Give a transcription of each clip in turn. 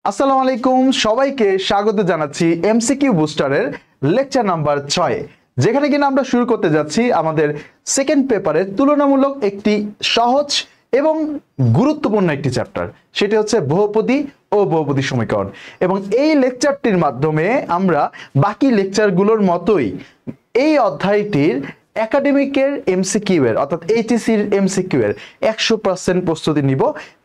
আসসালামু আলাইকুম, সবাইকে স্বাগত জানাচ্ছি এমসিকিউ বুস্টারের লেকচার নাম্বার 6, যেখানে কিনা আমরা শুরু করতে যাচ্ছি আমাদের সেকেন্ড পেপারের তুলনামূলক একটি সহজ এবং গুরুত্বপূর্ণ একটি চ্যাপ্টার। সেটি হচ্ছে বহুপদী ও বহুপদী সমীকরণ। এবং এই লেকচারটির মাধ্যমে আমরা বাকি লেকচারগুলোর মতোই এই অধ্যায়টির একাডেমিকের এমসিকিউ এর অর্থাৎ এইচএসসির এমসিকিউ এর 100% প্রস্তুতি নিব,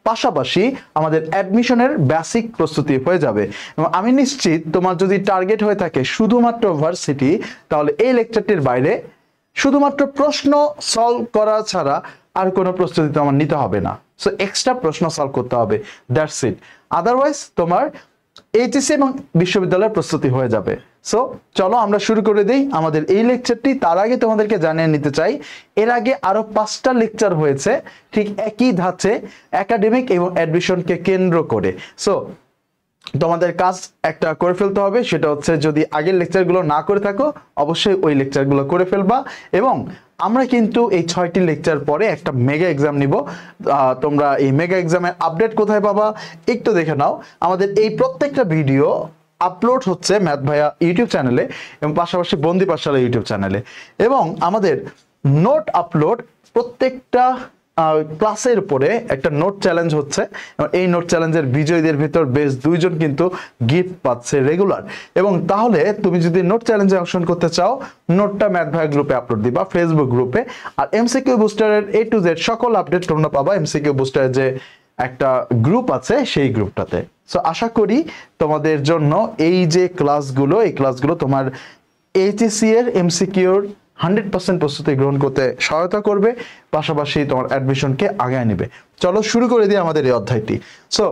পাশাপাশি আমাদের অ্যাডমিশনের বেসিক প্রস্তুতি হয়ে যাবে। এবং আমি নিশ্চিত তোমার যদি টার্গেট হয়ে থাকে শুধুমাত্র ভার্সিটি, তাহলে এই লেকচারটির বাইরে শুধুমাত্র প্রশ্ন সলভ করা ছাড়া আর কোনো প্রস্তুতি তোমার নিতে হবে না। সো এক্সট্রা প্রশ্ন সলভ করতে হবে, দ্যাটস ইট। আদারওয়াইজ তোমার এইচএসসি এবং বিশ্ববিদ্যালয়ের প্রস্তুতি হয়ে যাবে। সো চলো আমরা শুরু করে দিই আমাদের এই লেকচারটি। তার আগে তোমাদেরকে জানিয়ে নিতে চাই, এর আগে আরো 5টা লেকচার হয়েছে ঠিক একই ধাঁচে একাডেমিক এবং অ্যাডমিশনকে কেন্দ্র করে। সো তোমাদের কাজ একটা করে ফেলতে হবে, সেটা হচ্ছে যদি আগের লেকচারগুলো না করে থাকো অবশ্যই ওই লেকচারগুলো করে ফেলবা। এবং আমরা কিন্তু এই 6টি লেকচার পরে একটা মেগা এক্সাম নিব। তোমরা এই মেগা এক্সামের আপডেট কোথায় পাবা একটু দেখে নাও। আমাদের এই প্রত্যেকটা ভিডিও আপলোড হচ্ছে ম্যাথ ভাইয়া ইউটিউব চ্যানেলে এবং পাশাপাশি বন্দি পাঠশালা ইউটিউব চ্যানেলে। এবং আমাদের নোট আপলোড প্রত্যেকটা ক্লাসের উপরে একটা নোট চ্যালেঞ্জ হচ্ছে। এই নোট চ্যালেঞ্জের বিজয়ীদের ভিতর বেশ 2 জন কিন্তু গিফট পাচ্ছে রেগুলার। এবং তাহলে তুমি যদি নোট চ্যালেঞ্জে অংশগ্রহণ করতে চাও, নোটটা ম্যাথ ভাইয়া গ্রুপে আপলোড দিবা, ফেসবুক গ্রুপে। আর এমসিকিউ বুস্টারের A to Z সকল আপডেট তোমরা পাবা এমসিকিউ বুস্টারের যে একটা গ্রুপ আছে সেই গ্রুপটাতে। সো আশা করি তোমাদের জন্য এই যে ক্লাসগুলো, এই ক্লাসগুলো তোমার এইচএসসি এর এমসিকিউর 100% প্রস্তুতি গ্রহণ করতে সহায়তা করবে, পাশাপাশি তোমার অ্যাডমিশনকে আগায় নেবে। চলো শুরু করে দিই আমাদের এই অধ্যায়টি। সো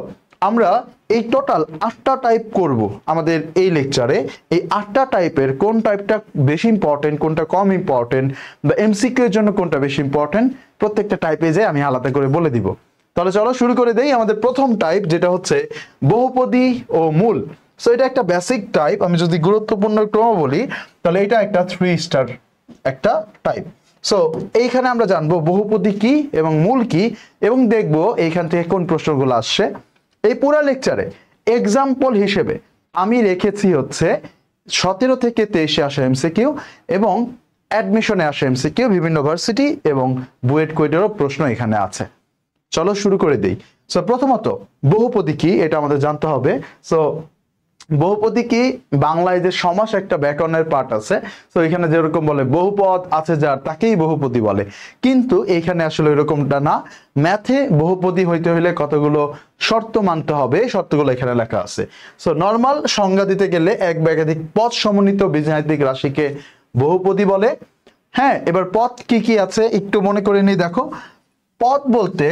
আমরা এই টোটাল 8টা টাইপ করব আমাদের এই লেকচারে। এই 8টা টাইপের কোন টাইপটা বেশি ইম্পর্টেন্ট, কোনটা কম ইম্পর্টেন্ট, বা এমসিকিউ এর জন্য কোনটা বেশি ইম্পর্টেন্ট, প্রত্যেকটা টাইপে যে আমি আলাদা করে বলে দিব। তাহলে চলো শুরু করে দেই। আমাদের প্রথম টাইপ যেটা হচ্ছে বহুপদী ও মূল। সো এটা একটা বেসিক টাইপ। আমি যদি গুরুত্বপূর্ণ ক্রম বলি তাহলে এটা একটা 3 স্টার একটা টাইপ। সো এইখানে আমরা জানবো বহুপদী কি এবং মূল কি, এবং দেখবো এইখান থেকে কোন প্রশ্নগুলো আসছে। এই পুরো লেকচারে এক্সাম্পল হিসেবে আমি রেখেছি হচ্ছে 17 থেকে 23-এ আসা এমসিকিউ এবং অ্যাডমিশনে আসা এমসিকিউ, বিভিন্ন ভার্সিটি এবং বুয়েট কুয়েটেরও প্রশ্ন এখানে আছে। চলো শুরু করে দিই। সো প্রথমত বহুপদী কি এটা আমাদের জানতে হবে। সো বহুপদী কি, বাংলায় যে সমাস একটা ব্যাকরণের পার্ট আছে। তো এখানে যেরকম বলে বহুপদ আছে যার তাকেই বহুপদী বলে, কিন্তু এখানে আসলে এরকমটা না। ম্যাথে বহুপদী হইতে হলে কতগুলো শর্ত মানতে হবে, শর্তগুলো এখানে লেখা আছে। সো নর্মাল সংজ্ঞা দিতে গেলে এক বা একাধিক পদ সমন্বিত বীজগাণিতিক রাশিকে বহুপদী বলে। হ্যাঁ, এবার পদ কি কি আছে একটু মনে করে নিই। দেখো, পদ বলতে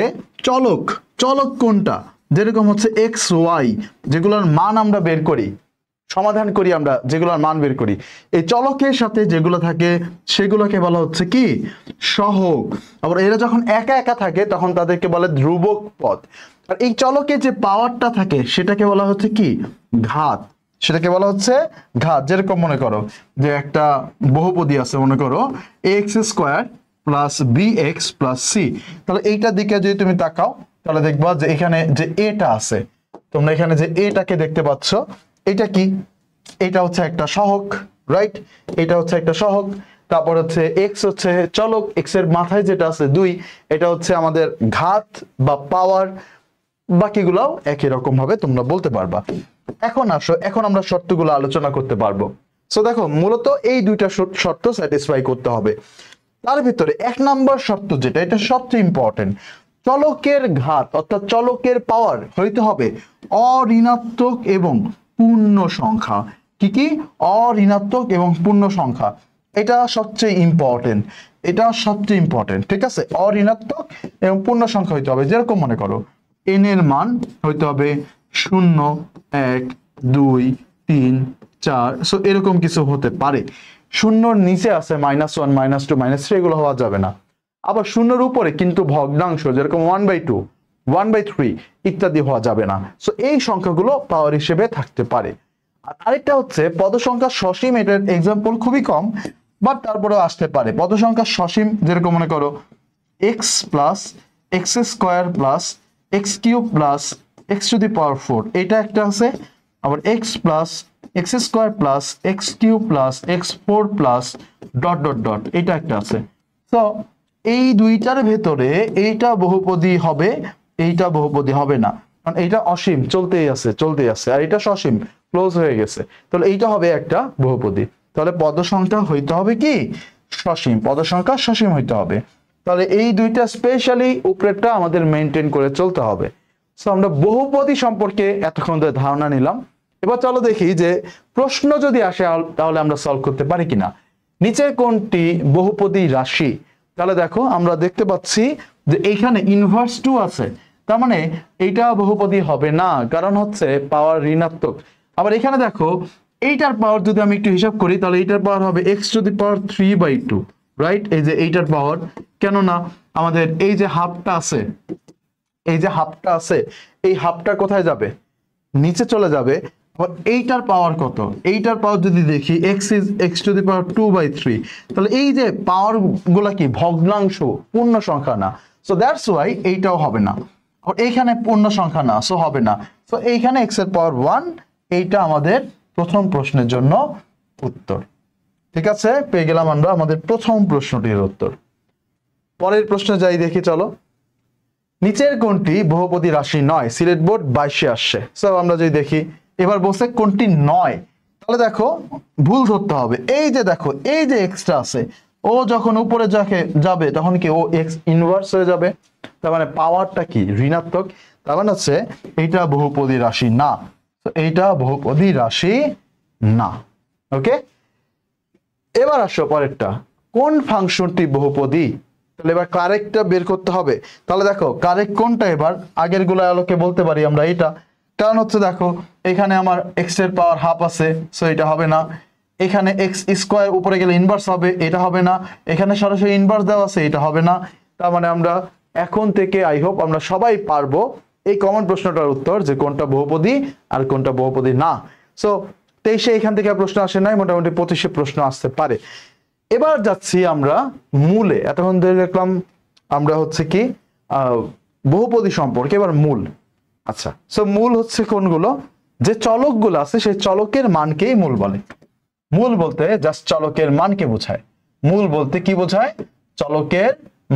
চলক, চলক কোনটা, যেরকম হচ্ছে এক্স ওয়াই, যেগুলোর মান আমরা বের করি, সমাধান করি আমরা, যেগুলোর মান বের করি, এই চলকের সাথে যেগুলো থাকে সেগুলোকে বলা হচ্ছে কি সহগ। আবার এরা যখন একা একা থাকে তখন তাদেরকে বলে ধ্রুবক পদ। আর এই চলকে যে পাওয়ারটা থাকে সেটাকে বলা হচ্ছে কি ঘাত, সেটাকে বলা হচ্ছে ঘাত। যেরকম মনে করো যে একটা বহুপদী আছে, মনে করো x square plus B x plus C. তাহলে এইটার দিকে যদি তুমি তাকাও তাহলে দেখবা যে এখানে যে এটা আছে, তোমরা এখানে যে এটাকে দেখতে পাচ্ছ, এটা কি, এটা হচ্ছে একটা সহগ, রাইট? এটা হচ্ছে একটা সহগ। তারপর হচ্ছে এক্স হচ্ছে চলক, এক্স এর মাথায় যেটা আছে 2, এটা হচ্ছে আমাদের ঘাত বা পাওয়ার। বাকিগুলোও একই রকম ভাবে তোমরা বলতে পারবা। এখন আসো, এখন আমরা শর্তগুলো আলোচনা করতে পারবো। সো দেখো, মূলত এই 2টা শর্ত স্যাটিসফাই করতে হবে। তার ভিতরে 1 নম্বর শর্ত যেটা, এটা সবচেয়ে ইম্পর্টেন্ট, চলকের ঘাত অর্থাৎ চলকের পাওয়ার হইতে হবে অঋণাত্মক এবং পূর্ণ সংখ্যা। কি কি? অঋণাত্মক এবং পূর্ণ সংখ্যা। এটা সবচেয়ে ইম্পর্টেন্ট, এটা সবচেয়ে ইম্পর্টেন্ট, ঠিক আছে? অঋণাত্মক এবং পূর্ণ সংখ্যা হইতে হবে। যেরকম মনে করো n এর মান হইতে হবে 0, 1, 2, 3, 4। সো এরকম কিছু হতে পারে। 0-র নিচে আছে -1, -2, -3, এগুলো হওয়া যাবে না। আবার 0-র উপরে কিন্তু ভগ্নাংশ, যেরকম 1/2, 1/3 ইত্যাদি হওয়া যাবে না। সো এই সংখ্যাগুলো পাওয়ার হিসেবে থাকতে পারে। আর আরেকটা হচ্ছে পদ সংখ্যা সসীম। এটার এক্সাম্পল খুবই কম, বাট তারপরেও আসতে পারে। পদ সংখ্যা সসীম, যেরকম মনে করো x plus x square plus x cube plus X to the power 4 এটা একটা আছে, আবার X plus X square plus X cube plus X 4 plus dot dot dot এটা একটা আছে। তো এই দুইটার ভেতরে এইটা বহুপদী হবে, এইটা বহুপদী হবে না, কারণ এইটা অসীম চলতেই আছে, আর এটা সসীম ক্লোজ হয়ে গেছে, তাহলে এইটা হবে একটা বহুপদী। তাহলে পদ সংখ্যা হইতে হবে কি সসীম, পদ সংখ্যা সসীম হইতে হবে। তাহলে এই দুইটা স্পেশালি উপরেরটা আমাদের মেনটেন করে চলতে হবে। সো আমরা বহুপদী সম্পর্কে এতক্ষণ ধরে ধারণা নিলাম। এবার চলো দেখি যে প্রশ্ন যদি আসে তাহলে আমরা সলভ করতে পারি কিনা। নিচের কোনটি বহুপদী রাশি? তাহলে দেখো আমরা দেখতে পাচ্ছি যে এইখানে ইনভার্স 2 আছে, তার মানে এইটা বহুপদী হবে না, কারণ হচ্ছে পাওয়ার ঋণাত্মক। আবার এখানে দেখো এইটার পাওয়ার যদি আমি একটু হিসাব করি, তাহলে এইটার পাওয়ার হবে x two the power 3/2, right? এই যে এইটার পাওয়ার, কেননা আমাদের এই যে হাফটা আছে, এই যে হাফটা আছে, এই হাফটা কোথায় যাবে? নিচে চলে যাবে। আবার এইটার পাওয়ার কত? এইটার পাওয়ার যদি দেখি x টু দি পাওয়ার 2/3, তাহলে এই যে পাওয়ার গুলা কি ভগ্নাংশ, পূর্ণ সংখ্যা না, সো দ্যাটস ওয়াই এইটাও হবে না। আর এইখানে পূর্ণ সংখ্যা না, সো হবে না। সো এইখানে x এর পাওয়ার 1, এইটা আমাদের প্রথম প্রশ্নের জন্য উত্তর। ঠিক আছে, পেয়ে গেলাম আমরা আমাদের প্রথম প্রশ্নটির উত্তর। পরের প্রশ্নে যাই দেখি চলো। নিচের কোনটি বহুপদী রাশি নয়? সিলেট বোর্ড 22-এ আসছে। সো আমরা যদি দেখি, এবার বলছে কোনটি নয়, তাহলে দেখো ভুল ধরতে হবে। এই যে দেখো এই যে এক্সট্রা আছে, ও যখন উপরে যাবে তখন কি ও এক্স ইনভার্স হয়ে যাবে, তার মানে পাওয়ারটা কি ঋণাত্মক, তার মানে হচ্ছে এইটা বহুপদী রাশি না। তো এইটা বহুপদী রাশি না। ওকে, এবার আসো পরেরটা, কোন ফাংশনটি বহুপদী? তাহলে এবার কারেক্টটা বের করতে হবে। তাহলে দেখো কারেক্ট কোনটা, এবার আগের গুলো আলোকে বলতে পারি আমরা এটা, কারণ হচ্ছে দেখো এখানে আমার এক্স এর পাওয়ার হাফ আছে, সো এটা হবে না। এখানে এক্স স্কোয়ার উপরে গেলে ইনভার্স হবে, এটা হবে না। এখানে সরাসরি ইনভার্স দেওয়া আছে, এটা হবে না। তার মানে আমরা এখন থেকে আই হোপ আমরা সবাই পারবো এই কমন প্রশ্নটার উত্তর, যে কোনটা বহুপদী আর কোনটা বহুপদী না। সো 23-এ এখান থেকে প্রশ্ন আসে নাই, মোটামুটি 25-এ প্রশ্ন আসতে পারে। এবার যাচ্ছি আমরা মূলে। এতক্ষণ ধরে দেখলাম আমরা হচ্ছে কি বহুপদী সম্পর্কে, এবার মূল। আচ্ছা, সো মূল হচ্ছে কোনগুলো? যে চলকগুলো আছে সেই চলকের মানকেই মূল বলে। মূল বলতে জাস্ট চলকের মানকে বোঝায়। মূল বলতে কি বোঝায়? চলকের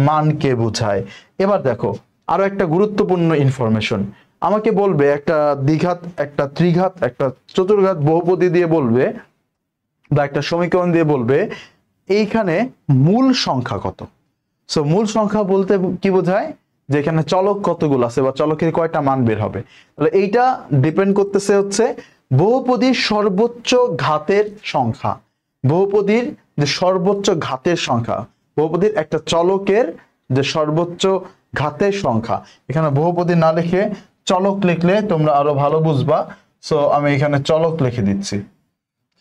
মানকে বোঝায়। এবার দেখো আরো একটা গুরুত্বপূর্ণ ইনফরমেশন, আমাকে বলবে একটা দ্বিঘাত, একটা ত্রিঘাত, একটা চতুর্ঘাত বহুপদী দিয়ে বলবে, বা একটা সমীকরণ দিয়ে বলবে এইখানে মূল সংখ্যা কত। সো মূল সংখ্যা বলতে কি বোঝায়? যে এখানে চলক কতগুলো আছে বা চলকের কয়টা মান বের হবে। তাহলে এইটা ডিপেন্ড করতেছে হচ্ছে বহুপদীর সর্বোচ্চ ঘাতের সংখ্যা, বহুপদীর যে সর্বোচ্চ ঘাতের সংখ্যা, বহুপদীর একটা চলকের যে সর্বোচ্চ ঘাতের সংখ্যা। এখানে বহুপদী না লিখে চলক লিখলে তোমরা আরো ভালো বুঝবা, সো আমি এখানে চলক লিখে দিচ্ছি।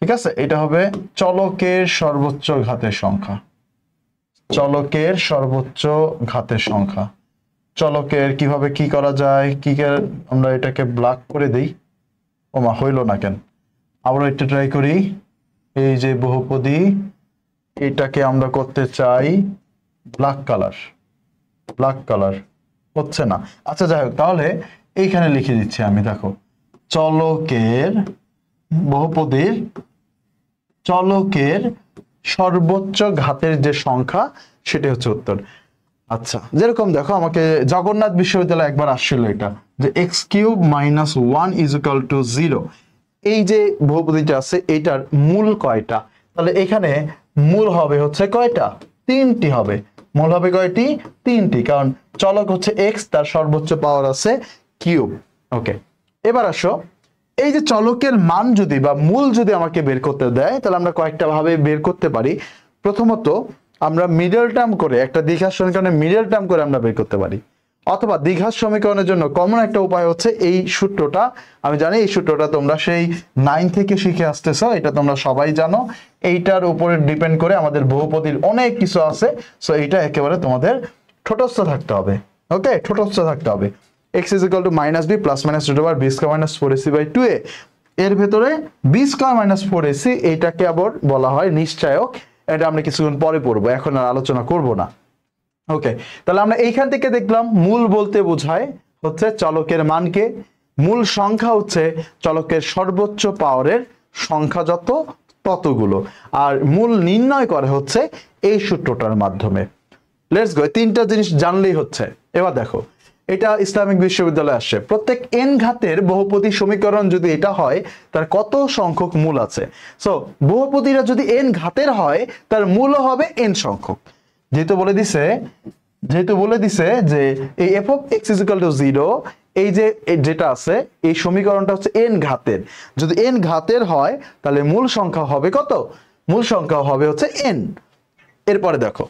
ঠিক আছে, এটা হবে চলকের সর্বোচ্চ ঘাতের সংখ্যা, চলকের সর্বোচ্চ ঘাতের সংখ্যা। চলকের কিভাবে কি করা যায়, আমরা এটাকে ব্ল্যাক করে দেই। ওমা হইল না কেন, আবার এটা ট্রাই করি। এই যে বহুপদী, এটাকে আমরা করতে চাই ব্ল্যাক কালার, হচ্ছে না। আচ্ছা যাই হোক, তাহলে এইখানে লিখে দিচ্ছি আমি। দেখো চলকের বহুপদীর চলকের সর্বোচ্চ ঘাতের যে সংখ্যা সেটা হচ্ছে উত্তর। আচ্ছা, যেরকম দেখো আমাকে জগন্নাথ বিশ্ববিদ্যালয়ে একবার আসছিল এটা, যে x³ - 1 = 0। এই যে বহুপদীটা আছে এটার মূল কয়টা? তাহলে এখানে মূল হবে হচ্ছে কয়টা? 3টি হবে। মূল হবে কয়টি? 3টি, কারণ চলক হচ্ছে x, তার সর্বোচ্চ পাওয়ার আছে কিউব। ওকে, এবার আসো এই যে চলকের মান যদি বা মূল যদি আমাকে বের করতে দেয়, তাহলে আমরা কয়েকটা ভাবে বের করতে পারি। প্রথমত আমরা মিডল টার্ম করে, একটা দ্বিঘাত সমীকরণের মিডল টার্ম করে আমরা বের করতে পারি, অথবা দ্বিঘাত সমীকরণের জন্য কমন একটা উপায় হচ্ছে এই সূত্রটা। আমি জানি এই সূত্রটা তোমরা সেই 9 থেকে শিখে আসতেছো, এটা তোমরা সবাই জানো। এইটার উপরে ডিপেন্ড করে আমাদের বহুপদীর অনেক কিছু আছে, সো এইটা একেবারে তোমাদের ঠোঁটস্থ থাকতে হবে। ওকে, ঠোঁটস্থ থাকতে হবে। x = -b ± b² - 4ac/2a, এর ভেতরে b² - 4ac এইটাকে আবার বলা হয় নিশ্চায়ক। এটা আমরা কিছুক্ষণ পরে পড়বো, এখন আর আলোচনা করব না। ওকে, তাহলে আমরা এইখান থেকে দেখলাম মূল বলতে বোঝায় হচ্ছে চলকের মানকে, মূল সংখ্যা হচ্ছে চলকের সর্বোচ্চ পাওয়ারের সংখ্যা যত ততগুলো, আর মূল নির্ণয় করে হচ্ছে এই সূত্রটার মাধ্যমে। লেটস গো, তিনটা জিনিস জানলেই হচ্ছে। এবার দেখো, এটা ইসলামিক বিশ্ববিদ্যালয়ে আসছে, প্রত্যেক n ঘাতের বহুপদী সমীকরণ যদি এটা হয় তার কত সংখ্যক মূল আছে। সো বহুপদীরা যদি n ঘাতের হয় তার মূলও হবে n সংখ্যক। যেহেতু বলে দিছে যে এই f of x is equal to 0, এই যে যেটা আছে এই সমীকরণটা হচ্ছে n ঘাতের। যদি n ঘাতের হয় তাহলে মূল সংখ্যা হবে কত? মূল সংখ্যা হবে হচ্ছে n। এরপরে দেখো,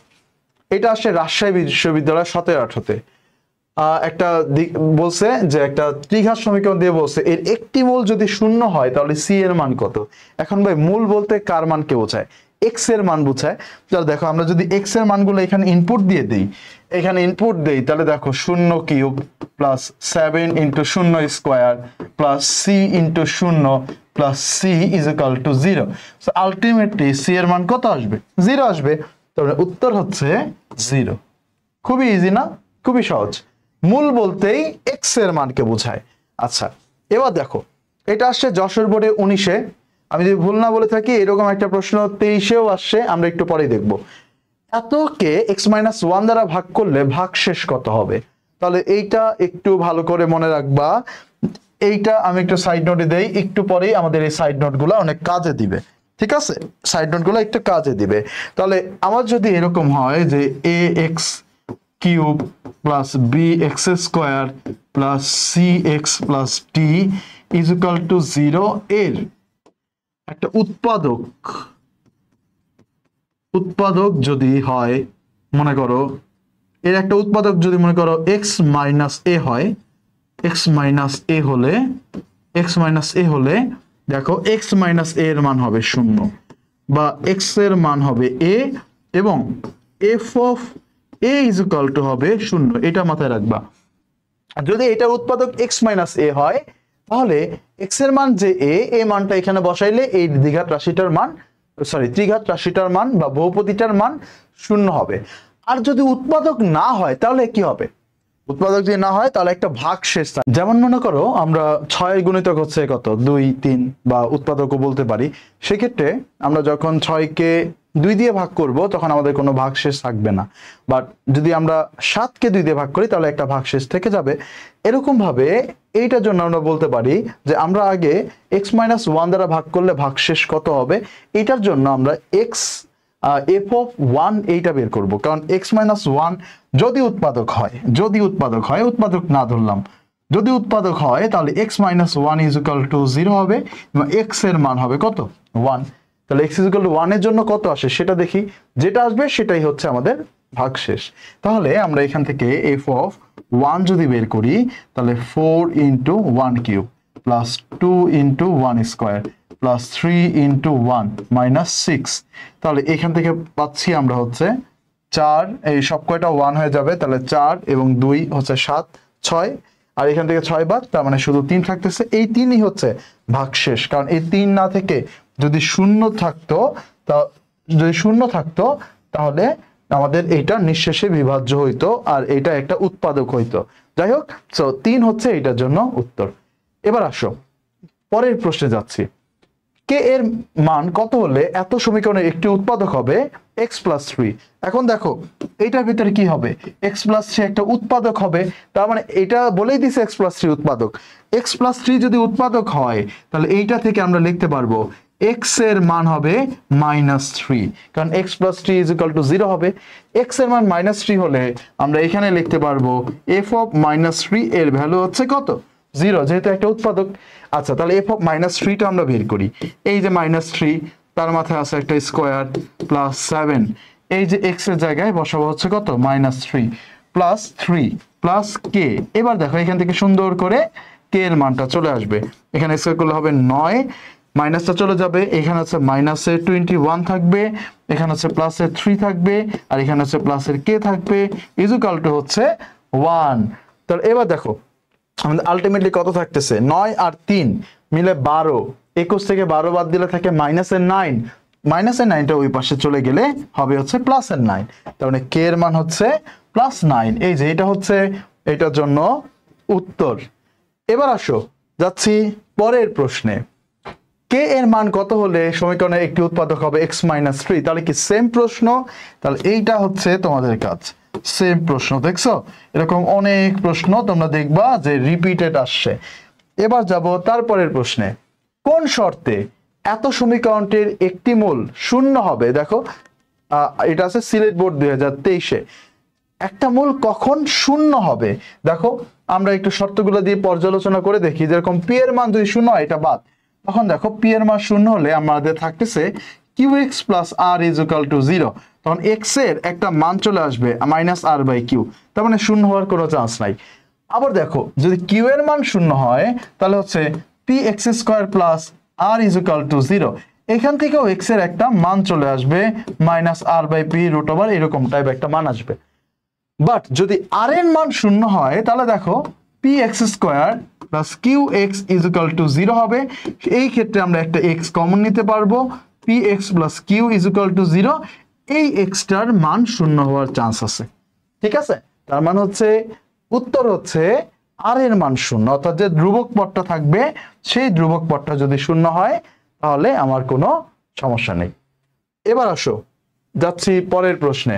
এটা আসছে রাজশাহী বিশ্ববিদ্যালয় 17-18-তে। একটা বলছে যে একটা ত্রিঘাত সমীকরণ দিয়ে বলছে এর একটি মূল যদি শূন্য হয় তাহলে c এর মান কত। এখন ভাই মূল বলতে কার মানকে বোঝায়? x এর মান বোঝায়। তাহলে দেখো, আমরা যদি x এর মানগুলো এখানে ইনপুট দিয়ে দিই, তাহলে দেখো 0 cube plus 7 into 0 square plus c into 0 plus c is equal to 0। So ultimately c এর মান কত আসবে? 0 আসবে। তাহলে উত্তর হচ্ছে 0। খুবই ইজি না? খুবই সহজ। মূল বলতেই x এর মানকে বোঝায়। আচ্ছা, এবার দেখো, এটা আসছে যশোর বোর্ডে 19-এ। আমি যদি ভুল না বলে থাকি এরকম একটা প্রশ্ন 23-এও আসছে, আমরা একটু পরেই দেখব। এতকে x-1 দ্বারা ভাগ করলে ভাগশেষ কত হবে? তাহলে এইটা একটু ভালো করে মনে রাখবা। এইটা আমি একটু সাইড নোটে দেই, একটু পরেই আমাদের এই সাইড নোটগুলো অনেক কাজে দিবে। ঠিক আছে, সাইড নোটগুলো একটু কাজে দিবে। তাহলে আমার যদি এরকম হয় যে ax cube plus bx square plus cx plus d is equal to 0 এর একটা উৎপাদক যদি হয়, মনে করো এর একটা উৎপাদক যদি মনে করো x মাইনাস a হয়, x মাইনাস a হলে দেখো x মাইনাস a এর মান হবে 0, বা x এর মান হবে a এবং f of a is equal to হবে 0। এটা মাথায় রাখবা। যদি এটার উৎপাদক x মাইনাস a হয় তাহলে x এর মান যে a, এই মানটা এখানে বসাইলে এই ত্রিঘাত রাশিটার মান বা বহুপদীটার মান 0 হবে। আর যদি উৎপাদক না হয় তাহলে কি হবে? উৎপাদক যদি না হয় তাহলে একটা ভাগশেষ, যেমন মনে করো আমরা 6 গুণিতক হচ্ছে কত, 2, 3 বা উৎপাদকও বলতে পারি। সেক্ষেত্রে আমরা যখন 6-কে 2 দিয়ে ভাগ করব তখন আমাদের কোনো ভাগশেষ থাকবে না। বাট যদি আমরা 7-কে 2 দিয়ে ভাগ করি তাহলে একটা ভাগশেষ থেকে যাবে। এরকম ভাবে এইটার জন্য আমরা বলতে পারি যে আমরা আগে x-1 দ্বারা ভাগ করলে ভাগশেষ কত হবে, এটার জন্য আমরা f of 1 এইটা বের করব। কারণ x-1 যদি উৎপাদক হয়, উৎপাদক না ধরলাম, যদি উৎপাদক হয় তাহলে x-1 ইজ ইকুয়াল টু 0 হবে এবং x এর মান হবে কত? 1। তাহলে x ইজ ইকুয়াল টু 1 এর জন্য কত আসে সেটা দেখি, যেটা আসবে সেটাই হচ্ছে আমাদের ভাগশেষ। তাহলে আমরা এখান থেকে f of 1 যদি বের করি তাহলে 4 into 1 cube plus 2 into 1 square plus 3 into 1 minus 6। তাহলে এখান থেকে পাচ্ছি আমরা হচ্ছে 4, এই সব কয়টা 1 হয়ে যাবে, তাহলে 4 এবং 2 হচ্ছে 7, 6, আর এখান থেকে 6 বাদ, তার মানে শুধু 3 থাকতেছে। এই 3ই হচ্ছে ভাগশেষ, কারণ এই 3 না থেকে যদি শূন্য থাকতো তাহলে আমাদের এইটা নিঃশেষে বিভাজ্য হইতো আর এটা একটা উৎপাদক হইতো। যাই হোক, সো 3 হচ্ছে এটার জন্য উত্তর। এবার আসো পরের প্রশ্নে যাচ্ছি। কে এর মান কত হলে এত সমীকরণের একটি উৎপাদক হবে x প্লাস 3। এখন দেখো এইটার ভিতরে কি হবে, x প্লাস 3 একটা উৎপাদক হবে, তার মানে এটা বলেই দিছে x প্লাস 3 উৎপাদক। x প্লাস 3 যদি উৎপাদক হয় তাহলে এইটা থেকে আমরা লিখতে পারবো x এর মান হবে -3, কারণ x plus 3 is equal to 0 হবে। x এর মান -3 হলে আমরা এখানে লিখতে পারবো f অফ -3 এর ভ্যালু হচ্ছে কত? 0, যেহেতু একটা উৎপাদক। আচ্ছা, তাহলে f অফ -3 টা আমরা বের করি। এই যে -3, তার মাথায় আছে একটা স্কোয়ার প্লাস 7, এই যে x এর জায়গায় বসাবো হচ্ছে কত? -3 প্লাস 3 প্লাস k। এবার দেখো এখান থেকে সুন্দর করে k এর মানটা চলে আসবে। এখানে স্কোয়ার করলে হবে 9, মাইনাসটা চলে যাবে, এখানে হচ্ছে মাইনাসের 21 থাকবে, এখানে হচ্ছে প্লাসের 3 থাকবে, আর এখানে হচ্ছে প্লাসের k থাকবে, ইজ ইকুয়াল টু হচ্ছে 1। তাহলে এবার দেখো আমাদের আলটিমেটলি কত থাকতেছে? 9 আর 3 মিলে 12, 21 থেকে 12 বাদ দিলে থাকে -9, -9টা ওই পাশে চলে গেলে হবে হচ্ছে +9, তার মানে k এর মান হচ্ছে +9। এই যে এটা হচ্ছে এটার জন্য উত্তর। এবার আসো যাচ্ছি পরের প্রশ্নে। কে এর মান কত হলে সমীকরণের একটি উৎপাদক হবে x মাইনাস 3? তাহলে কি সেম প্রশ্ন? তাহলে এইটা হচ্ছে তোমাদের কাজ, সেম প্রশ্ন। দেখছো এরকম অনেক প্রশ্ন তোমরা দেখবা যে রিপিটেড আসছে। এবার যাব তারপরের প্রশ্নে। কোন শর্তে এত সমীকরণটির একটি মূল শূন্য হবে? দেখো এটা আছে সিলেট বোর্ড 2023-এ। একটা মূল কখন শূন্য হবে? দেখো আমরা একটু শর্তগুলো দিয়ে পর্যালোচনা করে দেখি। যেরকম পি এর মান যদি শূন্য হয় এটা বাদ, তখন দেখো পি এর মান শূন্য হলে আমাদের থাকতেছে Q x plus R is equal to 0। তখন এক্স এর একটা মান চলে আসবে মাইনাস আর বাই কিউ, তার মানে শূন্য হওয়ার কোনো চান্স নাই। আবার দেখো যদি কিউ এর মান শূন্য হয় তাহলে হচ্ছে P x square plus R is equal to 0। এখান থেকেও এক্স এর একটা মান চলে আসবে minus R by P root over, এরকম টাইপ একটা মান আসবে। বাট যদি আর এর মান শূন্য হয় তাহলে দেখো P x square plus Q x is equal to 0 হবে। এই ক্ষেত্রে আমরা একটা এক্স কমন নিতে পারবো, P x plus Q is equal to 0। এই এক্সটার মান শূন্য হওয়ার চান্স আছে, ঠিক আছে? তার মানে হচ্ছে উত্তর হচ্ছে আর এর মান শূন্য, অর্থাৎ যে ধ্রুবক পদটা থাকবে সেই ধ্রুবক পদটা যদি শূন্য হয় তাহলে আমার কোনো সমস্যা নেই। এবার আসো যাচ্ছি পরের প্রশ্নে।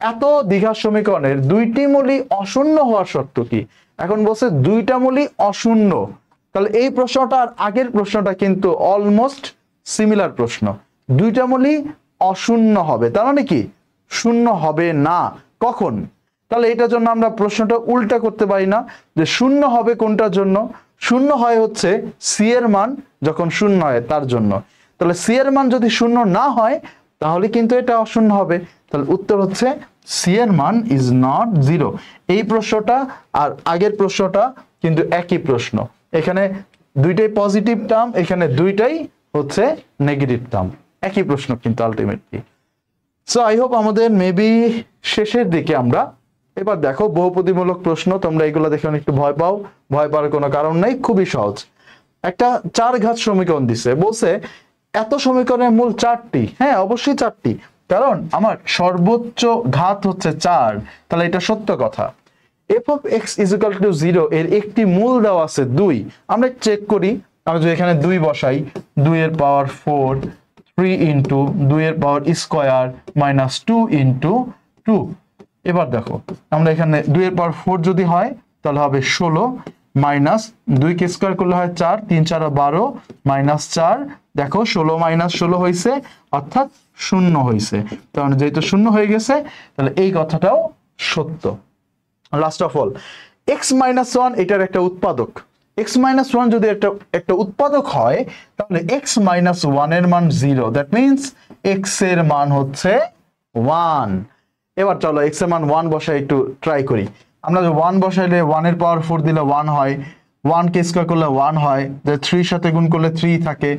এত দ্বিঘাত সমীকরণের দুইটি মূলই অশূন্য হওয়ার শর্ত কি? এখন বলছে দুইটা মূলই অশূন্য। তাহলে এই প্রশ্নটা আর আগের প্রশ্নটা কিন্তু অলমোস্ট সিমিলার প্রশ্ন। দুইটা মূলই অশূন্য হবে, তার মানে কি শূন্য হবে না। কখন? তাহলে এটার জন্য আমরা প্রশ্নটা উল্টা করতে পারি না, যে শূন্য হবে কোনটার জন্য? শূন্য হয় হচ্ছে সি এর মান যখন শূন্য হয় তার জন্য। তাহলে সি এর মান যদি শূন্য না হয় তাহলে কিন্তু এটা অশূন্য হবে। তাহলে উত্তর হচ্ছে সি এর মান ইজ নট 0। এই প্রশ্নটা আর আগের প্রশ্নটা কিন্তু একই প্রশ্ন। এখানে দুইটাই পজিটিভ টার্ম, এখানে দুইটাই হচ্ছে নেগেটিভ টার্ম, একই প্রশ্ন কিন্তু আলটিমেটলি। সো আই হোপ আমাদের মেবি শেষের দিকে আমরা। এবার দেখো বহুপদীমূলক প্রশ্ন, তোমরা এগুলো দেখে একটু ভয় পাও, ভয় পাওয়ার কোনো কারণ নাই, খুবই সহজ। একটা 4 ঘাত সমীকরণ দিছে, বলছে এত সমীকরণের মূল 4টি। হ্যাঁ অবশ্যই 4টি, কারণ আমার সর্বোচ্চ ঘাত হচ্ছে 4। তাহলে এটা সত্য কথা। F of x is equal to 0 এর একটি মূল দেওয়া আছে 2। আমরা চেক করি, আমি যদি এখানে 2 বসাই, 2 এর পাওয়ার 4, 3 ইন্টু 2 এর পাওয়ার স্কোয়ার মাইনাস 2 ইন্টু 2। এবার দেখো আমরা এখানে 2 এর পাওয়ার 4 যদি হয় তাহলে হবে 16 মাইনাস 2 কে স্কোয়ার করলে হয় 4, 3 4 12 মাইনাস 4। দেখো 16 মাইনাস 16 হয়েছে, অর্থাৎ শূন্য হয়েছে। কারণ যেহেতু শূন্য হয়ে গেছে তাহলে এই কথাটাও সত্য। Last of all x minus 1 এটার একটা উৎপাদক। এক্স মাইনাস 1 যদি একটা উৎপাদক হয় তাহলে এক্স মাইনাস 1 এর মান 0। দ্যাট মিনস এক্স এর মান হচ্ছে 1। এবার চলো এক্স এর মান 1 বসাই একটু ট্রাই করি। আমরা 1 বসাইলে 1 এর পাওয়ার 4 দিলে 1 হয়, 1 কে স্কয়ার করলে 1 হয়, যে 3 সাথে গুণ করলে 3 থাকে,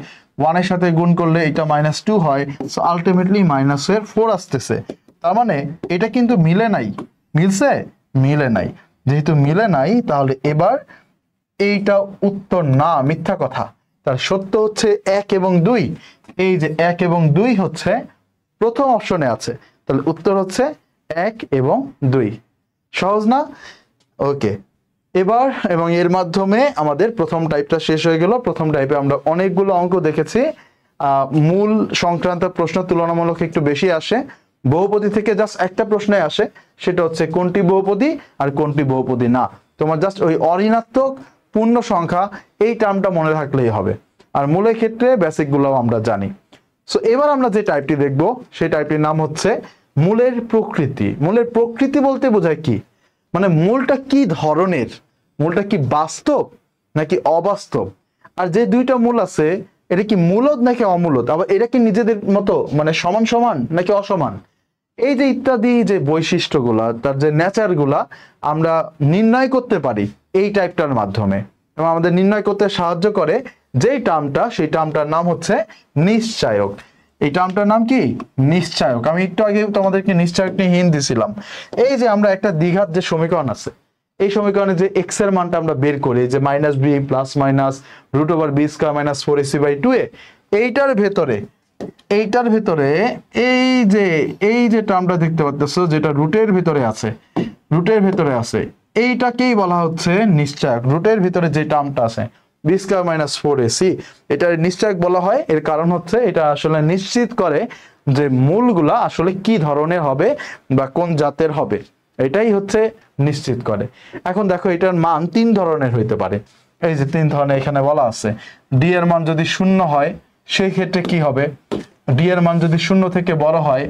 1 এর সাথে গুণ করলে এটা -2 হয়। সো আলটিমেটলি মাইনাসের 4 আসতেছে। তার মানে এটা কিন্তু মিলে নাই। মিলছে? মিলে নাই। যেহেতু মিলে নাই তাহলে এবার এইটা উত্তর না, মিথ্যা কথা। তার সত্য হচ্ছে 1 এবং 2। এই যে 1 এবং 2 হচ্ছে প্রথম অপশনে আছে, তাহলে উত্তর হচ্ছে 1 এবং 2। সহজ না? ওকে, এবার এবং এর মাধ্যমে আমাদের প্রথম টাইপটা শেষ হয়ে গেল। প্রথম টাইপে আমরা অনেকগুলো অঙ্ক দেখেছি। মূল সংক্রান্ত প্রশ্ন তুলনামূলক একটু বেশি আসে। বহুপদী থেকে জাস্ট একটা প্রশ্নে আসে, সেটা হচ্ছে কোনটি বহুপদী আর কোনটি বহুপদী না। তোমার জাস্ট ওই অঋণাত্মক পূর্ণ সংখ্যা এই টার্মটা মনে রাখলেই হবে। আর মূলের ক্ষেত্রে বেসিকগুলো আমরা জানি। সো এবার আমরা যে টাইপটি দেখব সেই টাইপটির নাম হচ্ছে মূলের প্রকৃতি। মূলের প্রকৃতি বলতে বোঝায় কি, মানে মূলটা কি ধরনের, মূলটা কি বাস্তব নাকি অবাস্তব, আর যে দুইটা মূল আছে এটা কি মূলদ নাকি অমূলদ, আবার এটা কি নিজেদের মতো মানে সমান সমান নাকি অসমান, এই যে ইত্যাদি যে বৈশিষ্ট্যগুলা, তার যে নেচারগুলা আমরা নির্ণয় করতে পারি এই টাইপটার মাধ্যমে। এবং আমাদের নির্ণয় করতে সাহায্য করে যেই টার্মটা, সেই টার্মটার নাম হচ্ছে নিশ্চায়ক। এই টার্মটার নাম কি? নিশ্চায়ক। আমি একটু আগে তোমাদেরকে নিশ্চায়ক নিয়ে হিন্ট দিছিলাম। এই যে আমরা একটা দ্বিঘাত যে সমীকরণ আছে, এই সমীকরণে যে এক্স এর মানটা আমরা বের করি, যে -b plus minus √b² - 4ac/2a, এইটার ভেতরে এই যে টার্মটা দেখতে পাচ্ছ, যেটা রুটের ভিতরে আছে, এইটাকেই বলা হচ্ছে নিশ্চায়ক। রুটের ভিতরে যে টার্মটা আছে বি স্কয়ার মাইনাস 4ac। এটা নিশ্চয়ক বলা হয়, এর কারণ হচ্ছে এটা আসলে নিশ্চিত করে যে মূলগুলা আসলে কি ধরনের হবে বা কোন জাতের হবে, এটাই হচ্ছে নিশ্চিত করে। এখন দেখো এটার মান 3 ধরনের হইতে পারে, এই যে 3 ধরনের এখানে বলা আছে। ডি এর মান যদি 0 হয় সেই ক্ষেত্রে কি হবে, ডি এর মান যদি 0 থেকে বড় হয়,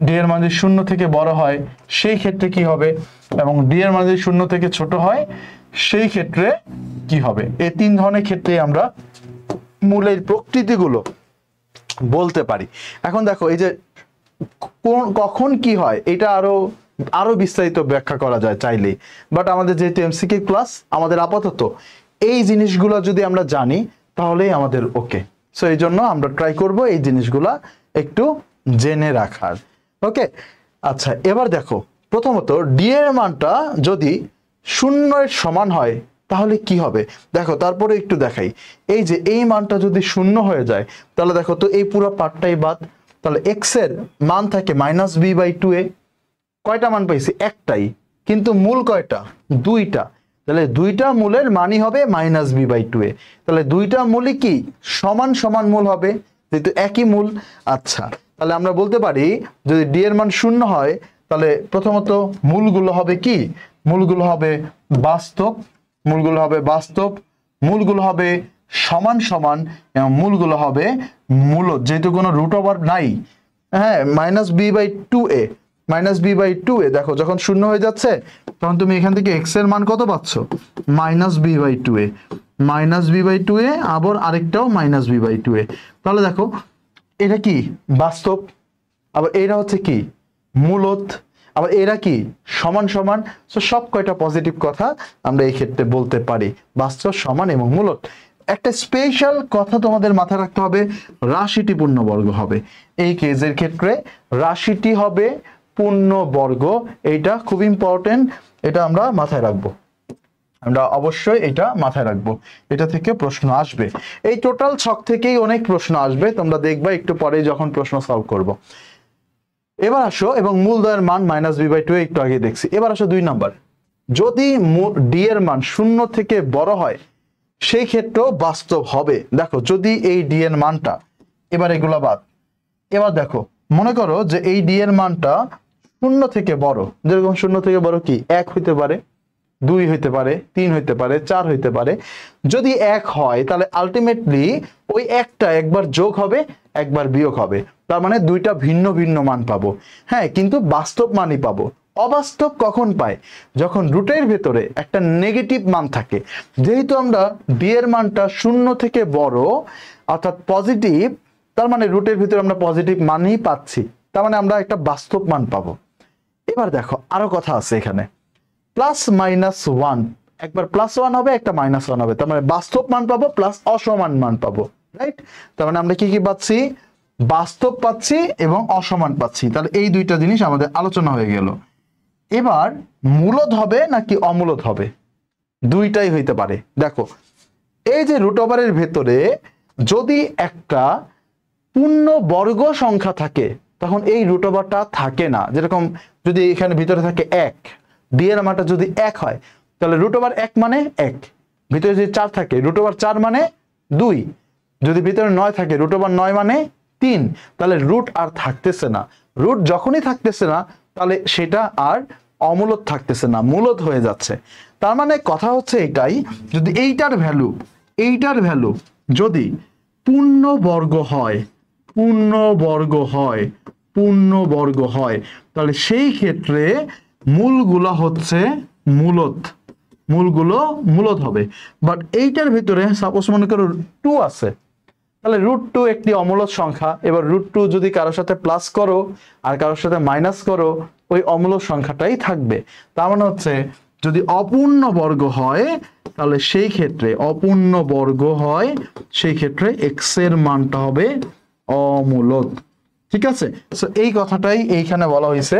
ডি এর মান যদি 0 থেকে বড় হয় সেই ক্ষেত্রে কি হবে, এবং ডি এর মান যদি 0 থেকে ছোট হয় সেই ক্ষেত্রে কি হবে। এই 3 ধরনের ক্ষেত্রে আমরা মূলের প্রকৃতিগুলো বলতে পারি। এখন দেখো এই যে কখন কি হয় এটা আরো বিস্তারিত ব্যাখ্যা করা যায় চাইলেই, বাট আমাদের যেহেতু এমসিকিউ ক্লাস, আমাদের আপাতত এই জিনিসগুলো যদি আমরা জানি তাহলেই আমাদের ওকে। সো এই জন্য আমরা ট্রাই করব এই জিনিসগুলা একটু জেনে রাখার। ওকে, আচ্ছা এবার দেখো প্রথমত ডি এর মানটা যদি 0 এর সমান হয় তাহলে কি হবে দেখো, তারপরে একটু দেখাই। এই যে এই মানটা যদি 0 হয়ে যায় তাহলে দেখো তো এই পুরো পার্টটাই বাদ, তাহলে এক্স এর মান থাকে -b/2a। কয়টা মান পাইছি? একটাই, কিন্তু মূল কয়টা? দুইটা। তাহলে দুইটা মূলের মানই হবে -b/2a। তাহলে দুইটা মূলই কি সমান সমান মূল হবে, যেহেতু একই মূল। আচ্ছা তাহলে আমরা বলতে পারি যদি ডি এর মান 0 হয় তাহলে প্রথমত মূলগুলো হবে কি, মূলগুলো হবে বাস্তব, মূলগুলো হবে বাস্তব, মূলগুলো হবে সমান সমান, এবং মূলগুলো হবে মূলত, যেহেতু কোনো রুট ওভার নাই। হ্যাঁ, -b/2a, -b/2a দেখো যখন 0 হয়ে যাচ্ছে তখন তুমি এখান থেকে x এর মান কত পাচ্ছ? -b/2a, -b/2a, আবার আরেকটাও -b/2a। তাহলে দেখো এটা কি বাস্তব, আবার এরা হচ্ছে কি মূলত, আবার এরা কি সমান সমান। সো সব কয়টা পজিটিভ কথা আমরা এই ক্ষেত্রে বলতে পারি, বাস্তব, সমান এবং মূলত। একটা স্পেশাল কথা তোমাদের মাথায় রাখতে হবে, রাশিটি পূর্ণবর্গ হবে। এই কেসের ক্ষেত্রে রাশিটি হবে পূর্ণবর্গ, এইটা খুব ইম্পর্টেন্ট, এটা আমরা মাথায় রাখবো, আমরা অবশ্যই এটা মাথায় রাখবো, এটা থেকে প্রশ্ন আসবে। এই টোটাল ছক থেকেই অনেক প্রশ্ন আসবে, তোমরা দেখবা একটু পরে যখন প্রশ্ন সলভ করব। এবার আসো, এবং মূলদয়ের মান -b/2 একটু আগে দেখছি। এবার আসো 2 নাম্বার, যদি ডি এর মান 0 থেকে বড় হয় সেই ক্ষেত্রেও বাস্তব হবে। দেখো যদি এই ডি এর মানটা, এবার এগুলা বাদ, এবার দেখো মনে করো যে এই ডি এর মানটা 0 থেকে বড়, যেরকম 0 থেকে বড় কি 1 হইতে পারে, 2 হইতে পারে, 3 হইতে পারে, 4 হইতে পারে। যদি 1 হয় তাহলে আলটিমেটলি ওই একটা একবার যোগ হবে, একবার বিয়োগ হবে, তার মানে দুইটা ভিন্ন ভিন্ন মান পাবো। হ্যাঁ, কিন্তু বাস্তব মানই পাবো। অবাস্তব কখন পায়? যখন রুটের ভেতরে একটা নেগেটিভ মান থাকে। যেহেতু আমরা ডি এর মানটা 0 থেকে বড় অর্থাৎ পজিটিভ, তার মানে রুটের ভিতরে আমরা পজিটিভ মানই পাচ্ছি, তার মানে আমরা একটা বাস্তব মান পাবো। এবার দেখো আরো কথা আছে এখানে, +-1, একবার +1 হবে, একটা -1 হবে, তার মানে বাস্তব মান পাবো প্লাস অসমান মান পাবো, রাইট? তার মানে আমরা কি কি পাচ্ছি? বাস্তব পাচ্ছি এবং অসমান পাচ্ছি। তাহলে এই দুইটা জিনিস আমাদের আলোচনা হয়ে গেল। এবার মূলদ হবে নাকি অমূলদ হবে? দুইটাই হইতে পারে। দেখো এই যে রুট ওভারের ভেতরে যদি একটা পূর্ণবর্গ সংখ্যা থাকে তখন এই রুট ওভারটা থাকে না। যেরকম যদি এখানে ভিতরে থাকে 1, ডি এর মানটা যদি 1 হয় তাহলে রুট ওভার 1 মানে 1, ভিতরে যদি 4 থাকে রুট ওভার 4 মানে 2, যদি ভিতরে 9 থাকে রুট ওভার 9 মানে 3, তাহলে রুট আর থাকতেছে না। রুট যখনই থাকতেছে না তাহলে সেটা আর অমূলদ থাকতেছে না, মূলদ হয়ে যাচ্ছে। তার মানে কথা হচ্ছে এটাই, যদি এইটার ভ্যালু যদি পূর্ণবর্গ হয়, পূর্ণবর্গ হয় তাহলে সেই ক্ষেত্রে মূলগুলো হচ্ছে মূলগুলো মূলদ হবে। বাট এইটার ভিতরে সাপোজ মনে করো 2 আছে, তাহলে √2 একটি অমূলদ সংখ্যা। এবার √2 যদি কারোর সাথে প্লাস করো আর কারোর সাথে মাইনাস করো ওই অমূলদ সংখ্যাটাই থাকবে। তার মানে হচ্ছে যদি অপূর্ণ বর্গ হয় তাহলে সেই ক্ষেত্রে x এর মানটা হবে অমূলদ। ঠিক আছে, সো এই কথাটাই এইখানে বলা হয়েছে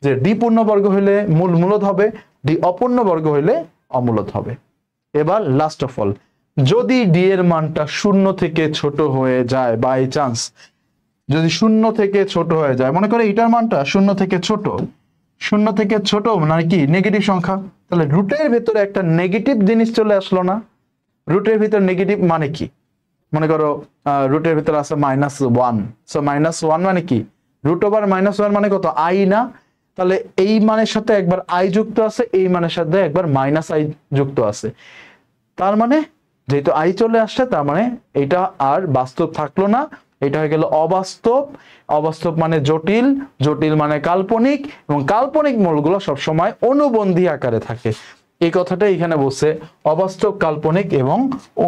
যে ডি পূর্ণবর্গ হইলে মূলদ হবে, ডি অপূর্ণবর্গ হইলে অমূলদ হবে। এবার লাস্ট অফ অল, যদি ডি এর মানটা 0 থেকে ছোট হয়ে যায়, বাই চান্স যদি 0 থেকে ছোট হয়ে যায়, মনে করে এটার মানটা 0 থেকে ছোট মানে কি নেগেটিভ সংখ্যা, তাহলে রুটের ভেতরে একটা নেগেটিভ জিনিস চলে আসলো না? রুটের ভিতর নেগেটিভ মানে কি? মনে করো রুটের ভিতর আছে -1, সো -1 মানে কি? রুট ওভার -1 মানে কত? আই না? তাহলে এই মানের সাথে একবার আই যুক্ত আছে, এই মানের সাথে একবার -i যুক্ত আছে, তার মানে যেহেতু আই চলে আসছে তার মানে এটা আর বাস্তব থাকলো না, এটা হয়ে গেল অবাস্তব। অবাস্তব মানে জটিল, জটিল মানে কাল্পনিক, এবং কাল্পনিক মূলগুলো সবসময় অনুবন্ধী আকারে থাকে। এই কথাটা এখানে বলছে, অবাস্তব, কাল্পনিক এবং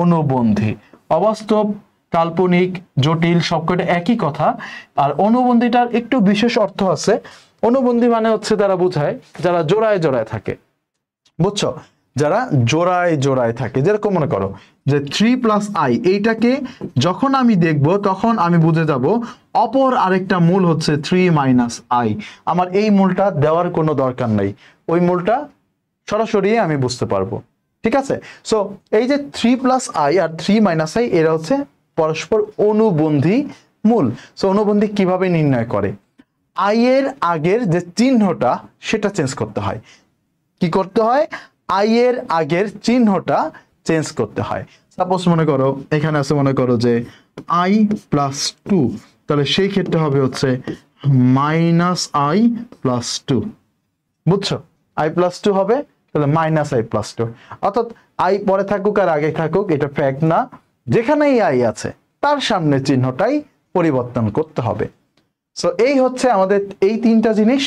অনুবন্ধী। অবাস্তব, কাল্পনিক, জটিল সবকটা একই কথা। আর অনুবন্ধীটার একটু বিশেষ অর্থ আছে। অনুবন্ধী মানে হচ্ছে তারা বোঝায় যারা জোড়ায় জোড়ায় থাকে, বুঝছো? যারা জোড়ায় জোড়ায় থাকে, যেরকম মনে করো যে 3 + i, এইটাকে যখন আমি দেখব তখন আমি বুঝে যাব অপর আরেকটা মূল হচ্ছে 3 - i। আমার এই মূলটা দেওয়ার কোনো দরকার নাই, ওই মূলটা সরাসরি আমি বুঝতে পারবো। ঠিক আছে? সো এই যে 3 + i আর 3 - i এরা হচ্ছে পরস্পর অনুবন্ধী মূল। সো অনুবন্ধী কিভাবে নির্ণয় করে? i এর আগের যে চিহ্নটা সেটা চেঞ্জ করতে হয়। কি করতে হয়? i এর আগের চিহ্নটা চেঞ্জ করতে হয়। সাপোজ মনে করো এখানে আছে, মনে করো যে i + 2, তাহলে সেই ক্ষেত্রে হবে হচ্ছে -i + 2, বুঝছো? i + 2 হবে, তাহলে -i + 2, অর্থাৎ i পরে থাকুক আর আগে থাকুক এটা ফ্যাক্ট না, যেখানেই i আছে তার সামনে চিহ্নটাই পরিবর্তন করতে হবে। সো এই হচ্ছে আমাদের এই তিনটা জিনিস।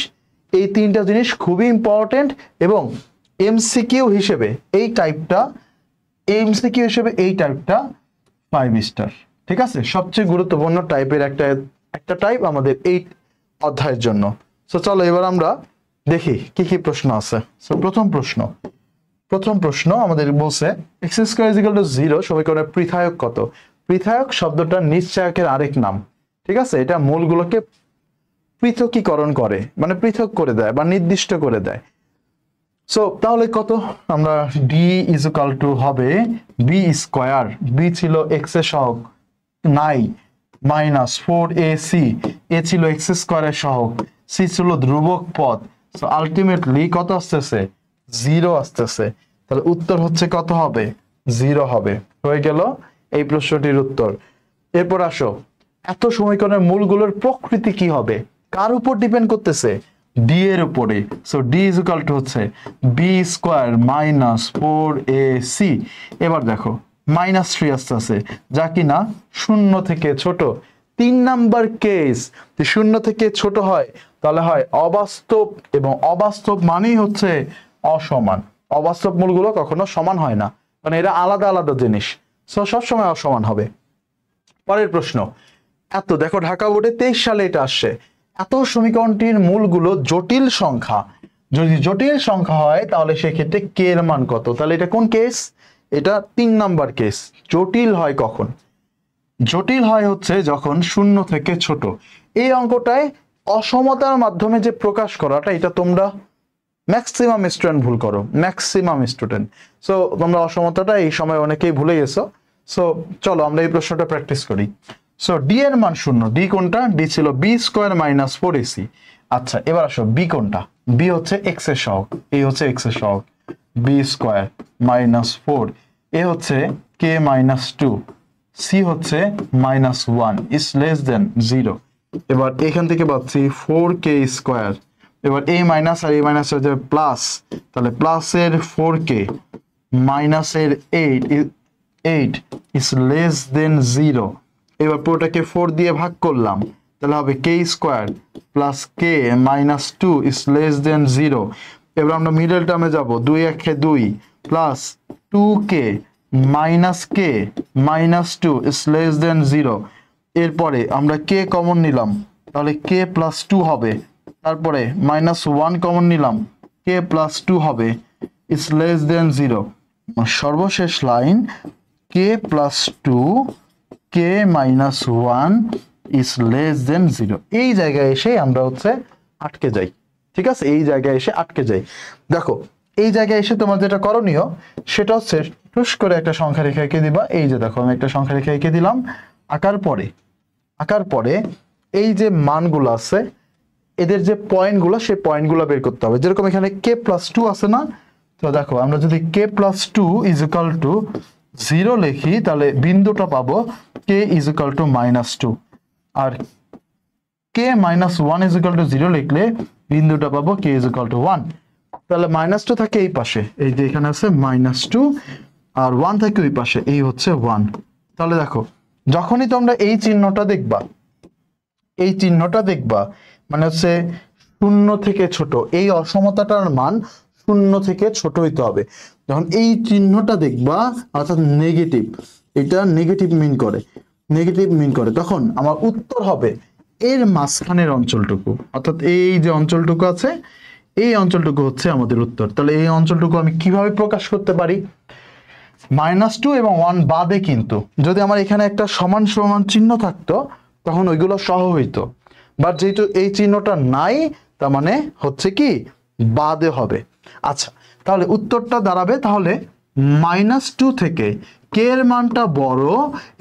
এই তিনটা জিনিস খুবই ইম্পর্টেন্ট, এবং এমসিকিউ হিসেবে এই টাইপটা 5 স্টার। ঠিক আছে? সবচেয়ে গুরুত্বপূর্ণ টাইপের একটা টাইপ আমাদের এই অধ্যায়ের জন্য। সো চলো এবার আমরা দেখি কি কি প্রশ্ন আছে। সো প্রথম প্রশ্ন আমাদের বলছে x² = 0 সমীকরণের পৃথায়ক কত? পৃথায়ক শব্দটা নিশ্চয়কের আরেক নাম। ঠিক আছে? এটা মূলগুলোকে পৃথকীকরণ করে, মানে পৃথক করে দেয় বা নির্দিষ্ট করে দেয়। সো তাহলে কত? আমরা d = হবে b², b ছিল x এর সহগ নাই -4ac, a ছিল x² এর সহগ, c ছিল ধ্রুবক পদ। সো আলটিমেটলি কত আসতেছে? 0 আসতেছে। তাহলে উত্তর হচ্ছে কত হবে? 0 হবে। হয়ে গেল এই প্রশ্নটির উত্তর। এরপর আসো, এত সমীকরণের মূলগুলোর প্রকৃতি কি হবে? কার উপর ডিপেন্ড করতেছে? d এর উপরে। সো d = হচ্ছে b² - 4ac। এবার দেখো -3 আসতেছে, যা কিনা 0 থেকে ছোট। 3 নাম্বার কেস, যে 0 থেকে ছোট হয় তাহলে হয় অবাস্তব, এবং অবাস্তব মানেই হচ্ছে অসমান। অবাস্তব মূলগুলো কখনো সমান হয় না, কারণ এরা আলাদা আলাদা জিনিস। সো সবসময় অসমান হবে। পরের প্রশ্ন, এত দেখো ঢাকা বোর্ডে 23 সালে এটা আসছে, এত সমীকরণটির মূলগুলো জটিল সংখ্যা। যদি জটিল সংখ্যা হয় তাহলে সেক্ষেত্রে কে এর মান কত? তাহলে এটা কোন কেস? এটা 3 নাম্বার কেস। জটিল হয় কখন? জটিল হয় হচ্ছে যখন 0 থেকে ছোট। এই অঙ্কটায় অসমতার মাধ্যমে যে প্রকাশ করাটা, এটা তোমরা ম্যাক্সিমাম স্টুডেন্ট ভুল করো, ম্যাক্সিমাম স্টুডেন্ট। সো তোমরা অসমতাটা এই সময় অনেকেই ভুলে গেছো। সো চলো আমরা এই প্রশ্নটা প্র্যাকটিস করি। সো ডি এর মান 0, ডি কোনটা? ডি ছিল b² - 4ac। আচ্ছা এবার আসো বি কোনটা? বি হচ্ছে x এর সহগ, এই হচ্ছে x এর সহগ, b² - 4, এ হচ্ছে k - 2, c হচ্ছে -1 is less than 0। এবার এখান থেকে পাচ্ছি 4k²। এবার এই মাইনাস আর এই মাইনাস হয়ে যাবে প্লাস, তাহলে প্লাসের 4k মাইনাসের 8 is less than 0। এবার পুরোটাকে 4 দিয়ে ভাগ করলাম, তাহলে হবে k² + k - 2 is less than 0। এবার আমরা মিডল টার্মে যাব, 2 1 2 plus 2k - k - 2 is less than 0। এরপরে আমরা k কমন নিলাম, তাহলে k + 2 হবে। তারপরে -1 কমন নিলাম, k + 2 হবে, is less than 0। সর্বশেষ line k + 2 k - 1 is less than 0। এই জায়গায় এসে আমরা হচ্ছে আটকে যাই। ঠিক আছে? এই জায়গায় এসে আটকে যাই। দেখো এই জায়গায় এসে তোমার যেটা করণীয় সেটা হচ্ছে টুস করে একটা সংখ্যা রেখে এঁকে দিবা। এই যে দেখো আমি একটা সংখ্যা রেখে এঁকে দিলাম। আঁকার পরে এই যে মানগুলো আছে এদের যে পয়েন্টগুলো, সেই পয়েন্টগুলো বের করতে হবে। যেরকম এখানে k + 2 আছে না? তো দেখো আমরা যদি k + 2 = 0 লিখি তাহলে বিন্দুটা পাবো k ইজ ইকুয়াল টু -2, আর k -1 ইজ ইকুয়াল টু 0 লিখলে বিন্দুটা পাবো k ইজ ইকুয়াল টু 1। তাহলে -2 থাকে এই পাশে, এই যে এখানে আছে -2, আর 1 থাকে ওই পাশে, এই হচ্ছে 1। তাহলে দেখো যখনই তোমরা এই চিহ্নটা দেখবা মানে হচ্ছে 0 থেকে ছোট, এই অসমতাটার মান 0 থেকে ছোট হইতে হবে। যখন এই চিহ্নটা দেখবা অর্থাৎ নেগেটিভ, এটা নেগেটিভ মিন করে তখন আমার উত্তর হবে এর মাঝখানের অঞ্চলটুকু, অর্থাৎ এই যে অঞ্চলটুকু আছে এই অঞ্চলটুকু হচ্ছে আমাদের উত্তর। তাহলে এই অঞ্চলটুকু আমি কিভাবে প্রকাশ করতে পারি? -2 এবং 1 বাদে, কিন্তু যদি আমার এখানে একটা সমান সমান চিহ্ন থাকতো তখন ওইগুলো সহ হইতো, বাট যেহেতু এই চিহ্নটা নাই তার মানে হচ্ছে কি বাদে হবে। আচ্ছা, তাহলে উত্তরটা দাঁড়াবে তাহলে -2 থেকে k এর মানটা বড়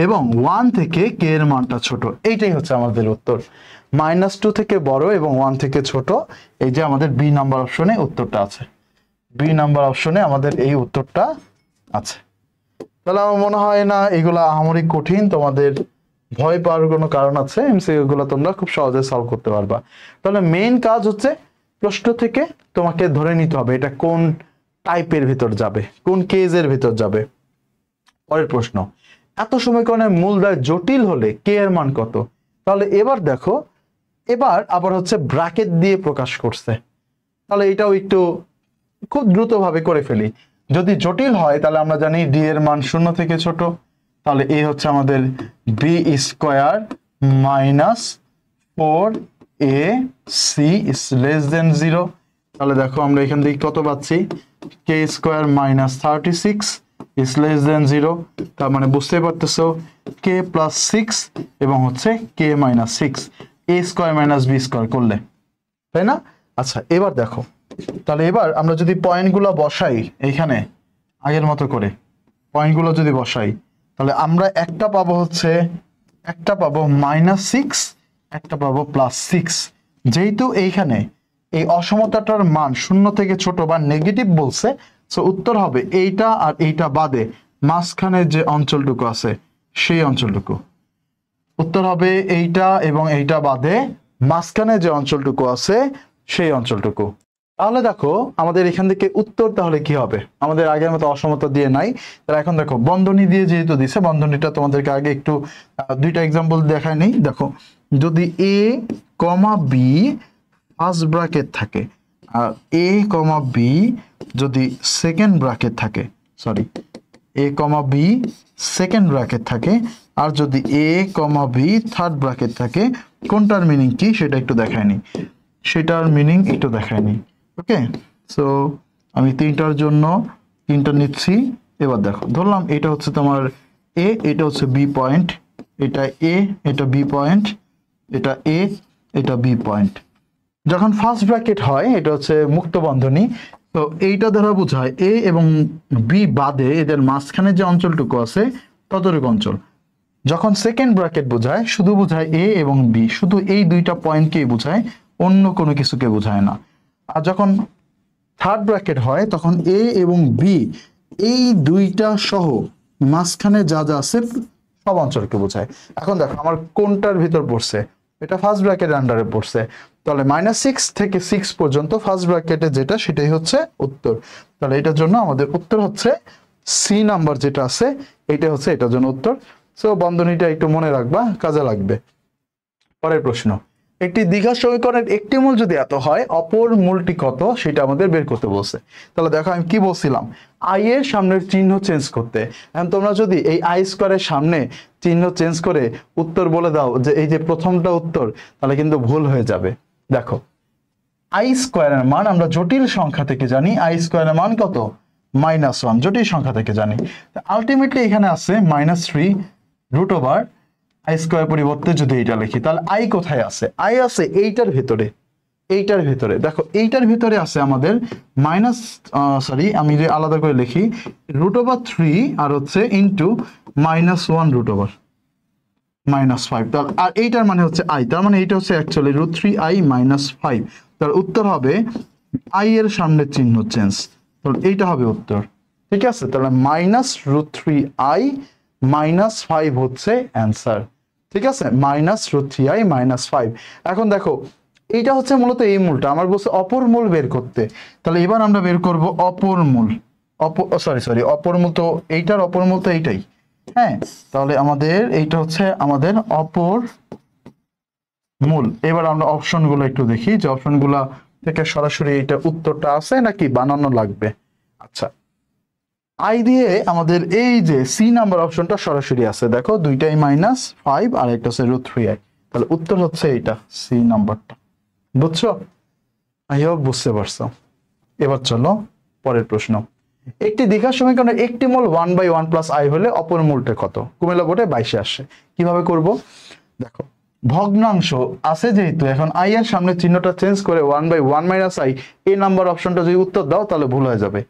এবং 1 থেকে k এর মানটা ছোট, এইটাই হচ্ছে আমাদের উত্তর। -2 থেকে বড় এবং 1 থেকে ছোট, এই যে আমাদের বি নাম্বার অপশনে উত্তরটা আছে, বি নাম্বার অপশনে আমাদের এই উত্তরটা আছে। তাহলে আমার মনে হয় না এগুলা আহামরি কঠিন, তোমাদের ভয় পাওয়ার কোনো কারণ আছে, এমসিকিউ গুলো তোমরা খুব সহজে সলভ করতে পারবা। তাহলে মেইন কাজ হচ্ছে প্রশ্ন থেকে তোমাকে ধরে নিতে হবে এটা কোন টাইপের ভিতর যাবে, কোন কেজের ভিতর যাবে। পরের প্রশ্ন, এত সমীকরণের মূলদ্বয় জটিল হলে কে এর মান কত? তাহলে এবার দেখো, এবার আবার হচ্ছে ব্র্যাকেট দিয়ে প্রকাশ করছে, তাহলে এটাও একটু খুব দ্রুতভাবে করে ফেলি। যদি জটিল হয় তাহলে আমরা জানি ডি এর মান 0 থেকে ছোট, তাহলে এই হচ্ছে আমাদের B square minus 4ac is less than 0। তাহলে দেখো আমরা এখান থেকে কত পাচ্ছি, K square minus 36 is less than 0, তার মানে বুঝতেই পারতেছো কে প্লাস 6 এবং হচ্ছে কে মাইনাস 6, এ স্কোয়ার মাইনাস বি স্কোয়ার করলে, তাই না? আচ্ছা, এবার দেখো, তাহলে এবার আমরা যদি পয়েন্টগুলো বসাই এইখানে আগের মতো করে পয়েন্টগুলো যদি বসাই, তাহলে আমরা একটা পাবো -6, একটা পাবো +6। যেহেতু এইখানে এই অসমতাটার মান 0 থেকে ছোট বা নেগেটিভ বলছে, সো উত্তর হবে এইটা আর এইটা বাদে মাঝখানে যে অঞ্চলটুকু আছে সেই অঞ্চলটুকু। উত্তর হবে এইটা এবং এইটা বাদে মাঝখানে যে অঞ্চলটুকু আছে সেই অঞ্চলটুকু। তাহলে দেখো আমাদের এখান থেকে উত্তর তাহলে কি হবে, আমাদের আগের মতো অসমতা দিয়ে নাই, তাহলে এখন দেখো বন্ধনী দিয়ে যেহেতু দিছে, বন্ধনীটা তোমাদেরকে আগে একটু দুইটা এক্সাম্পল দেখাই নেই। দেখো যদি এ কমা বি ফার্স্ট ব্র্যাকেট থাকে আর এ কমা বি যদি সেকেন্ড ব্র্যাকেট থাকে, এ কমা বি সেকেন্ড ব্র্যাকেট থাকে, আর যদি এ কমা বি থার্ড ব্র্যাকেট থাকে, কোনটার মিনিং কি সেটা একটু দেখায়নি, ওকে। সো আমি তিনটার জন্য তিনটা নিচ্ছি। এবার দেখো ধরলাম এটা হচ্ছে তোমার এ, এটা হচ্ছে বি পয়েন্ট, এটা এ, এটা বি পয়েন্ট, এটা এ, এটা বি পয়েন্ট। যখন ফার্স্ট ব্র্যাকেট হয় এটা হচ্ছে মুক্ত বন্ধনী, তো এইটা দ্বারা বোঝায় এ এবং বি বাদে এদের মাঝখানে যে অঞ্চলটুকু আছে ততটুকু অঞ্চল। যখন সেকেন্ড ব্র্যাকেট বোঝায় শুধু বোঝায় এ এবং বি, শুধু এই দুইটা পয়েন্টকেই বোঝায়, অন্য কোনো কিছুকে বোঝায় না। আর যখন থার্ড ব্র্যাকেট হয় তখন এ এবং বি এই দুইটা সহ মাঝখানে যা যা আছে সব অঞ্চলকে বোঝায়। এখন দেখো আমার কোনটার ভিতর পড়ছে, এটা ফার্স্ট ব্র্যাকেটের আন্ডারে পড়ছে, তাহলে -6 থেকে 6 পর্যন্ত ফার্স্ট ব্র্যাকেটে যেটা সেটাই হচ্ছে উত্তর। তাহলে এটার জন্য আমাদের উত্তর হচ্ছে সি নাম্বার যেটা আছে এটা হচ্ছে এটার জন্য উত্তর। সো বন্ধনীটা একটু মনে রাখবা, কাজে লাগবে। পরের প্রশ্ন, একটি দ্বিঘাত সমীকরণের একটি মূল যদি এত হয় অপর মূলটি কত সেটা আমাদের বের করতে বলছে। তাহলে দেখো আমি কি বলছিলাম, আই এর সামনের চিহ্ন চেঞ্জ করতে। এখন তোমরা যদি এই আই স্কোয়ারের সামনে চিহ্ন চেঞ্জ করে উত্তর বলে দাও যে এই যে প্রথমটা উত্তর, তাহলে কিন্তু ভুল হয়ে যাবে। দেখো আই স্কোয়ারের মান আমরা জটিল সংখ্যা থেকে জানি, আই স্কোয়ারের মান কত, -1, জটিল সংখ্যা থেকে জানি। আলটিমেটলি এখানে আছে -3 আই স্কোয়ার পরিবর্তে যদি এইটা লিখি তাহলে আই কোথায় আছে, আই আছে এইটার ভিতরে, দেখো এইটার ভিতরে আছে আমাদের আমি যে আলাদা করে লিখি √3 আর হচ্ছে ইন্টু -1 -5, তাহলে আর এইটার মানে হচ্ছে আই, তার মানে এইটা হচ্ছে অ্যাকচুয়ালি √3i - 5। তার উত্তর হবে আই এর সামনে চিহ্ন চেঞ্জ, তাহলে এইটা হবে উত্তর, ঠিক আছে, তাহলে -√3i -5 হচ্ছে অ্যান্সার। ঠিক আছে, -√3i -5। এখন দেখো এইটা হচ্ছে মূলত এই মূলটা, আমার বলছে অপর মূল বের করতে। তাহলে এবার আমরা বের করব অপর মূল। সরি অপর মূল তো এইটার অপর মূল তো এইটাই। হ্যাঁ, তাহলে আমাদের এইটা হচ্ছে আমাদের অপর মূল। এবার আমরা অপশনগুলো একটু দেখি যে অপশনগুলো থেকে সরাসরি এটা উত্তরটা আছে নাকি বানানো লাগবে। আচ্ছা, আই দিয়ে আমাদের এই যে সি নাম্বার অপশনটা সরাসরি আছে, দেখো দুইটাই -5 আর একটা হচ্ছে √3i। তাহলে উত্তর হচ্ছে এইটা সি নাম্বারটা। বুঝছো? আই হোপ বুঝতে পারছো। এবার চলো পরের প্রশ্ন। একটি দ্বিঘাত সমীকরণের একটি মূল 1/1 + i হলে অপর মূলটা কত? কুমিল্লা বোর্ডে 22 আসে। কিভাবে করব? দেখো ভগ্নাংশ আছে যেহেতু, এখন i এর সামনে চিহ্নটা চেঞ্জ করে 1/1 - i এই নাম্বার অপশনটা যদি উত্তর দাও তাহলে ভুল হয়ে যাবে।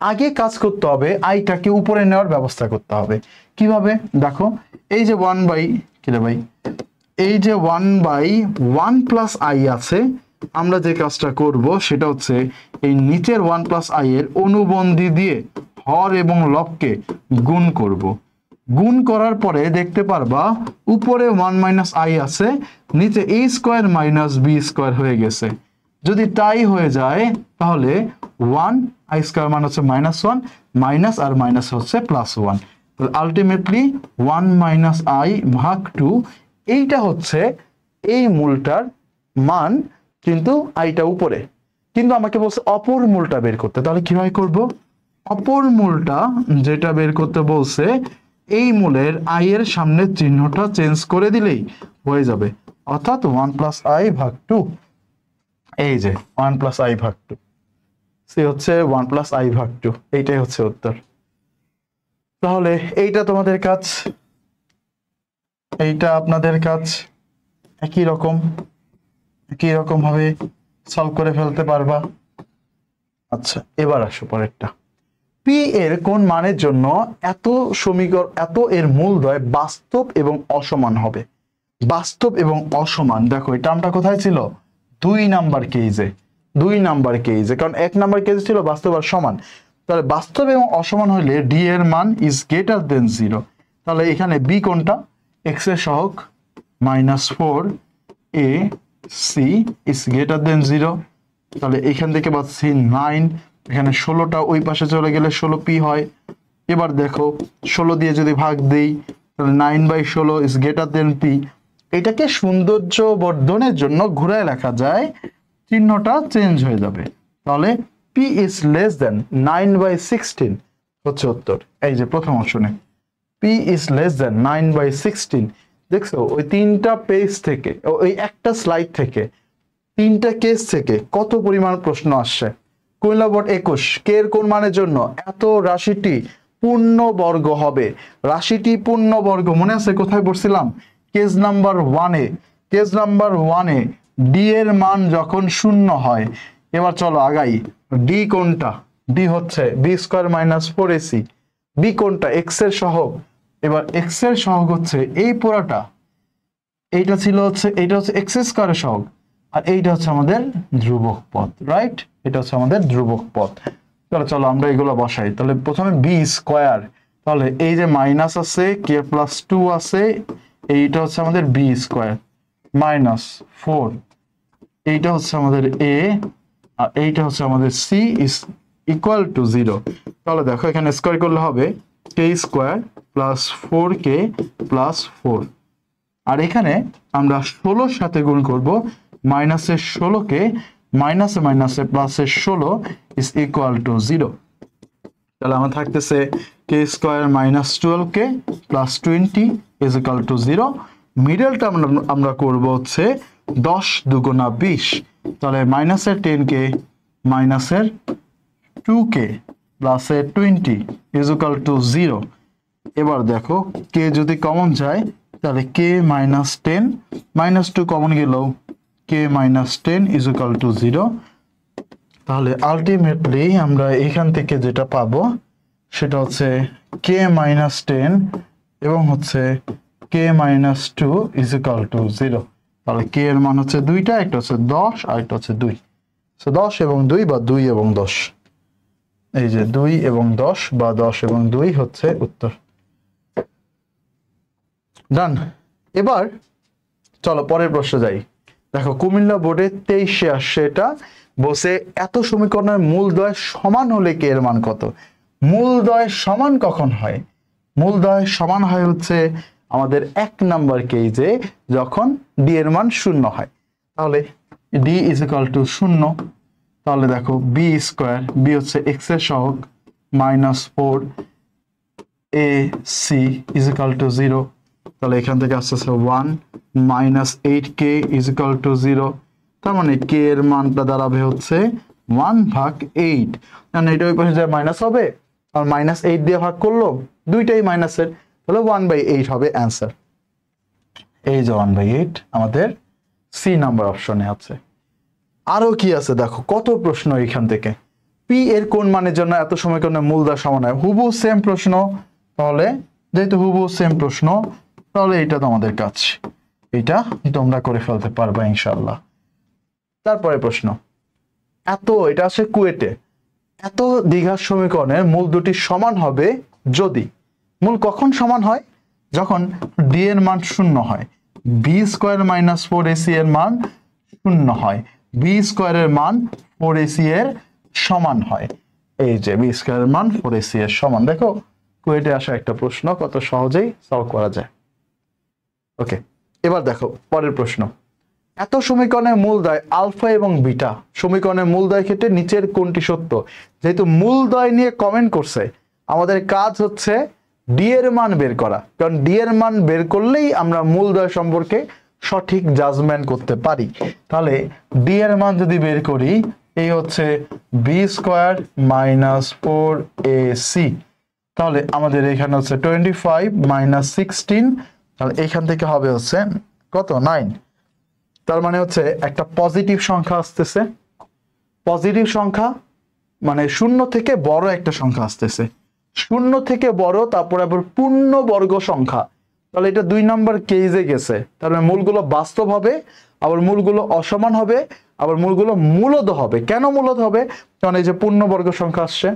আগে কাজ করতে হবে আইটাকে উপরে নেওয়ার ব্যবস্থা করতে হবে। কিভাবে? দেখো এই যে 1/1 + i আছে, আমরা যে কাজটা করব সেটা হচ্ছে এই নিচের 1 + i এর অনুবন্ধী দিয়ে হর এবং লবকে গুণ করব। গুণ করার পরে দেখতে পারবা উপরে 1 - i আছে, নিচে a² - b² হয়ে গেছে। যদি তাই হয়ে যায় তাহলে 1i² মান হচ্ছে -1, মাইনাস আর মাইনাস হচ্ছে +1। তাহলে আলটিমেটলি 1 - i ভাগ 2, এইটা হচ্ছে এই মূলটার মান, কিন্তু আইটা উপরে, কিন্তু আমাকে বলছে অপর মূলটা বের করতে। তাহলে কিভাবে করব? অপর মূলটা যেটা বের করতে বলছে এই মূলের i এর সামনে চিহ্নটা চেঞ্জ করে দিলেই হয়ে যাবে, অর্থাৎ 1 + i ভাগ 2। এই যে 1 + i ভাগ 2, সে হচ্ছে 1 + i ভাগ 2, এইটাই হচ্ছে উত্তর। তাহলে এইটা তোমাদের কাজ, এইটা আপনাদের কাজ। একই রকম ভাবে সলভ করে ফেলতে পারবা। আচ্ছা, এবার আসো পরেরটা। পি এর কোন মানের জন্য এত এর মূলদ্বয় বাস্তব এবং অসমান হবে? বাস্তব এবং অসমান, দেখো এই টার্মটা কোথায় ছিল? 2 নাম্বার কেজে, কারণ 1 নাম্বার কেজে ছিল বাস্তব আর সমান। তাহলে বাস্তব এবং অসমান হলে ডি এর মান ইজ গ্রেটার দেন 0। তাহলে এখানে বি কোনটা? x এর সহগ -4 a c is greater than 0। তাহলে এখান থেকে পাচ্ছি 9, এখানে 16টা ওই পাশে চলে গেলে 16p হয়। এবার দেখো 16 দিয়ে যদি ভাগ দেই তাহলে 9/16 ইজ গ্রেটার দেন p। এটাকে সৌন্দর্য বর্ধনের জন্য ঘুরায় লেখা যায়, চিহ্নটা চেঞ্জ হয়ে যাবে। তাহলে p ইজ লেস দেন 9/16 হচ্ছে উত্তর। এই যে প্রথম অপশনে p ইজ লেস দেন 9/16। দেখছো ওই তিনটা পেজ থেকে, ওই একটা স্লাইড থেকে, তিনটা কেস থেকে কত পরিমাণ প্রশ্ন আসছে। কুমিল্লা বোর্ড 21 কে এর কোন মানের জন্য এত রাশিটি পূর্ণবর্গ হবে? রাশিটি পূর্ণবর্গ মনে আছে কোথায় পড়ছিলাম? কেস নাম্বার 1-এ ডি এর মান যখন 0 হয়। এবার চলো আগাই, ডি কোনটা? ডি হচ্ছে b² - 4ac। বি কোনটা? x এর সহগ। এবার x এর সহগ হচ্ছে এই পুরাটা, এইটা হচ্ছে x² এর সহগ, আর এইটা হচ্ছে আমাদের ধ্রুবক পদ, রাইট? এটা হচ্ছে আমাদের ধ্রুবক পদ। চলো আমরা এগুলো বসাই। তাহলে প্রথমে b², তাহলে এই যে মাইনাস আছে, k+2 আছে, এইটা হচ্ছে আমাদের b² -4, এইটা হচ্ছে আমাদের a, আর এইটা হচ্ছে আমাদের c ইজ ইকুয়াল টু 0। তাহলে দেখো এখানে স্কয়ার করলে হবে k² + 4k + 4, আর এখানে আমরা 16 সাথে গুণ করব, -16কে মাইনাসে মাইনাসে প্লাসের 16 ইজ ইকুয়াল টু 0। তাহলে আমার থাকতেছে k² - 12k + 20 is equal to 0। মিডলটা আমরা করব হচ্ছে 10 দুগুণা 20, তাহলে মাইনাসের 10k মাইনাসের 2k প্লাসের 20 ইজ ইকুয়াল টু 0। এবার দেখো k যদি কমন যায় তাহলে k - 10, -2 কমন গেল, k - 10 ইজ ইকুয়াল টু 0। তাহলে আলটিমেটলি আমরা এখান থেকে যেটা পাবো সেটা হচ্ছে k - 10 এবং হচ্ছে k - 2 ইজ ইকুয়াল টু 0। তাহলে k এর মান হচ্ছে দুইটা, একটা হচ্ছে 10 আর একটা হচ্ছে 2। সো 10 এবং 2 বা 2 এবং 10, এই যে 2 এবং 10 বা 10 এবং 2 হচ্ছে উত্তর। ডান। এবার চলো পরের প্রশ্ন যাই। দেখো কুমিল্লা বোর্ডে 23-এ আসছে, এটা বসে এত সমীকরণের মূলদ্বয় সমান হলে কে এর মান কত? মূলদ্বয় সমান কখন হয়? মূলদ্বয় সমান হয় হচ্ছে আমাদের 1 নাম্বার কেসে যখন ডি এর মান 0 হয়। তাহলে ডি ইজ ইকুয়াল টু 0, তাহলে দেখো বি স্কোয়ার, বি হচ্ছে এক্স এর সহগ minus 4 A C is equal to 0, তাহলে এখান থেকে আসতেছে 1 minus 8k is equal to 0, তার মানে কে এর মানটা দাঁড়াবে হচ্ছে 1/8, কারণ এটা ওই পাশে যায় মাইনাস হবে আর -8 দিয়ে ভাগ করলো, দুইটাই মাইনাসের, তাহলে 1/8 হবে অ্যান্সার। এই যে 1/8 আমাদের সি নাম্বার অপশনে আছে। আরো কি আছে দেখো, কত প্রশ্ন এখান থেকে। পি এর কোন মানের জন্য এত সমীকরণের মূলদ্বয় সমান হয়? হুবহু সেম প্রশ্ন, তাহলে যেহেতু হুবহু সেম প্রশ্ন তাহলে এটা তোমাদের কাজ, এটা তোমরা করে ফেলতে পারবে ইনশাআল্লাহ। তারপরে প্রশ্ন, এটা আছে কুয়েটে, এত দ্বিঘাত সমীকরণের মূল দুটি সমান হবে যদি, মূল কখন সমান হয়? যখন ডি এর মান 0 হয়, বি স্কোয়ার মাইনাস 4ac এর মান 0 হয়, বি স্কোয়ারের মান 4ac এর সমান হয়। এই যে বি স্কোয়ারের মান 4ac এর সমান। দেখো কুয়েটে আসা একটা প্রশ্ন কত সহজেই সলভ করা যায়। ওকে, এবার দেখো পরের প্রশ্ন, এত সমীকরণের মূলদ্বয় আলফা এবং বিটা সমীকরণের মূলদ্বয় ক্ষেত্রে নিচের কোনটি সত্য? যেহেতু মূলদ্বয় নিয়ে কমেন্ট করছে, আমাদের কাজ হচ্ছে ডি এর মান বের করা, কারণ ডি এর মান বের করলেই আমরা মূলদ্বয় সম্পর্কে সঠিক জাজমেন্ট করতে পারি। তাহলে ডি এর মান যদি বের করি, এই হচ্ছে বি স্কোয়ার মাইনাস 4ac, তাহলে আমাদের এখানে হচ্ছে 25 মাইনাস 16, তাহলে এখান থেকে হবে হচ্ছে কত 9, তার মানে হচ্ছে একটা পজিটিভ সংখ্যা আসতেছে, পজিটিভ সংখ্যা মানে 0 থেকে বড় একটা সংখ্যা আসতেছে, 0 থেকে বড়, তারপরে আবার পূর্ণবর্গ সংখ্যা, তাহলে এটা 2 নাম্বার কেসে গেছে, তার মানে মূলগুলো বাস্তব হবে, আবার মূলগুলো অসমান হবে, আবার মূলগুলো মূলদ হবে। কেন মূলদ হবে? কারণ এই যে পূর্ণবর্গ সংখ্যা আসছে।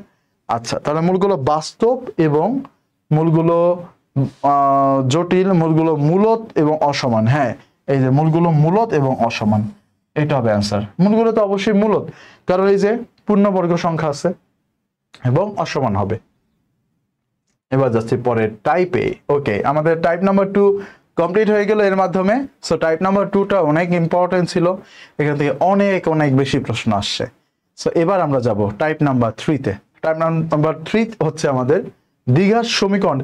আচ্ছা, তাহলে মূলগুলো বাস্তব এবং মূলগুলো জটিল, মূলগুলো মূলদ এবং অসমান। হ্যাঁ, এই যে মূলগুলো মূলদ এবং অসমান, এটা হবে অ্যান্সার। মূলগুলো তো অবশ্যই মূলদ, কারণ এই যে পূর্ণবর্গ সংখ্যা আছে এবং অসমান হবে। এবার যাচ্ছি পরে টাইপে। ওকে, আমাদের টাইপ নাম্বার 2 কমপ্লিট হয়ে গেল এর মাধ্যমে। সো টাইপ নাম্বার 2টা অনেক ইম্পর্টেন্ট ছিল, এখান থেকে অনেক বেশি প্রশ্ন আসছে। সো এবার আমরা যাব টাইপ নাম্বার 3-তে। টাইপ নাম্বার 3 হচ্ছে আমাদের দ্বিঘাত সমীকরণ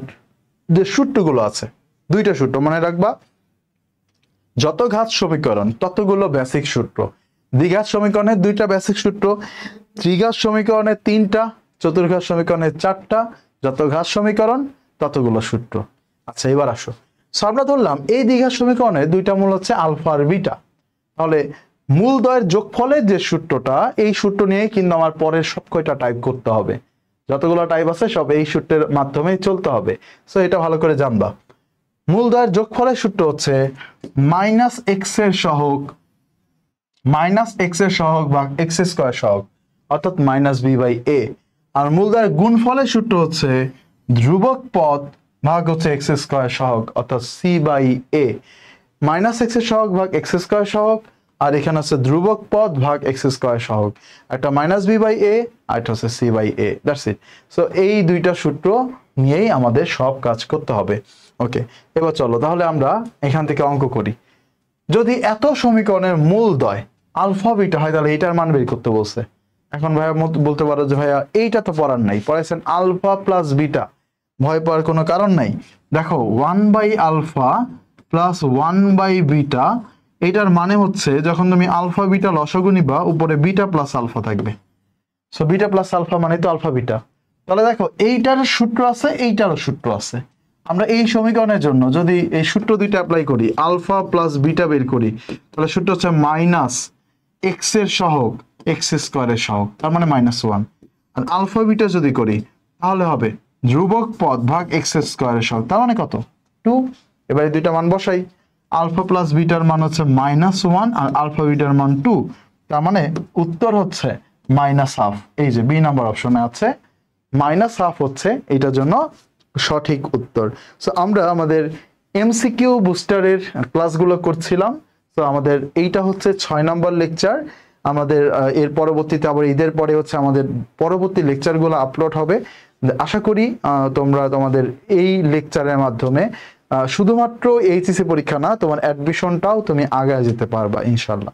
যে সূত্রগুলো আছে, 2টা সূত্র মনে রাখবা, যত ঘাত সমীকরণ ততগুলো বেসিক সূত্র। দ্বিঘাত সমীকরণের 2টা বেসিক সূত্র, ত্রিঘাত সমীকরণের 3টা, চতুর্ঘাত সমীকরণের 4টা, যত ঘাত সমীকরণ ততগুলো সূত্র। আচ্ছা এবার আসো, আমরা ধরলাম এই দ্বিঘাত সমীকরণের 2টা মূল হচ্ছে আলফা আর বিটা, তাহলে মূলদ্বয়ের যোগফলের যে সূত্রটা, এই সূত্র নিয়ে কিন্তু আমার পরের সব কয়টা টাইপ করতে হবে, যতগুলো টাইপ আছে সব এই সূত্রের মাধ্যমেই চলতে হবে। সো এটা ভালো করে জানবা। মূলদ্বয়ের যোগফলের সূত্র হচ্ছে মাইনাস এক্স এর সহগ বা এক্স স্কোয়ার সহগ, অর্থাৎ -b/a, আর মূলদ্বয়ের গুণফলের সূত্র হচ্ছে ধ্রুবক পদ ভাগ হচ্ছে এক্স স্কোয়ার সহগ, অর্থাৎ c/a, মাইনাস এক্স এর সহগ ভাগ এক্স স্কোয়ার সহগ, আর এখানে হচ্ছে ধ্রুবক পদ ভাগ এক্স স্কোয়ার সহগ, একটা -b/a আর এটা হচ্ছে c/a, দ্যাটস ইট। সো এই 2টা সূত্র নিয়েই আমাদের সব কাজ করতে হবে। ওকে, এবার চলো তাহলে আমরা এখান থেকে অঙ্ক করি। যদি এত সমীকরণের মূলদ্বয় আলফা বিটা হয়, তাহলে এইটার মান বের করতে বলছে। এখন ভাইয়া বলতে পারো যে ভাইয়া এইটা তো পড়ার নাই, পড়াইছেন আলফা প্লাস বিটা, ভয় পাওয়ার কোনো কারণ নাই। দেখো 1/α প্লাস 1/β, এটার মানে হচ্ছে যখন তুমি আলফা বিটা লসাগু নিবা, উপরে বিটা প্লাস আলফা থাকবে। সো বিটা প্লাস আলফা মানে তো আলফা বিটা। তাহলে দেখো এইটার সূত্র আছে, এইটারও সূত্র আছে। আমরা এই সমীকরণের জন্য যদি এই সূত্র 2টা অ্যাপ্লাই করি, আলফা প্লাস বিটা বের করি, তাহলে সূত্র হচ্ছে মাইনাস এক্স এর সহগ এক্স স্কোয়ারের সহগ, তার মানে -1। আর আলফা বিটা যদি করি তাহলে হবে ধ্রুবক পদ ভাগ এক্স স্কোয়ারের সহগ, তার মানে কত 2। এবারে 2টা মান বসাই, আলফা প্লাস বিটার মান হচ্ছে -1 আর আলফা বিটার মান 2, তার মানে উত্তর হচ্ছে -1/2। এই যে বি নাম্বার অপশনে আছে মাইনাস হাফ হচ্ছে এটার জন্য সঠিক উত্তর। সো আমরা আমাদের এমসিকিউ বুস্টারের ক্লাসগুলো করছিলাম। তো আমাদের এইটা হচ্ছে 6 নম্বর লেকচার। আমাদের এর পরবর্তীতে আবার ঈদের পরে হচ্ছে আমাদের পরবর্তী লেকচারগুলো আপলোড হবে। আশা করি তোমরা তোমাদের এই লেকচারের মাধ্যমে শুধুমাত্র এইচএসসি পরীক্ষা না, তোমার অ্যাডমিশনটাও তুমি আগায় যেতে পারবা ইনশাল্লাহ।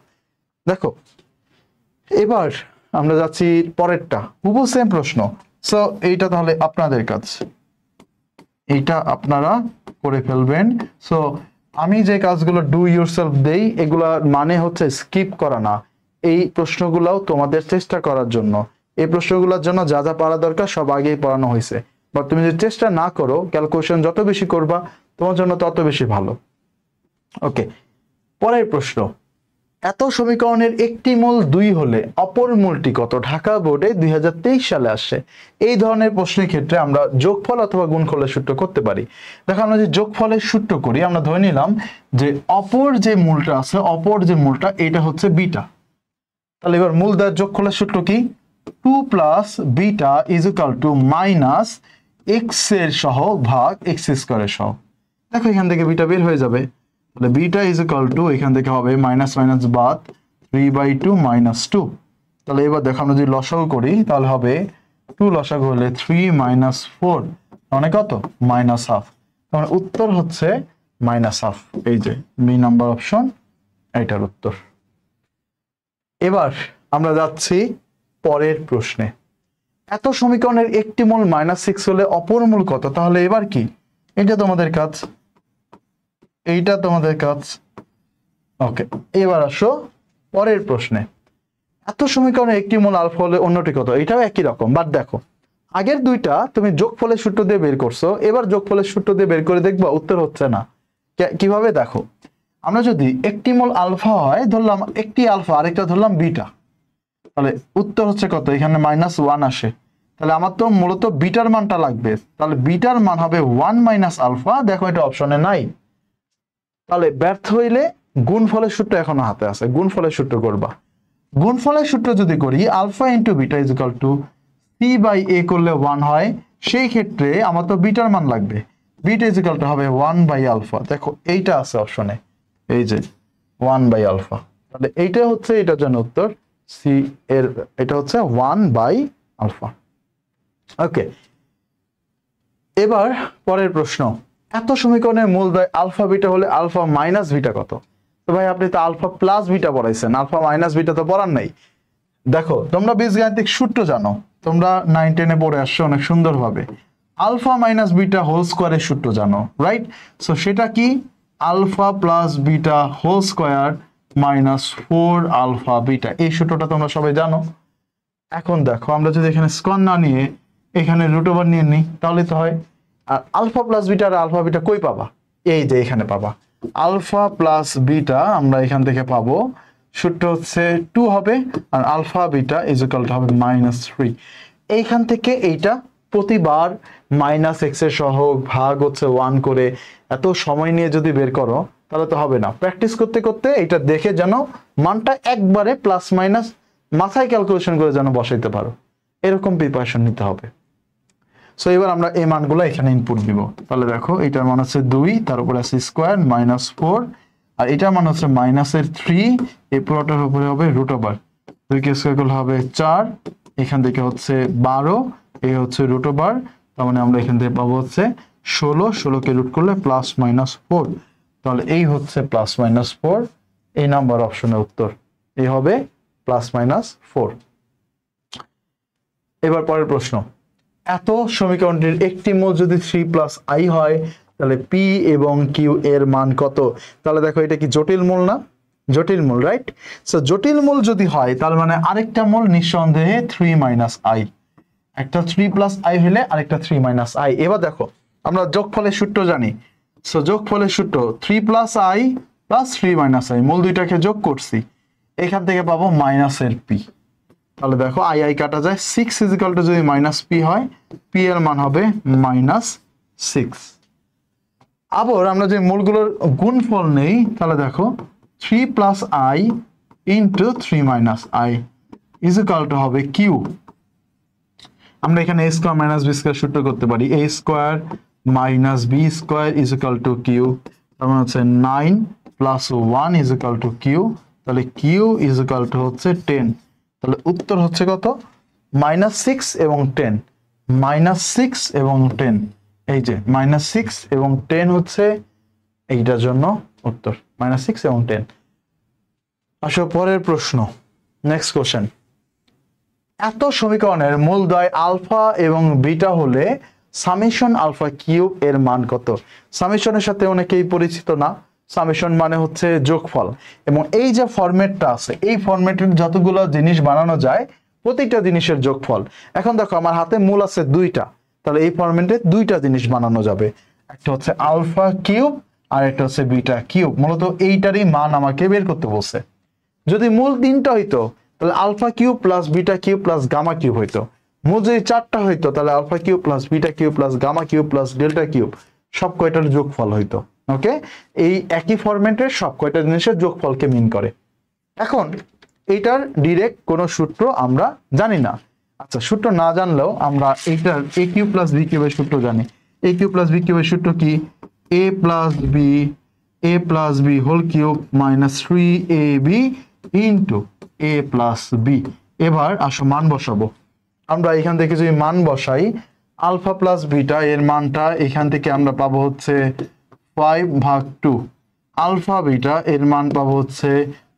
দেখো এবার আমরা যাচ্ছি পরেরটা, হুবহু সেম প্রশ্ন। সো এইটা তাহলে আপনাদের কাজ, এইটা আপনারা করে ফেলবেন। সো আমি যে কাজগুলো ডু ইউরসেলফ দেই এগুলা মানে হচ্ছে স্কিপ করা না, এই প্রশ্নগুলোও তোমাদের চেষ্টা করার জন্য। এই প্রশ্নগুলোর জন্য যা যা পারা দরকার সব আগেই পড়ানো হয়েছে, বা তুমি যদি চেষ্টা না করো, ক্যালকুলেশন যত বেশি করবা তোমার জন্য তত বেশি ভালো। ওকে, পরের প্রশ্ন, এত সমীকরণের একটি মূল 2 হলে অপর মূলটি কত? ঢাকা বোর্ডে 2023 সালে আসে। এই ধরনের প্রশ্নের ক্ষেত্রে আমরা যোগফল অথবা গুণফলের সূত্র করতে পারি। দেখো আমরা যে যোগফলের সূত্র করি, আমরা ধরে নিলাম যে অপর যে মূলটা আছে, অপর যে মূলটা এটা হচ্ছে বিটা। তাহলে এবার মূল দ্বারা যোগফলের সূত্র কি? 2 plus beta is equal two minus x এর সহগ ভাগ এক্স স্কোয়ারের সহগ। দেখো এখান থেকে বিটা বের হয়ে যাবে, তাহলে বিটা ইজ ইকুয়াল টু এখান থেকে হবে মাইনাস মাইনাস বাদ 3/2 মাইনাস 2। তাহলে এবার দেখো আমরা যদি লসাগু করি তাহলে হবে 2 লসাগু হলে 3 মাইনাস 4 মানে কত? Minus half. তাহলে উত্তর হচ্ছে মাইনাস হাফ। এই যে বি নাম্বার অপশন এইটার উত্তর। এবার আমরা যাচ্ছি পরের প্রশ্নে, এত সমীকরণের একটি মূল -6 হলে অপর মূল কত? তাহলে এবার কি, এটা তোমাদের কাজ, এইটা তোমাদের কাজ। ওকে, এবার আসো পরের প্রশ্নে, এত সমীকরণের একটি মূল আলফা হলে অন্যটি কত? এটাও একই রকম, বাট দেখো আগের দুইটা তুমি যোগফলের সূত্র দিয়ে বের করছো, এবার যোগফলের সূত্র দিয়ে বের করে দেখবা উত্তর হচ্ছে না। কিভাবে? দেখো আমরা যদি একটি মূল আলফা হয়, ধরলাম একটি আলফা আরেকটা ধরলাম বিটা, তাহলে উত্তর হচ্ছে কত? এখানে -1 আসে। তাহলে আমার তো মূলত বিটার মানটা লাগবে, তাহলে বিটার মান হবে 1 মাইনাস আলফা। দেখো এটা অপশনে নাই। তাহলে ব্যর্থ হইলে গুণফলের সূত্র এখনো হাতে আছে, গুণফলের সূত্র করবা। গুণফলের সূত্র যদি করি alpha into beta is equal to C by A করলে 1 হয়, সেই ক্ষেত্রে আমার তো বিটার মান লাগবে, বিটা ইজ ইকুয়াল টু হবে 1 বাই আলফা। দেখো এইটা আছে অপশনে, এই যে 1 বাই আলফা। তাহলে এইটা হচ্ছে এটার জন্য উত্তর, সি এর এটা হচ্ছে 1 বাই আলফা। ওকে, এবার পরের প্রশ্ন, এত সমীকরণের মূলদ্বয় আলফা বিটা হলে আলফা মাইনাস বিটা কত? তো ভাই আপনি তো আলফা প্লাস বিটা পড়াইছেন, আলফা মাইনাস বিটা তো পড়ার নাই। দেখো তোমরা বীজগাণিতিক সূত্র জানো, তোমরা 9-10-এ পড়ে আসছো অনেক সুন্দরভাবে। আলফা মাইনাস বিটা হোল স্কোয়ারের সূত্র জানো, রাইট? সো সেটা কি? Alpha plus beta whole square minus 4 alpha beta, এই সূত্রটা তোমরা সবাই জানো। এখন দেখো আমরা যদি এখানে স্কোয়ার না নিয়ে এখানে রুট ওভার নিয়ে নিই তাহলে তো হয়। আর আলফা প্লাস বিটা আর আলফা বিটা কই পাবা? এই যে এখানে পাবা। আলফা প্লাস বিটা আমরা এখান থেকে পাবো, সূত্র হচ্ছে 2 হবে, আর alpha beta is equal to হবে -3। এইখান থেকে এইটা প্রতিবার -x এর সহগ ভাগ হচ্ছে 1 করে এত সময় নিয়ে যদি বের করো তাহলে তো হবে না। প্র্যাকটিস করতে করতে এটা দেখে যেন মানটা একবারে প্লাস মাইনাস মাথায় ক্যালকুলেশন করে যেন বসাইতে পারো, এরকম প্রিপারেশন নিতে হবে। সো এবার আমরা এই মানগুলো এখানে ইনপুট দিব। তাহলে দেখো এটার মান হচ্ছে 2, তার উপরে আছে স্কোয়ার -4, আর এটার মান হচ্ছে -3, এই পুরোটার উপরে হবে রুট ওভার 2 কে স্কয়ার করলে হবে 4, এখান থেকে হচ্ছে 12, এই হচ্ছে রুট ওভার, তার মানে আমরা এখান থেকে পাবো হচ্ছে 16 কে রুট করলে +-4, তাহলে এই হচ্ছে +-4। এই নাম্বার অপশনের উত্তর এই হবে +-4। এবার পরের প্রশ্ন, এত সমীকরণটির একটি মূল যদি 3+i হয় তাহলে p এবং q এর মান কত? তাহলে দেখো এটা কি জটিল মূল না? জটিল মূল, রাইট? সো জটিল মূল যদি হয় তার মানে আরেকটা মূল নিঃসন্দেহে 3 - i, একটা 3+i হলে আরেকটা 3 - i। এবার দেখো আমরা যোগফলের সূত্র জানি, সো যোগফলের সূত্র 3+i + 3 - i, মূল দুইটাকে যোগ করছি, এখান থেকে পাবো মাইনাস এর p। তাহলে দেখো i কাটা যায়, 6 = যদি -p হয়, p এর মান হবে -6। আবার আমরা যে মূলগুলোর গুণফল নেই তাহলে দেখো 3+i * 3 - i = হবে q। আমরা এখানে a square minus b square সূত্র করতে পারি a square minus b square is equal two q, তার মানে হচ্ছে 9 plus 1 is equal two q, তাহলে q ইজ ইকুয়াল টু হচ্ছে 10। তাহলে উত্তর হচ্ছে কত? -6 এবং 10, -6 এবং 10, এই যে -6 এবং 10 হচ্ছে এইটার জন্য উত্তর, -6 এবং 10। আসো পরের প্রশ্ন, নেক্সট কোশ্চেন। এত সমীকরণের মূলদ্বয় আলফা এবং বিটা হলে সামেশন আলফা কিউব এর মান কত? সামেশনের সাথে অনেকেই পরিচিত না। সামেশন মানে হচ্ছে যোগফল, এবং এই যে ফরম্যাটটা আছে এই ফরম্যাটের যতগুলো জিনিস বানানো যায় প্রত্যেকটা জিনিসের যোগফল। এখন দেখো আমার হাতে মূল আছে দুইটা, তাহলে এই ফরম্যাটে দুইটা জিনিস বানানো যাবে, একটা হচ্ছে আলফা কিউব আর একটা হচ্ছে বিটা কিউব। মূলত এইটারই মান আমাকে বের করতে বলছে। যদি মূল তিনটা হইতো তাহলে alpha cube plus beta cube plus gamma cube হইতো। মূল যদি চারটা হইতো তাহলে alpha cube plus beta cube plus gamma cube plus delta cube সব কয়টার যোগফল হইতো। ওকে, এই একই ফরম্যাটের সব কয়টা জিনিসের যোগফলকে মিন করে। এখন এইটার ডিরেক্ট কোনো সূত্র আমরা জানি না। আচ্ছা, সূত্র না জানলেও আমরা এইটার এ কিউব প্লাস বি কিউবের সূত্র জানি। এ কিউব প্লাস বি কিউবের সূত্র কি? A plus B whole cube minus 3ab into A plus B. এবার আসো মান বসাবো। আমরা এখান থেকে যদি মান বসাই, আলফা প্লাস বিটা এর মানটা এখান থেকে আমরা পাবো হচ্ছে 5/2, আলফা বিটা এর মান পাবো হচ্ছে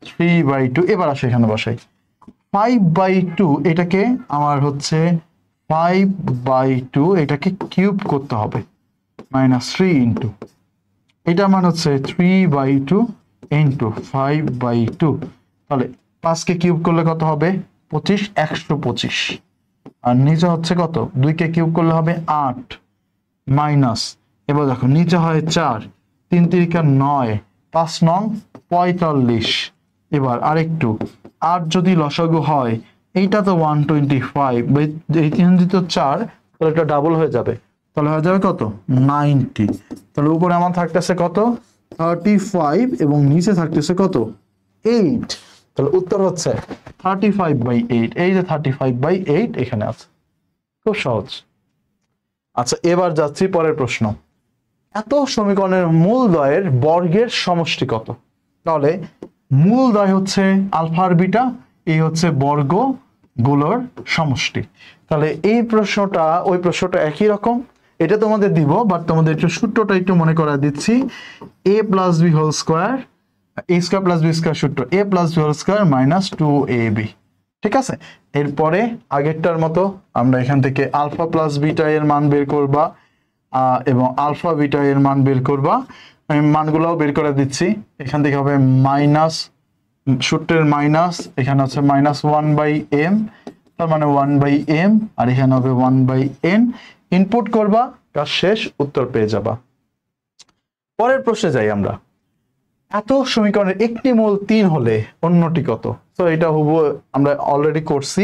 3/2। এবার আসো এখানে বসাই 5/2, এটাকে আমার হচ্ছে 5/2 এটাকে কিউব করতে হবে, -3 ইন্টু এটার মান হচ্ছে 3/2 ইন্টু 5/2। তাহলে 5কে কিউব করলে কত হবে? 25, 125। আর নিচে হচ্ছে কত? 2কে কিউব করলে হবে 8 মাইনাস, এবার দেখো নিচে হয় 4, 3 3 9, 5 9 45। এবার আরেকটু 8 যদি লসাগু হয়, এইটা তো 125, এই 3 দিতে 4, তাহলে এটা ডাবল হয়ে যাবে, তাহলে হয়ে যাবে কত? 90। তাহলে উপরে আমার থাকতেছে কত? 35 এবং নিচে থাকতেছে কত? 8। তাহলে উত্তর হচ্ছে 35/8। এই যে 35/8 এখানে আছে, খুব সহজ। আচ্ছা, এবার যাচ্ছি পরের প্রশ্ন। এত সমীকরণের মূলদ্বয়ের বর্গের সমষ্টি কত? তাহলে মূলদ্বয় হচ্ছে আলফা আর বিটা, এই হচ্ছে বর্গ গুলোর সমষ্টি। তাহলে এই প্রশ্নটা ওই প্রশ্নটা একই রকম, এটা তোমাদের দিব, বাট তোমাদের একটু সূত্রটা একটু মনে করা দিচ্ছি। a plus B whole square, a square plus B square সূত্র a plus B whole square minus 2ab। ঠিক আছে, এরপরে আগেরটার মতো আমরা এখান থেকে আলফা প্লাস বিটা এর মান বের করবা এবং আলফা বিটা এর মান বের করবা। আমি মানগুলোও বের করে দিচ্ছি। এখান থেকে হবে মাইনাস, সূত্রের মাইনাস, এখানে আছে -1/m, তার মানে 1/m, আর এখানে হবে 1/n। ইনপুট করবা, কাজ শেষ, উত্তর পেয়ে যাবা। পরের প্রশ্নে যাই আমরা। এত সমীকরণের একটি মূল 3 হলে অন্যটি কত? তো এটা হুবহু আমরা অলরেডি করছি।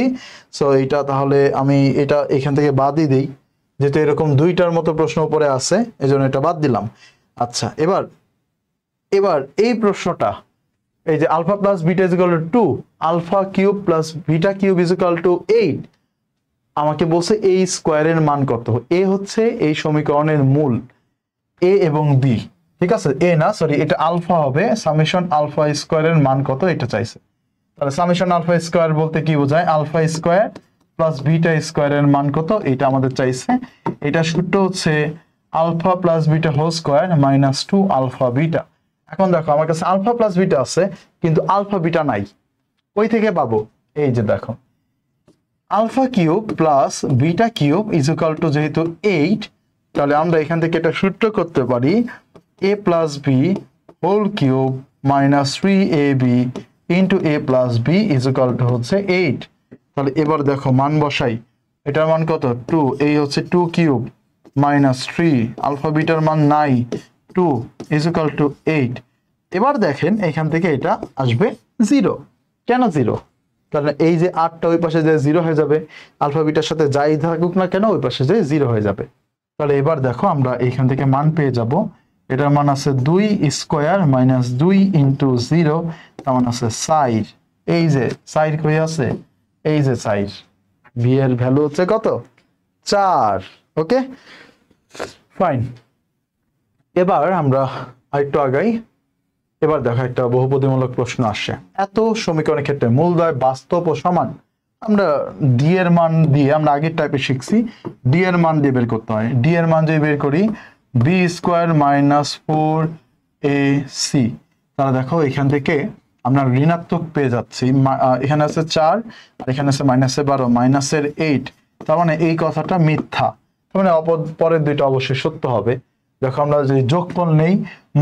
সো এটা তাহলে আমি এটা এখান থেকে বাদই দিই, যেহেতু এরকম দুইটার মতো প্রশ্ন উপরে আছে, এজন্য এটা বাদ দিলাম। আচ্ছা, এবার এই প্রশ্নটা, এই যে alpha plus beta is equal to 2, alpha cube plus beta cube is equal to 8, আমাকে বলছে এই স্কোয়ারের মান কত? এ হচ্ছে এই সমীকরণের মূল, এ এবং বি। ঠিক আছে, এ না, সরি, এটা আলফা হবে। সামেশন আলফা স্কোয়ারের মান কত এটা চাইছে। তাহলে সামেশন আলফা স্কোয়ার বলতে কি বোঝায়? আলফা স্কোয়ার প্লাস বিটা স্কোয়ারের মান কত এটা আমাদের চাইছে। এটা সূত্র হচ্ছে alpha plus beta whole square minus 2 alpha beta. এখন দেখো আমার কাছে আলফা প্লাস বিটা আছে, কিন্তু আলফা বিটা নাই। কই থেকে পাবো? এই যে দেখো, alpha cube plus beta cube is equal to যেহেতু 8, তাহলে আমরা এখান থেকে একটা সূত্র করতে পারি a plus B whole cube minus 3ab into a plus B is equal to হচ্ছে 8। তাহলে এবার দেখো মান বসাই, এটার মান কত? 2, এই হচ্ছে 2 কিউব মাইনাস 3, আলফা বিটার মান নাই, 2 ইজ ইকুয়াল টু 8। এবার দেখেন এখান থেকে এটা আসবে 0। কেন 0? কারণ এই যে 8টা ওই পাশে যে 0 হয়ে যাবে, আলফা বিটার সাথে যাই থাকুক না কেন ওই পাশে যে 0 হয়ে যাবে। তাহলে এবার দেখো আমরা এখান থেকে মান পেয়ে যাব, এটার মান আছে 2 স্কোয়ার মাইনাস 2 ইন্টু 0, তার মান আছে 4। এই যে 4 কই আছে? এই যে 4, বি এর ভ্যালু হচ্ছে কত? 4। Okay fine. এবার আমরা আরেকটু আগাই। এবার দেখো একটা বহুপদীমূলক প্রশ্ন আসছে। এত সমীকরণের ক্ষেত্রে মূলদ্বয় বাস্তব ও সমান, আমরা ডি এর মান দিয়ে, আমরা আগের টাইপে শিখছি ডি এর মান দিয়ে বের করতে হয়। ডি এর মান যদি বের করি বি স্কোয়ার মাইনাস 4ac, তাহলে দেখো এখান থেকে আমরা ঋণাত্মক পেয়ে যাচ্ছি। এখানে আছে 4 আর এখানে আছে -12 -8, তার মানে এই কথাটা মিথ্যা। তার মানে পরের দুইটা অবশ্যই সত্য হবে। দেখো আমরা যদি যোগফল নেই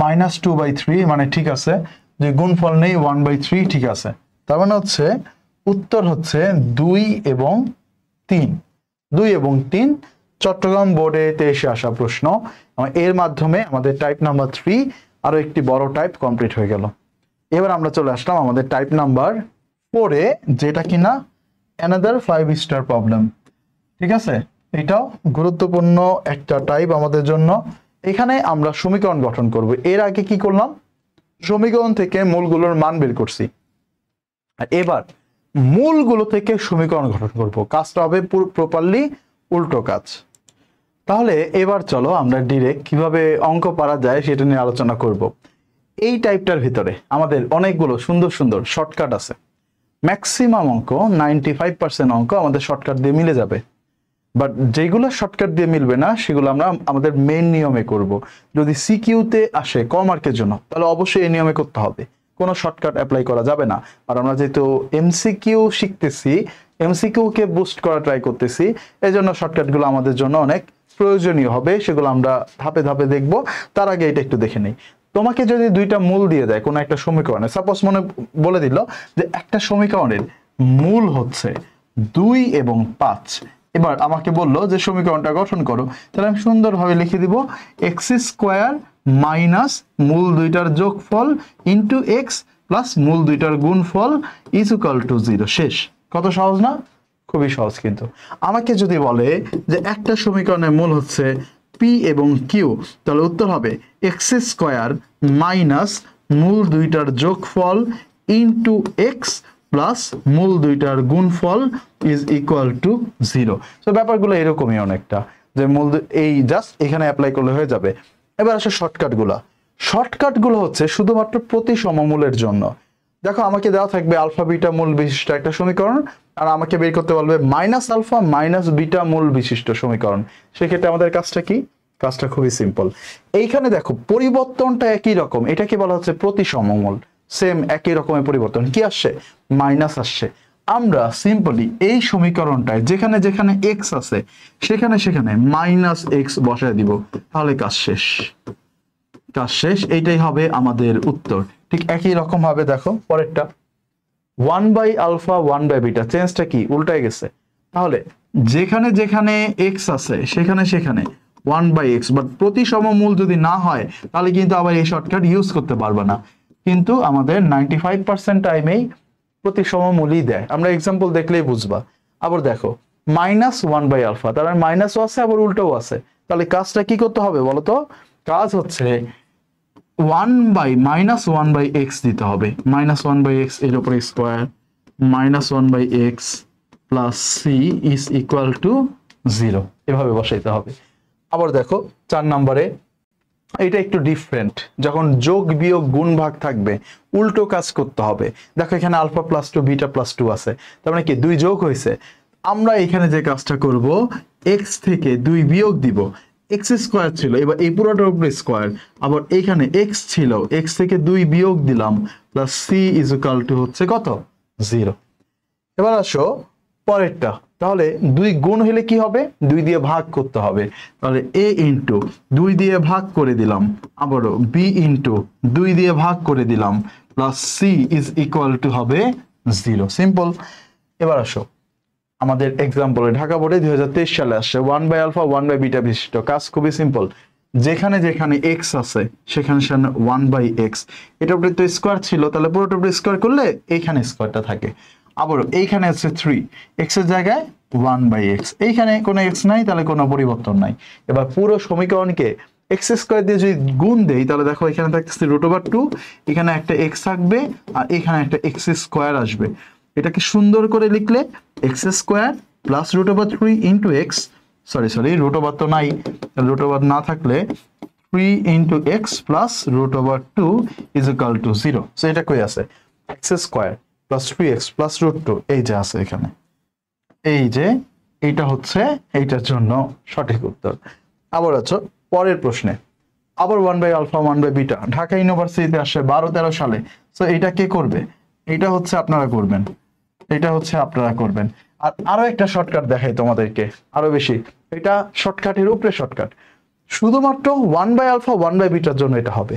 -2/3 মানে ঠিক আছে, যদি গুণফল নেই 1/3 ঠিক আছে। তার মানে হচ্ছে উত্তর হচ্ছে 2 এবং 3। 2 এবং 3 চট্টগ্রাম বোর্ডে 23-এ আসা প্রশ্ন। এর মাধ্যমে আমাদের টাইপ নাম্বার 3 আরো একটি বড় টাইপ কমপ্লিট হয়ে গেল। এবার আমরা চলে আসলাম আমাদের টাইপ নাম্বার 4-এ, যেটা কিনা অ্যানাদার 5 স্টার প্রবলেম। ঠিক আছে, এটাও গুরুত্বপূর্ণ একটা টাইপ আমাদের জন্য। এখানে আমরা সমীকরণ গঠন করব। এর আগে কি করলাম, সমীকরণ থেকে মূলগুলোর মান বের করছি। আর এবার মূলগুলো থেকে সমীকরণ গঠন করব। কাজটা হবে প্রপারলি উল্টো কাজ। তাহলে এবার চলো আমরা ডিরেক্ট কিভাবে অঙ্ক পারা যায় সেটা নিয়ে আলোচনা করব। এই টাইপটার ভিতরে আমাদের অনেকগুলো সুন্দর সুন্দর শর্টকাট আছে। ম্যাক্সিমাম অঙ্ক 95% অঙ্ক আমাদের শর্টকাট দিয়ে মিলে যাবে, বাট যেগুলো শর্টকাট দিয়ে মিলবে না সেগুলো আমরা আমাদের মেইন নিয়মে করব। যদি সিকিউতে আসে কম মার্কের জন্য তাহলে অবশ্যই এই নিয়মে করতে হবে, কোনো শর্টকাট অ্যাপ্লাই করা যাবে না। আর আমরা যেহেতু এমসিকিউ শিখতেছি, এমসিকিউ কে বুস্ট করা ট্রাই করতেছি, এই জন্য শর্টকাটগুলো আমাদের জন্য অনেক প্রয়োজনীয় হবে। সেগুলো আমরা ধাপে ধাপে দেখব। তার আগে এটা একটু দেখে নেই। তোমাকে যদি দুইটা মূল দিয়ে দেয় কোনো একটা সমীকরণে, সাপোজ মনে বলে দিল যে একটা সমীকরণের মূল হচ্ছে 2 এবং 5, এবার আমাকে বললো যে সমীকরণটা গঠন করো, তাহলে আমি সুন্দরভাবে লিখে দিব এক্স স্কোয়ার মাইনাস মূল দুইটার যোগফল ইন্টু এক্স প্লাস মূল দুইটার গুণফল ইজ ইকুয়াল টু 0। শেষ। কত সহজ না? খুবই সহজ। কিন্তু আমাকে যদি বলে যে একটা সমীকরণের মূল হচ্ছে পি এবং কিউ, তাহলে উত্তর হবে এক্স স্কোয়ার মাইনাস মূল দুইটার যোগফল ইন্টু এক্স প্লাস মূল দুইটার গুণফল ইজ ইকুয়াল টু 0। তো ব্যাপারগুলো এরকমই অনেকটা, যে মূল এই জাস্ট এখানে অ্যাপ্লাই করলে হয়ে যাবে। এবার আসে শর্টকাটগুলো। শর্টকাটগুলো হচ্ছে শুধুমাত্র প্রতিসমমূলের জন্য। দেখো আমাকে দেওয়া থাকবে আলফা বিটা মূল বিশিষ্ট একটা সমীকরণ, আর আমাকে বের করতে বলবে মাইনাস আলফা মাইনাস বিটা মূল বিশিষ্ট সমীকরণ। সেক্ষেত্রে আমাদের কাজটা কি? কাজটা খুবই সিম্পল। এইখানে দেখো পরিবর্তনটা একই রকম, এটাকে বলা হচ্ছে প্রতিসমমূল। সেম একই রকমের পরিবর্তন। কি আসছে? মাইনাস আসছে। আমরা সিম্পলি এই সমীকরণটায় যেখানে যেখানে এক্স আছে সেখানে সেখানে মাইনাস এক্স বসায় দিব, তাহলে কাজ শেষ। কাজ শেষ। এইটাই হবে আমাদের উত্তর। ঠিক একই রকম ভাবে দেখো পরেরটা 1 বাই আলফা 1 বাই বিটা, চেঞ্জটা কি? উল্টায় গেছে। তাহলে যেখানে যেখানে এক্স আছে সেখানে সেখানে 1 বাই এক্স, বাট প্রতিসমমূল যদি না হয় তাহলে কিন্তু আবার এই শর্টকাট ইউজ করতে পারবে না। কিন্তু আমাদের 95% টাইমেই প্রতিসমমূলই দেয়। আমরা এক্সাম্পল দেখলেই বুঝবা। আবার দেখো মাইনাস 1 বাই আলফা, তার মানে মাইনাসও আছে আবার উল্টোও আছে। তাহলে কাজটা কি করতে হবে বলতো? কাজ হচ্ছে 1 বাই মাইনাস 1 বাই এক্স দিতে হবে। মাইনাস 1 বাই এক্স এর উপরে square minus 1 by x plus C is equal to 0, এভাবে বসাইতে হবে। আবার দেখো 4 নম্বরে এটা একটু ডিফারেন্ট। যখন যোগ বিয়োগ গুণ ভাগ থাকবে উল্টো কাজ করতে হবে। দেখো এখানে আলফা প্লাস 2 বিটা প্লাস 2 আছে, তার মানে কি 2 যোগ হয়েছে। আমরা এখানে যে কাজটা করব, এক্স থেকে 2 বিয়োগ দিব। এক্স স্কোয়ার ছিল, এবার এই পুরোটার উপরে স্কোয়ার। আবার এখানে এক্স ছিল, এক্স থেকে 2 বিয়োগ দিলাম plus C is equal to হচ্ছে কত? 0। এবার আসো পরেরটা। তাহলে 2 গুণ হলে কি হবে? 2 দিয়ে ভাগ করতে হবে। তাহলে a ইন্টু 2 দিয়ে ভাগ করে দিলাম, আবারও b ইন্টু 2 দিয়ে ভাগ করে দিলাম plus c is equal to হবে 0। সিম্পল। এবার আসো আমাদের এক্সাম্পলে ঢাকা বোর্ডে 2023 সালে আসছে 1 বাই আলফা 1 বাই বিটা বিশিষ্ট। কাজ খুবই সিম্পল। যেখানে যেখানে এক্স আছে সেখানে সেখানে 1 বাই এক্স, এটা উপরে তো স্কোয়ার ছিল, তাহলে পুরোটা উপরে স্কোয়ার করলে এইখানে স্কোয়ারটা থাকে। আবার এইখানে আছে 3, এক্স এর জায়গায় 1 বাই এক্স। এইখানে কোনো এক্স নাই, তাহলে কোনো পরিবর্তন নাই। এবার পুরো সমীকরণকে এক্স স্কোয়ার দিয়ে যদি গুণ দেই, তাহলে দেখো এখানে থাকতেছে √2, এখানে একটা এক্স থাকবে আর এখানে একটা এক্স স্কোয়ার আসবে। এটাকে সুন্দর করে লিখলে x square plus √3 into x sorry root over তো নাই, রুট ওভার না থাকলে 3 into x plus root over 2 is equal to 0। So এটা কই আছে, x square plus 3x plus root 2, এই যে আছে এখানে, এই যে এইটা হচ্ছে এইটার জন্য সঠিক উত্তর। আবার আছো পরের প্রশ্নে, আবার 1/α 1/β ঢাকা ইউনিভার্সিটিতে আসে 12-13 সালে। সো এটা কে করবে, এটা হচ্ছে আপনারা করবেন, এটা হচ্ছে আপনারা করবেন। আর আরো একটা শর্টকাট দেখাই তোমাদেরকে, আরো বেশি, এটা শর্টকাটের উপরে শর্টকাট, শুধুমাত্র 1/α 1/β জন্য এটা হবে।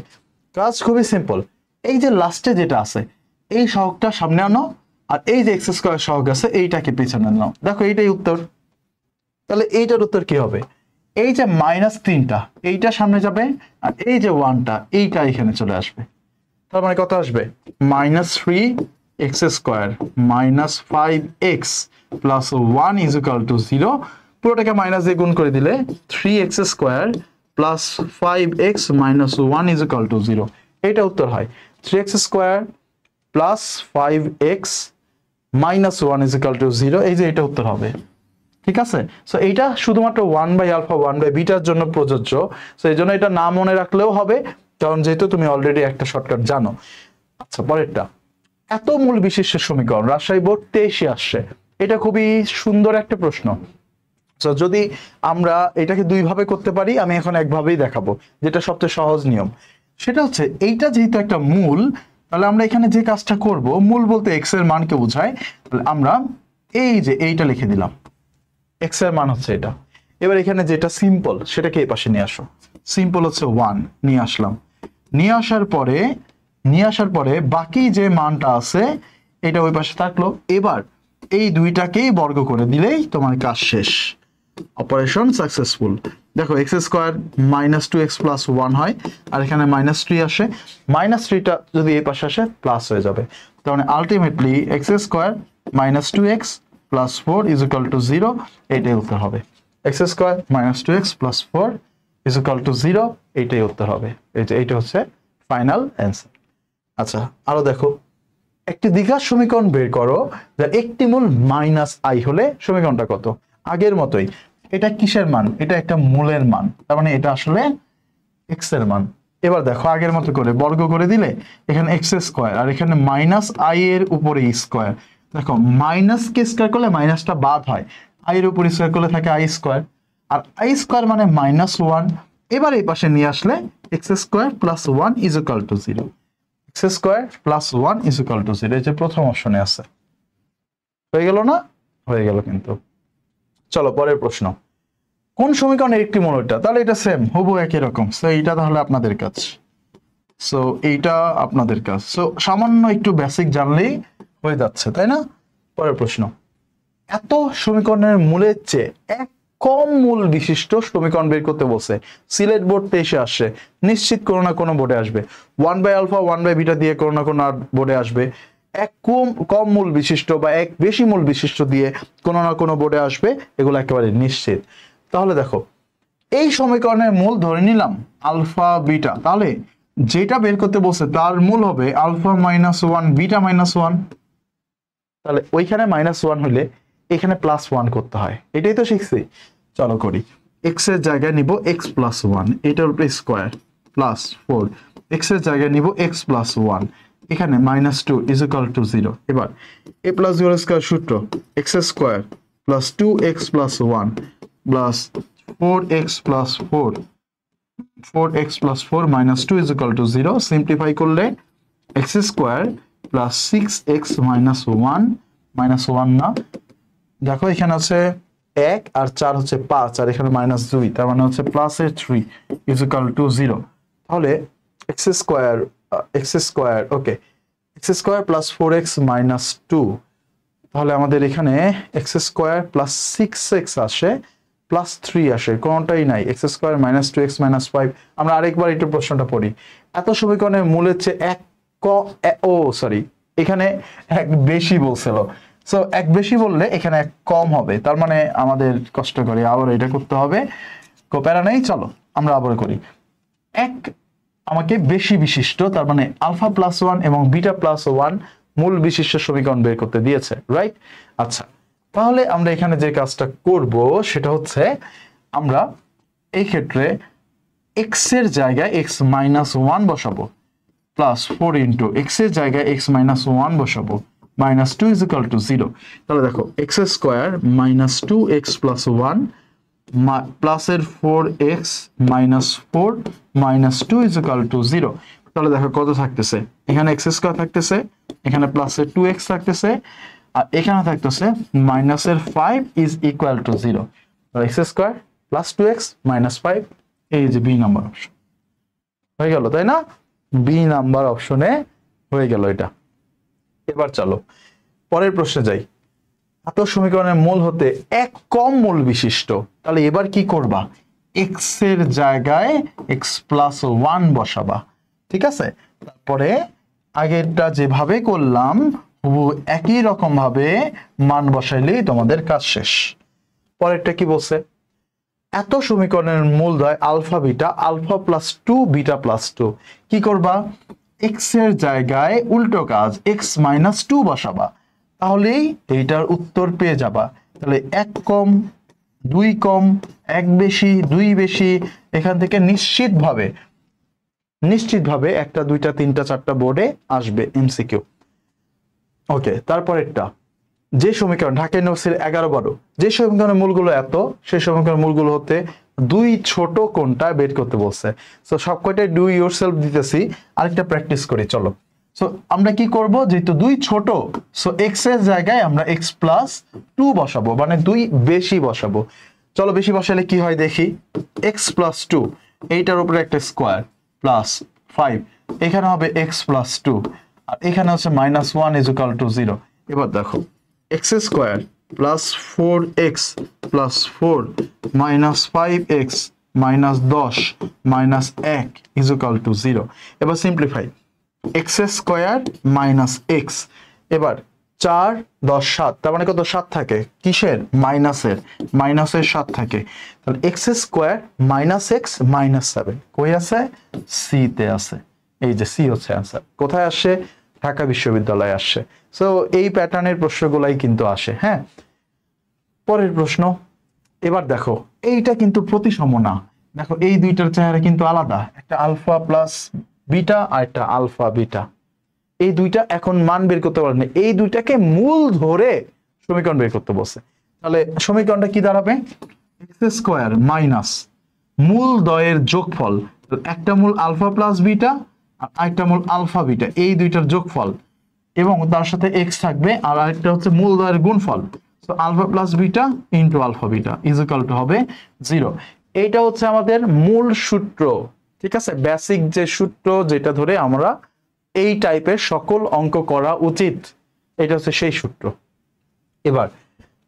কাজ খুবই সিম্পল, এই যে লাস্টে যেটা আছে এই সহগটা সামনে আনো, আর এই যে এক্স স্কয়ার সহগ আছে এইটাকে পিছনে নাও, দেখো এইটাই উত্তর। তাহলে এইটার উত্তর কি হবে, এই যে -3টা এইটা সামনে যাবে, আর এই যে 1টা এইটা এখানে চলে আসবে। তার মানে কত আসবে, -3x square -5x plus 1 is equal to 0। পুরোটাকে মাইনাস দিয়ে গুণ করে দিলে 3x square plus 5x minus 1 is equal to 0। এটা উত্তর হয় 3x square plus 5x minus 1 is equal to 0। এই যে এটা উত্তর হবে, ঠিক আছে। সো এইটা শুধুমাত্র 1/α 1/β জন্য প্রযোজ্য। সো এই জন্য এটা না মনে রাখলেও হবে, কারণ যেহেতু তুমি অলরেডি একটা শর্টকাট জানো। আচ্ছা পরেরটা, এত মূল বিশিষ্ট সমীকরণ রাজশাহী বোর্ড 23 আসছে, এটা খুবই সুন্দর একটা প্রশ্ন। তো যদি আমরা এটাকে দুই ভাবে করতে পারি, আমি এখন একভাবেই দেখাবো, যেটা সবচেয়ে সহজ নিয়ম। সেটা হচ্ছে এইটা যেহেতু একটা মূল, তাহলে আমরা এখানে যে কাজটা করব, মূল বলতে এক্স এর মানকে বোঝায়, তাহলে আমরা এই যে এইটা লিখে দিলাম, এক্স এর মান হচ্ছে এটা। এবার এখানে যেটা সিম্পল সেটাকে এই পাশে নিয়ে আসো, সিম্পল হচ্ছে 1 নিয়ে আসলাম। নিয়ে আসার পরে বাকি যে মানটা আছে এটা ওই পাশে থাকলো। এবার এই দুইটাকেই বর্গ করে দিলেই তোমার কাজ শেষ, অপারেশন সাকসেসফুল। দেখো এক্স স্কোয়ার -2x প্লাস 1 হয়, আর এখানে -3 আসে, -3টা যদি এই পাশে আসে প্লাস হয়ে যাবে। তার মানে ultimately x square -2x plus 4 is equal to 0, এইটাই উত্তর হবে। X square -2x plus 4 is equal to 0, এইটাই উত্তর হবে। এই যে এইটা হচ্ছে ফাইনাল অ্যান্সার। আচ্ছা আরো দেখো, একটি দ্বিঘাত সমীকরণ বের করো যার একটি মূল -i হলে সমীকরণটা কত। আগের মতোই, এটা কিসের মান, এটা একটা মূলের মান, তার মানে এটা আসলে এক্স এর মান। এবার দেখো আগের মতো করে বর্গ করে দিলে এখানে এক্স স্কোয়ার, আর এখানে -i এর উপরে স্কোয়ার। দেখো মাইনাস কে স্কোয়ার করলে মাইনাসটা বাদ হয়, i এর উপরে স্কোয়ার করলে থাকে i স্কোয়ার, আর i স্কোয়ার মানে -1। এবার এই পাশে নিয়ে আসলে x square plus 1 is equal to 0, x square plus 1 is equal to 0, এই যে প্রথম অপশনে আছে। হয়ে গেল না, হয়ে গেল কিন্তু। চলো পরের প্রশ্ন, কোন সমীকরণের একটি মূল এটা, তাহলে এটা সেম হুবহু একই রকম। সো এইটা তাহলে আপনাদের কাজ, সো এইটা আপনাদের কাজ। সো সামান্য একটু বেসিক জানলেই হয়ে যাচ্ছে, তাই না। পরের প্রশ্ন, এত সমীকরণের মূলের চেয়ে এক কম মূল বিশিষ্ট সমীকরণ বের করতে বলছে। সিলেট বোর্ড 23 আসছে, নিশ্চিত কোনো না কোনো বোর্ডে আসবে। 1/α 1/β দিয়ে কোনো না কোনো বোর্ডে আসবে। এক কম মূল বিশিষ্ট বা এক বেশি মূল বিশিষ্ট দিয়ে কোনো না কোনো বোর্ডে আসবে, এগুলো একেবারে নিশ্চিত। তাহলে দেখো এই সমীকরণের মূল ধরে নিলাম আলফা বিটা, তাহলে যেটা বের করতে বলছে তার মূল হবে আলফা -1 বিটা -1। তাহলে ওইখানে -1 হলে এখানে +1 করতে হয়, এটাই তো শিখছি। চলো করি, এক্স এর জায়গায় নিব x প্লাস 1, এটার উপরে স্কোয়ার প্লাস 4, এক্স এর জায়গায় নিব x প্লাস 1, এখানে -2 ইজ ইকুয়াল টু 0। এবার a প্লাস 0 স্কোয়ার সূত্র x square plus 2x plus 1 plus 4x plus 4 -2 is equal to 0। Simplify করলে x square plus 6x minus 1 না, দেখো এখানে আছে 1 আর 4 হচ্ছে 5, আর এখানে -2, তার মানে হচ্ছে +3 ইজ ইকুয়াল টু 0। তাহলে x square okay, x square plus 4x minus 2, তাহলে আমাদের এখানে x স্কোয়ার প্লাস 6x আসে প্লাস 3 আসে, কোনটাই নাই। x square -2x -5। আমরা আরেকবার একটু প্রশ্নটা পড়ি, এত সমীকরণের মূলের চেয়ে এখানে এক বেশি বলছিল। সো এক বেশি বললে এখানে এক কম হবে, তার মানে আমাদের কষ্ট করে আবার এটা করতে হবে, প্যারা নেই। চলো আমরা আবার করি, এক আমাকে বেশি বিশিষ্ট, তার মানে আলফা +1 এবং বিটা +1 মূল বিশিষ্ট সমীকরণ বের করতে দিয়েছে, রাইট। আচ্ছা তাহলে আমরা এখানে যে কাজটা করব সেটা হচ্ছে আমরা এই ক্ষেত্রে x এর জায়গায় x মাইনাস 1 বসাবো প্লাস 4 ইন্টু x এর জায়গায় x মাইনাস 1 বসাবো মাইনাস 2 ইজ ইকুয়াল টু 0। তাহলে দেখো x square minus 2x plus 1 প্লাসের 4x minus 4 minus 2 is equal to 0। তাহলে দেখো কত থাকতেছে, এখানে x স্কোয়ার থাকতেছে, এখানে প্লাসের 2x থাকতেছে, আর এখানে থাকতেছে মাইনাসের 5 ইজ ইকুয়াল টু 0। তাহলে x square plus 2x minus 5, এই যে বি নাম্বার অপশন হয়ে গেল, তাই না? বি নাম্বার অপশনে হয়ে গেল এটা। এবার চলো পরের প্রশ্নে যাই। এত সমীকরণের মূল হতে এক কম মূল বিশিষ্ট, তাহলে এবার কি করবা, x এর জায়গায় x প্লাস 1 বসাবা, ঠিক আছে? তারপরে আগেরটা যেভাবে করলাম একই রকম ভাবে মান বসাইলেই তোমাদের কাজ শেষ। পরেরটা কি বলছে, এত সমীকরণের মূলদ্বয় alpha beta, alpha plus 2 beta plus 2, কি করবা, x এর জায়গায় উল্টো কাজ x মাইনাস 2 বসাবা, তাহলেই এইটার উত্তর পেয়ে যাবা। তাহলে 1 কম 2 কম 1 বেশি 2 বেশি, এখান থেকে নিশ্চিতভাবে 1টা 2টা 3টা 4টা বোর্ডে আসবে এমসিকিউ। ওকে, তারপরেরটা যে সমীকরণ ঢাকা ইউনিভার্সিটির 11-12, যে সমীকরণের মূলগুলো এত, সেই সমীকরণের মূলগুলো হতে দুই ছোট কোণটা বের করতে বলছে। সো সব কয়টাই ডু ইয়োরসেলফ দিতেছি, আরেকটা প্র্যাকটিস করি চলো। সো আমরা কি করব, যেহেতু দুই ছোট, সো x এর জায়গায় আমরা x প্লাস 2 বসাবো, মানে 2 বেশি বসাবো। চলো বেশি বসালে কি হয় দেখি, x প্লাস 2, এইটার উপরে একটা স্কোয়ার প্লাস 5, এখানে হবে x প্লাস 2, আর এখানে হচ্ছে মাইনাস 1 ইজ ইকুয়াল টু 0। এবার দেখো x square plus 4x plus 4 minus 5x minus 10 minus 1 is equal to 0। এবার simplify, x square minus x, এবার 4 10 7, তার মানে কত 7 থাকে, কিসের, মাইনাসের 7 থাকে। তাহলে x square minus x minus 7 কই আছে, সি তে আছে। এই যে সি হচ্ছে অ্যান্সার। কোথায় আসে, ঢাকা বিশ্ববিদ্যালয়ে আসে। সো এই প্যাটার্নের প্রশ্নগুলাই কিন্তু আসে। হ্যাঁ, পরের প্রশ্ন। এবার দেখো এইটা কিন্তু প্রতিসম না, দেখো এই দুইটার চেহারা কিন্তু আলাদা, একটা আলফা প্লাস বিটা আর একটা আলফা বিটা। এই দুইটা এখন মান বের করতে পারেন, এই দুইটাকে মূল ধরে সমীকরণ বের করতে বলছে। তাহলে সমীকরণটা কি দাঁড়াবে, x স্কোয়ার মাইনাস মূল দ্বয়ের যোগফল, একটা মূল আলফা প্লাস বিটা আর আরেকটা মূল আলফা বিটা, এই দুইটার যোগফল, এবং তার সাথে x থাকবে, আর আরেকটা হচ্ছে মূল দ্বয়ের গুণফল। So alpha plus beta into alpha beta is equal to হবে 0। এইটা হচ্ছে আমাদের মূল সূত্র, ঠিক আছে, বেসিক যে সূত্র যেটা ধরে আমরা এই টাইপের সকল অঙ্ক করা উচিত, এটা হচ্ছে সেই সূত্র। এবার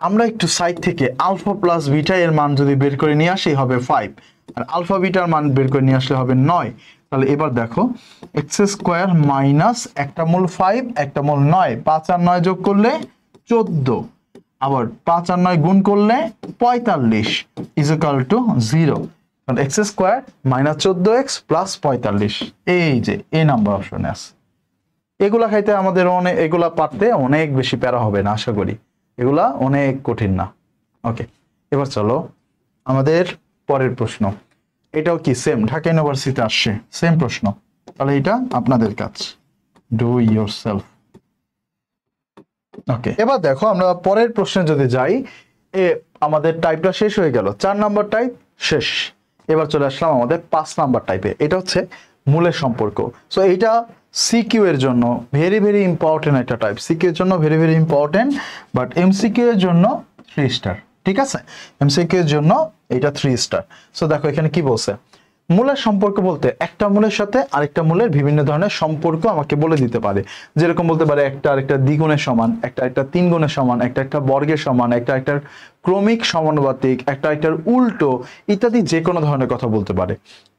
আমরা একটু সাইড থেকে আলফা প্লাস বিটা এর মান যদি বের করে নিয়ে আসি হবে 5, আর আলফা বিটার মান বের করে নিয়ে আসলে হবে 9। তাহলে এবার দেখো x স্কোয়ার মাইনাস একটা মূল 5 একটা মূল 9, 5 আর 9 যোগ করলে 14, আবার 5 আর 9 গুণ করলে 45 ইজ ইকুয়াল টু 0। কারণ x square minus 14x plus 45, এই যে এই নাম্বার অপশনে আছে। এগুলা খাইতে আমাদের এগুলা পারতে অনেক বেশি প্যারা হবে না, আশা করি এগুলা অনেক কঠিন না। ওকে, এবার চলো আমাদের পরের প্রশ্ন। এটাও কি সেম, ঢাকা ইউনিভার্সিটিতে আসছে সেম প্রশ্ন, তাহলে এটা আপনাদের কাজ, ডু ইয়োরসেলফ। ওকে, এবার দেখো আমরা পরের প্রশ্নে যদি যাই, আমাদের টাইপটা শেষ হয়ে গেল, 4 নাম্বার টাইপ শেষ। এবার চলে আসলাম আমাদের 5 নাম্বার টাইপে, এটা হচ্ছে মূলের সম্পর্ক। সো এইটা সিকিউ এর জন্য ভেরি ভেরি ইম্পর্টেন্ট একটা টাইপ, সিকিউ এর জন্য very very important, but MCQ এর জন্য 3 স্টার, ঠিক আছে, এমসিকিউ এর জন্য এটা 3 স্টার। সো দেখো এখানে কি বলছে, মূলের সম্পর্ক বলতে একটা মূলের সাথে আরেকটা মূলের বিভিন্ন ধরনের সম্পর্ক আমাকে বলে দিতে পারে। যেরকম বলতে পারে একটা আরেকটা দ্বিগুণের সমান, একটা একটা 3 গুণের সমান, একটা একটা বর্গের সমান, একটা একটার ক্রমিক সমানুপাতিক, একটা একটার উল্টো, ইত্যাদি যে কোনো ধরনের কথা বলতে পারে।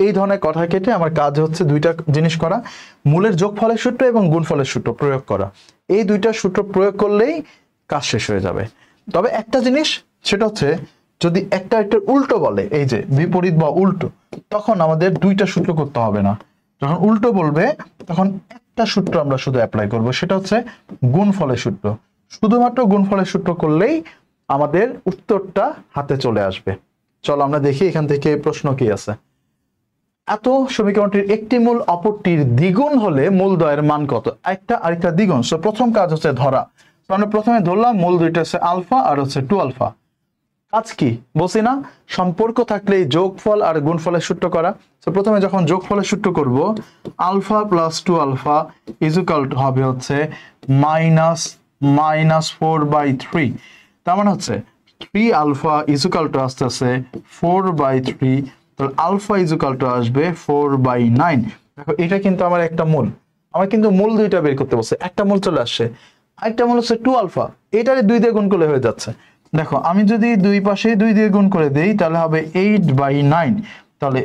এই ধরনের কথা কেটে আমার কাজ হচ্ছে দুইটা জিনিস করা, মূলের যোগফলের সূত্র এবং গুণফলের সূত্র প্রয়োগ করা। এই দুইটা সূত্র প্রয়োগ করলেই কাজ শেষ হয়ে যাবে। তবে একটা জিনিস, সেটা হচ্ছে যদি একটা একটার উল্টো বলে, এই যে বিপরীত বা উল্টো, তখন আমাদের দুইটা সূত্র করতে হবে না। যখন উল্টো বলবে তখন একটা সূত্র আমরা শুধু অ্যাপ্লাই করব, সেটা হচ্ছে গুণফলের সূত্র। শুধুমাত্র গুণফলের সূত্র করলেই আমাদের উত্তরটা হাতে চলে আসবে। চলো আমরা দেখি এখান থেকে প্রশ্ন কি আছে। এত সমীকরণটির একটি মূল অপরটির দ্বিগুণ হলে মূলদ্বয়ের মান কত? একটা আরেকটা দ্বিগুণ। সো প্রথম কাজ হচ্ছে ধরা। তো আমরা প্রথমে ধরলাম মূল দুইটা হচ্ছে আলফা আর হচ্ছে 2 আলফা। কাজ কি বলছি না, সম্পর্ক থাকলে যোগফল আর গুণফলের সূত্র করা। তো প্রথমে যখন যোগফলের সূত্র করব, alpha plus 2 alpha equal to হবে হচ্ছে -4/3। তার মানে হচ্ছে 3 আলফা ইকুয়াল টু আসতেছে 4/3। তাহলে আলফা ইকুয়াল টু আসবে 4/9। দেখো এটা কিন্তু আমার একটা মূল, আমার কিন্তু মূল দুইটা বের করতে বলছে, একটা মূল চলে আসছে। আরেকটা মূল হচ্ছে 2 আলফা, এটারে 2 দিয়ে গুণ করলে হয়ে যাচ্ছে। দেখো আমি যদি দুই পাশে 2 দিয়ে গুণ করে দেই তাহলে হবে 8/9। তাহলে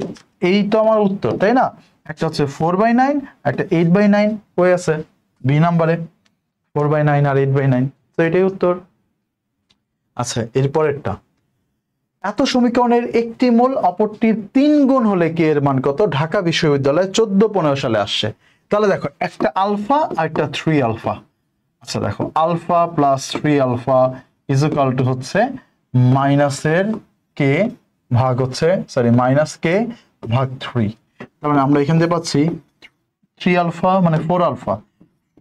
এই তো আমার উত্তর, তাই না? একটা হচ্ছে 4/9, একটা 8/9 হয়ে আছে বি নাম্বারে, 4/9 আর 8/9। তো এটাই উত্তর। আচ্ছা এরপরেরটা, এত সমীকরণের একটি মূল অপরটির 3 গুণ হলে কে এর মান কত? ঢাকা বিশ্ববিদ্যালয়ে 14-15 সালে আসছে। তাহলে দেখো একটা আলফা আর একটা 3 আলফা। আচ্ছা দেখো alpha plus 3 alpha equal to হচ্ছে মাইনাসের কে ভাগ হচ্ছে -k/3। তার মানে আমরা এখান থেকে পাচ্ছি 3 আলফা মানে 4 আলফা,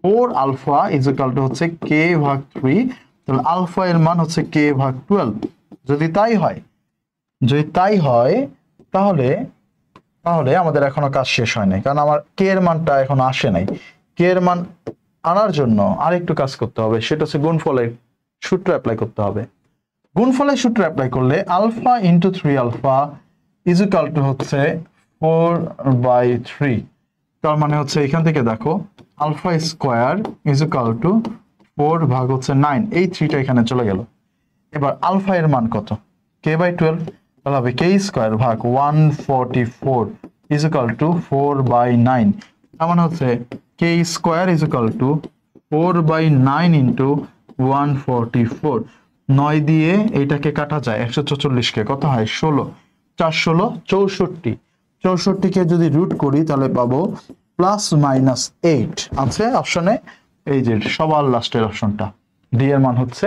4 আলফা ইকুয়াল টু হচ্ছে k/3। তাহলে আলফা এর মান হচ্ছে k/12। যদি তাই হয় তাহলে আমাদের এখনো কাজ শেষ হয় নাই, কারণ আমার কে এর মানটা এখনো আসে নাই। কে এর মান আনার জন্য আরেকটু কাজ করতে হবে, সেটা হচ্ছে গুণফলের সূত্র অ্যাপ্লাই করতে হবে। গুণফলের সূত্র অ্যাপ্লাই করলে alpha into 3 alpha equal to হচ্ছে 4/3। তার মানে হচ্ছে এখান থেকে দেখো আলফা স্কোয়ার ইকুয়াল টু 4 ভাগ হচ্ছে 9, এই 3টা এখানে চলে গেল। এবার আলফা এর মান কত? k/12। তাহলে হবে k স্কোয়ার ভাগ 144 ইকুয়াল টু 4/9। তার মানে হচ্ছে k square equal to 4/9 into 144। 9 দিয়ে এইটাকে কাটা যায়, 144কে কত হয়? 16, 4 16 64। 64কে যদি রুট করি তাহলে পাবো +-8 আছে অপশনে। এই যে সবার লাস্টের অপশনটা ডি এর মান হচ্ছে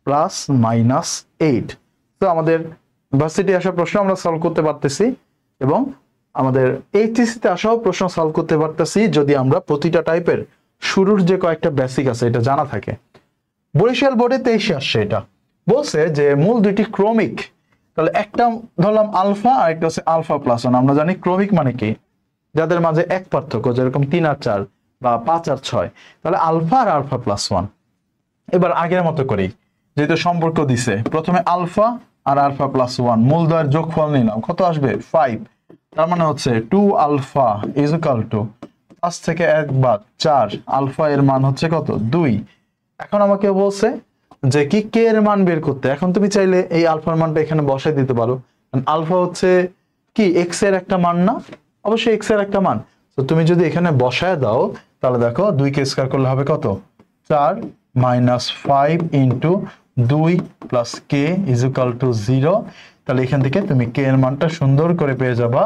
+-8। তো আমাদের ভার্সিটি আসা প্রশ্ন আমরা সলভ করতে পারতেছি এবং আমাদের এইচএসসিতে আসাও প্রশ্ন সলভ করতে পারতেছি যদি আমরা প্রতিটা টাইপের শুরুর যে কয়েকটা বেসিক আছে এটা জানা থাকে। বরিশাল বোর্ডে 23 আসছে, এটা বলছে যে মূল দুইটি ক্রমিক। তাহলে একটা ধরলাম আলফা আর একটা হচ্ছে আলফা প্লাস 1। আমরা জানি ক্রমিক মানে কি, যাদের মাঝে এক পার্থক্য, যেরকম 3 আর 4 বা 5 আর 6। তাহলে আলফা আর আলফা প্লাস 1। এবার আগের মতো করি, যেহেতু সম্পর্ক দিছে, প্রথমে আলফা আর আলফা প্লাস 1 মূলদ্বয়ের যোগফল নিলাম, কত আসবে? 5। তার মানে হচ্ছে 2 আলফা ইকুয়াল টু 5 থেকে 1 বাদ 4, আলফা এর মান হচ্ছে কত? 2। এখন আমাকে বলছে যে কি কে এর মান বের করতে। এখন তুমি চাইলে এই আলফার মানটা এখানে বসাই দিতে পারো। আলফা হচ্ছে কি এক্স এর একটা মান না? অবশ্যই এক্স এর একটা মান। তো তুমি যদি এখানে বসায় দাও তাহলে দেখো 2 কে স্কয়ার করলে হবে কত? 4 -5 into 2 plus K equal to 0। তাহলে এখান থেকে তুমি কে এর মানটা সুন্দর করে পেয়ে যাবা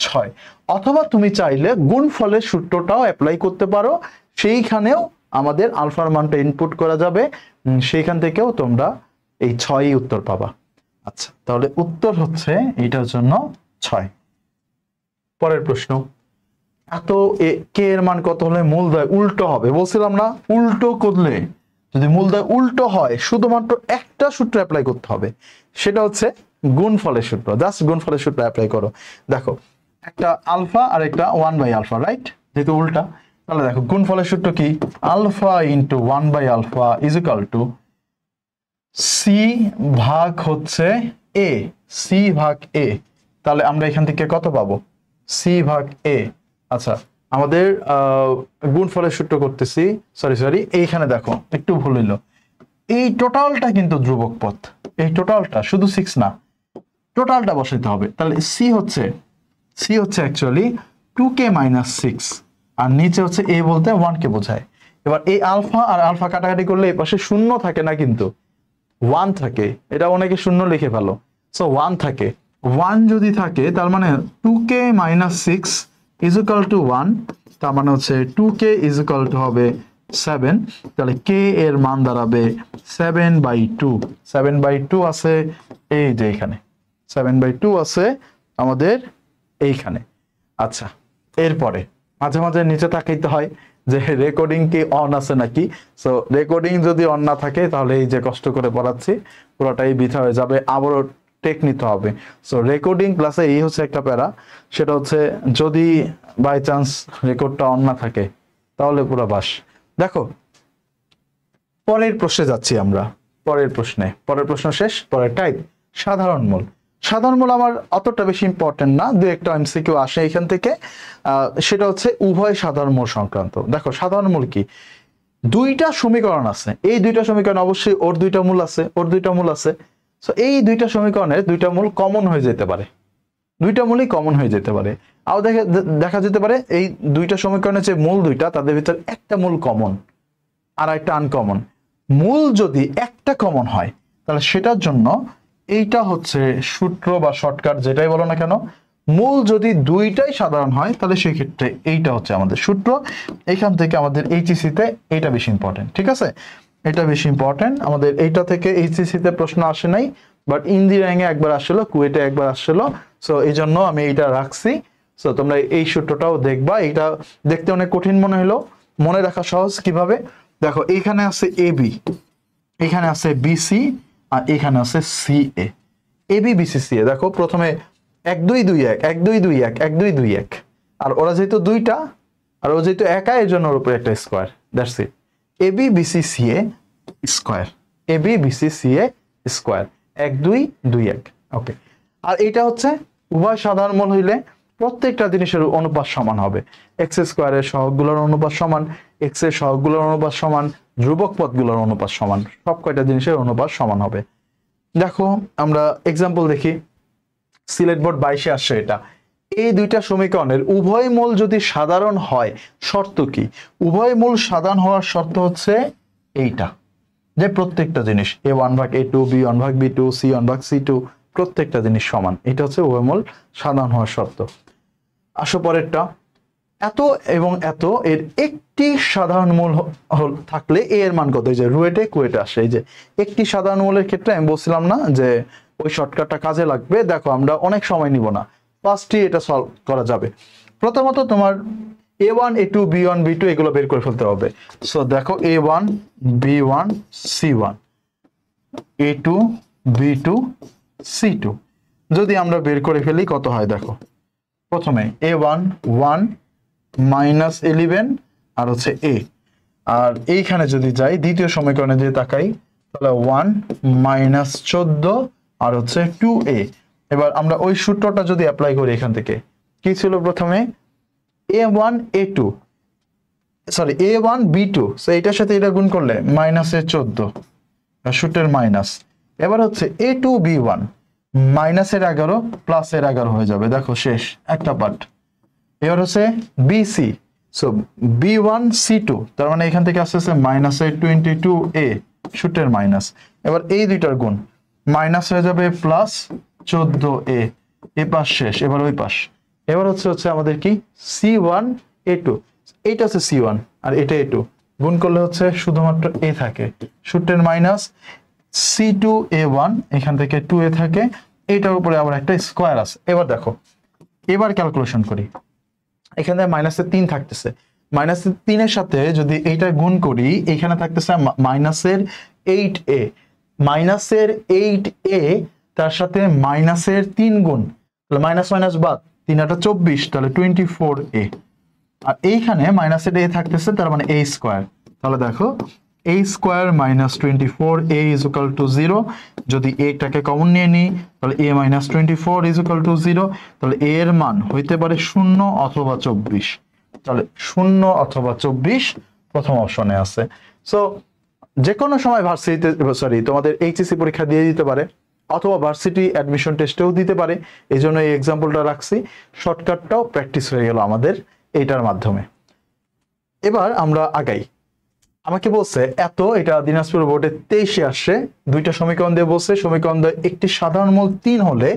6। অথবা তুমি চাইলে গুণফলের সূত্রটাও অ্যাপ্লাই করতে পারো, সেইখানেও আমাদের আলফার মানটা ইনপুট করা যাবে, সেইখান থেকেও তোমরা এই 6ই উত্তর পাবা। আচ্ছা তাহলে উত্তর হচ্ছে এইটার জন্য 6। পরের প্রশ্ন, এত কে এর মান কত হলে মূলদ্বয় উল্টো হবে? বলছিলাম না, উল্টো করলে যদি মূলদ্বয় উল্টো হয় শুধুমাত্র একটা সূত্র অ্যাপ্লাই করতে হবে, সেটা হচ্ছে গুণফলের সূত্র। জাস্ট গুণফলের সূত্র অ্যাপ্লাই করো। দেখো একটা আলফা আর একটা 1/α, রাইট? যেহেতু উল্টা, তাহলে দেখো গুণফলের সূত্র কি? Alpha into 1/α equal to C ভাগ হচ্ছে এ, সি ভাগ এ। তাহলে আমরা এখান থেকে কত পাবো? সি ভাগ এ। আচ্ছা আমাদের গুণফলের সূত্র করতেছি, সরি এইখানে দেখো একটু ভুল হইল, এই টোটালটা কিন্তু ধ্রুবক পদ, এই টোটালটা শুধু 6 না, টোটালটা বসাইতে হবে। তাহলে সি হচ্ছে অ্যাকচুয়ালি 2k - 6 আর নিচে হচ্ছে এ বলতে 1কে বোঝায়। এবার এই আলফা আর আলফা কাটাকাটি করলে এই পাশে শূন্য থাকে না, কিন্তু 1 থাকে। এটা অনেকে শূন্য লিখে ফেলো, সো 1 থাকে। 1 যদি থাকে তার মানে 2k - 6 ইকুয়াল টু 1। তার মানে হচ্ছে 2k ইকুয়াল টু হবে 7, তাহলে কে এর মান দাঁড়াবে 7/2। 7/2 আছে এই যে এখানে, 7/2 আছে আমাদের এইখানে। আচ্ছা, এরপরে মাঝে মাঝে নিচে তাকাইতে হয় যে রেকর্ডিং কি অন আছে নাকি। সো রেকর্ডিং যদি অন না থাকে তাহলে এই যে কষ্ট করে পড়াচ্ছি পুরোটাই বৃথা হয়ে যাবে, আবারও টেক নিতে হবে। সো রেকর্ডিং ক্লাসে এই হচ্ছে একটা প্যারা, সেটা হচ্ছে যদি বাই চান্স রেকর্ডটা অন না থাকে তাহলে পুরো বাস। দেখো পরের প্রশ্নে যাচ্ছি আমরা, পরের প্রশ্ন শেষ। পরের টাইপ সাধারণ মূল। সাধারণ মূল আমার অতটা বেশি ইম্পর্টেন্ট না, দু একটা এমসিকিউ আসে এখান থেকে। সেটা হচ্ছে উভয় সাধারণ মূল সংক্রান্ত। দেখো সাধারণ মূল কি, দুইটা সমীকরণ আছে, এই দুইটা সমীকরণ অবশ্যই ওর দুইটা মূল আছে, ওর দুইটা মূল আছে। সো এই দুইটা সমীকরণের দুইটা মূল কমন হয়ে যেতে পারে, দুইটা মূলই কমন হয়ে যেতে পারে। আরও দেখা যেতে পারে এই দুইটা সমীকরণের যে মূল দুইটা তাদের ভিতর একটা মূল কমন আর একটা আনকমন। মূল যদি একটা কমন হয় তাহলে সেটার জন্য এইটা হচ্ছে সূত্র বা শর্টকাট যেটাই বলো না কেন। মূল যদি দুইটাই সাধারণ হয় তাহলে সেই ক্ষেত্রে এইটা হচ্ছে আমাদের সূত্র। এখান থেকে আমাদের এইচএসসিতে এইটা বেশি ইম্পর্টেন্ট, ঠিক আছে, এটা বেশি ইম্পর্টেন্ট আমাদের। এইটা থেকে এইচএসসিতে প্রশ্ন আসে নাই, বাট ইঞ্জিনিয়ারিং এ একবার আসলো, কুয়েটে একবার আসলো। সো এই জন্য আমি এইটা রাখছি। সো তোমরা এই সূত্রটাও দেখবা, এটা দেখতে অনেক কঠিন মনে হলো, মনে রাখা সহজ কিভাবে। দেখো এইখানে আছে এবি, এখানে আছে বিসি, আর এখানে আছে সিএ। এবি বিসি সিএ দেখো প্রথমে 1 2 2 1 1 2 2 1 1 2 2 1, আর ওরা যেহেতু দুইটা আর ও যেহেতু একা এর জন্য ওর উপরে একটা square, that's it. AB BC CA square, AB BC CA square 1 2 2 1। Okay, আর এটা হচ্ছে উভয় সাধারণ মূল হইলে প্রত্যেকটা জিনিসের অনুপাত সমান হবে। এক্স স্কোয়ারের সহগগুলোর অনুপাত সমান, এক্স এর সহগগুলোর অনুপাত সমান, ধ্রুবক পদগুলোর অনুপাত সমান, সব কয়টা জিনিসের অনুপাত সমান হবে। দেখো আমরা এক্সাম্পল দেখি, সিলেট বোর্ড 22-এ আসছে এটা। এই দুইটা সমীকরণের উভয় মূল যদি সাধারণ হয়, শর্ত কি? উভয় মূল সাধারণ হওয়ার শর্ত হচ্ছে এইটা, যে প্রত্যেকটা জিনিস a1/a2, b1/b2, c1/c2 প্রত্যেকটা জিনিস সমান। এটা হচ্ছে উভয় মূল সাধারণ হওয়ার শর্ত। আসো পরেরটা, এত এবং এত এর একটি সাধারণ মূল থাকলে এ এর মান কত? এই যে রুয়েটে কুয়েটে আসে, এই যে একটি সাধারণ মূলের ক্ষেত্রে আমি বলছিলাম না যে ওই শর্টকাটটা কাজে লাগবে। দেখো আমরা অনেক সময় নিব না, ফার্স্টই এটা সলভ করা যাবে। প্রথমত তোমার a1 a2 b1 b2 এগুলো বের করে ফেলতে হবে। সো দেখো a1 b1 c1 a2 b2 c2 যদি আমরা বের করে ফেলি কত হয় দেখো, প্রথমে a1 1 -11 আর হচ্ছে a, আর এইখানে যদি যাই দ্বিতীয় সমীকরণে যদি তাকাই তাহলে 1 -14 আর হচ্ছে 2a। এবার আমরা ওই সূত্রটা যদি অ্যাপ্লাই করি এখান থেকে কি ছিল, প্রথমে a1 a2 sorry a1 b2, so এটার সাথে এটা গুণ করলে -14 সূত্রের মাইনাস। এবার হচ্ছে a2 b1 -11 +11 হয়ে যাবে, দেখো শেষ একটা পার্ট। এবার হচ্ছে বিসি, সো b1 c2, তার মানে এখান থেকে আসতেছে -22a সূত্রের মাইনাস। এবার এই দুইটার গুণ মাইনাস হয়ে যাবে +14a, এ পাশ শেষ, এবার ওই পাশ। এবার হচ্ছে আমাদের কি c1 a2, এইটা হচ্ছে c1 আর এটা a2, গুণ করলে হচ্ছে শুধুমাত্র a থাকে, সূত্রের মাইনাস c2 a1, এখান থেকে 2a থাকে, এইটার উপরে আবার একটা স্কোয়ার আছে। এবার দেখো এবার ক্যালকুলেশন করি, এখানে -3 থাকতেছে, -3 সাথে যদি এইটা গুণ করি এখানে থাকতেছে -8a, -8a তার সাথে -3 গুণ, তাহলে মাইনাস মাইনাস বাদ, 3 × 8 = 24, তাহলে 24a, আর এইখানে -a থাকতেছে, তার মানে a স্কোয়ার। তাহলে দেখো a স্কোয়ার -24a = 0। যদি এটাকে কমন নিয়ে নিই তাহলে a - 24 = 0, তাহলে a এর মান হইতে পারে 0 অথবা 24, তাহলে 0 অথবা 24 প্রথম অপশনে আছে। সো যে কোনো সময় ভার্সিটিতে তোমাদের এইচএসসি পরীক্ষা দিয়ে দিতে পারে অথবা ভার্সিটি অ্যাডমিশন টেস্টেও দিতে পারে, এই জন্য এই এক্সাম্পলটা রাখছি। শর্টকাটটাও প্র্যাকটিস হয়ে গেল আমাদের এইটার মাধ্যমে। এবার আমরা আগাই। আমাকে বলছে এত, এটা দিনাজপুর বোর্ডে 23-এ আসছে, দুইটা সমীকরণ দিয়ে বলছে, সমীকরণ দিয়ে একটি সাধারণ মূল 3 হলে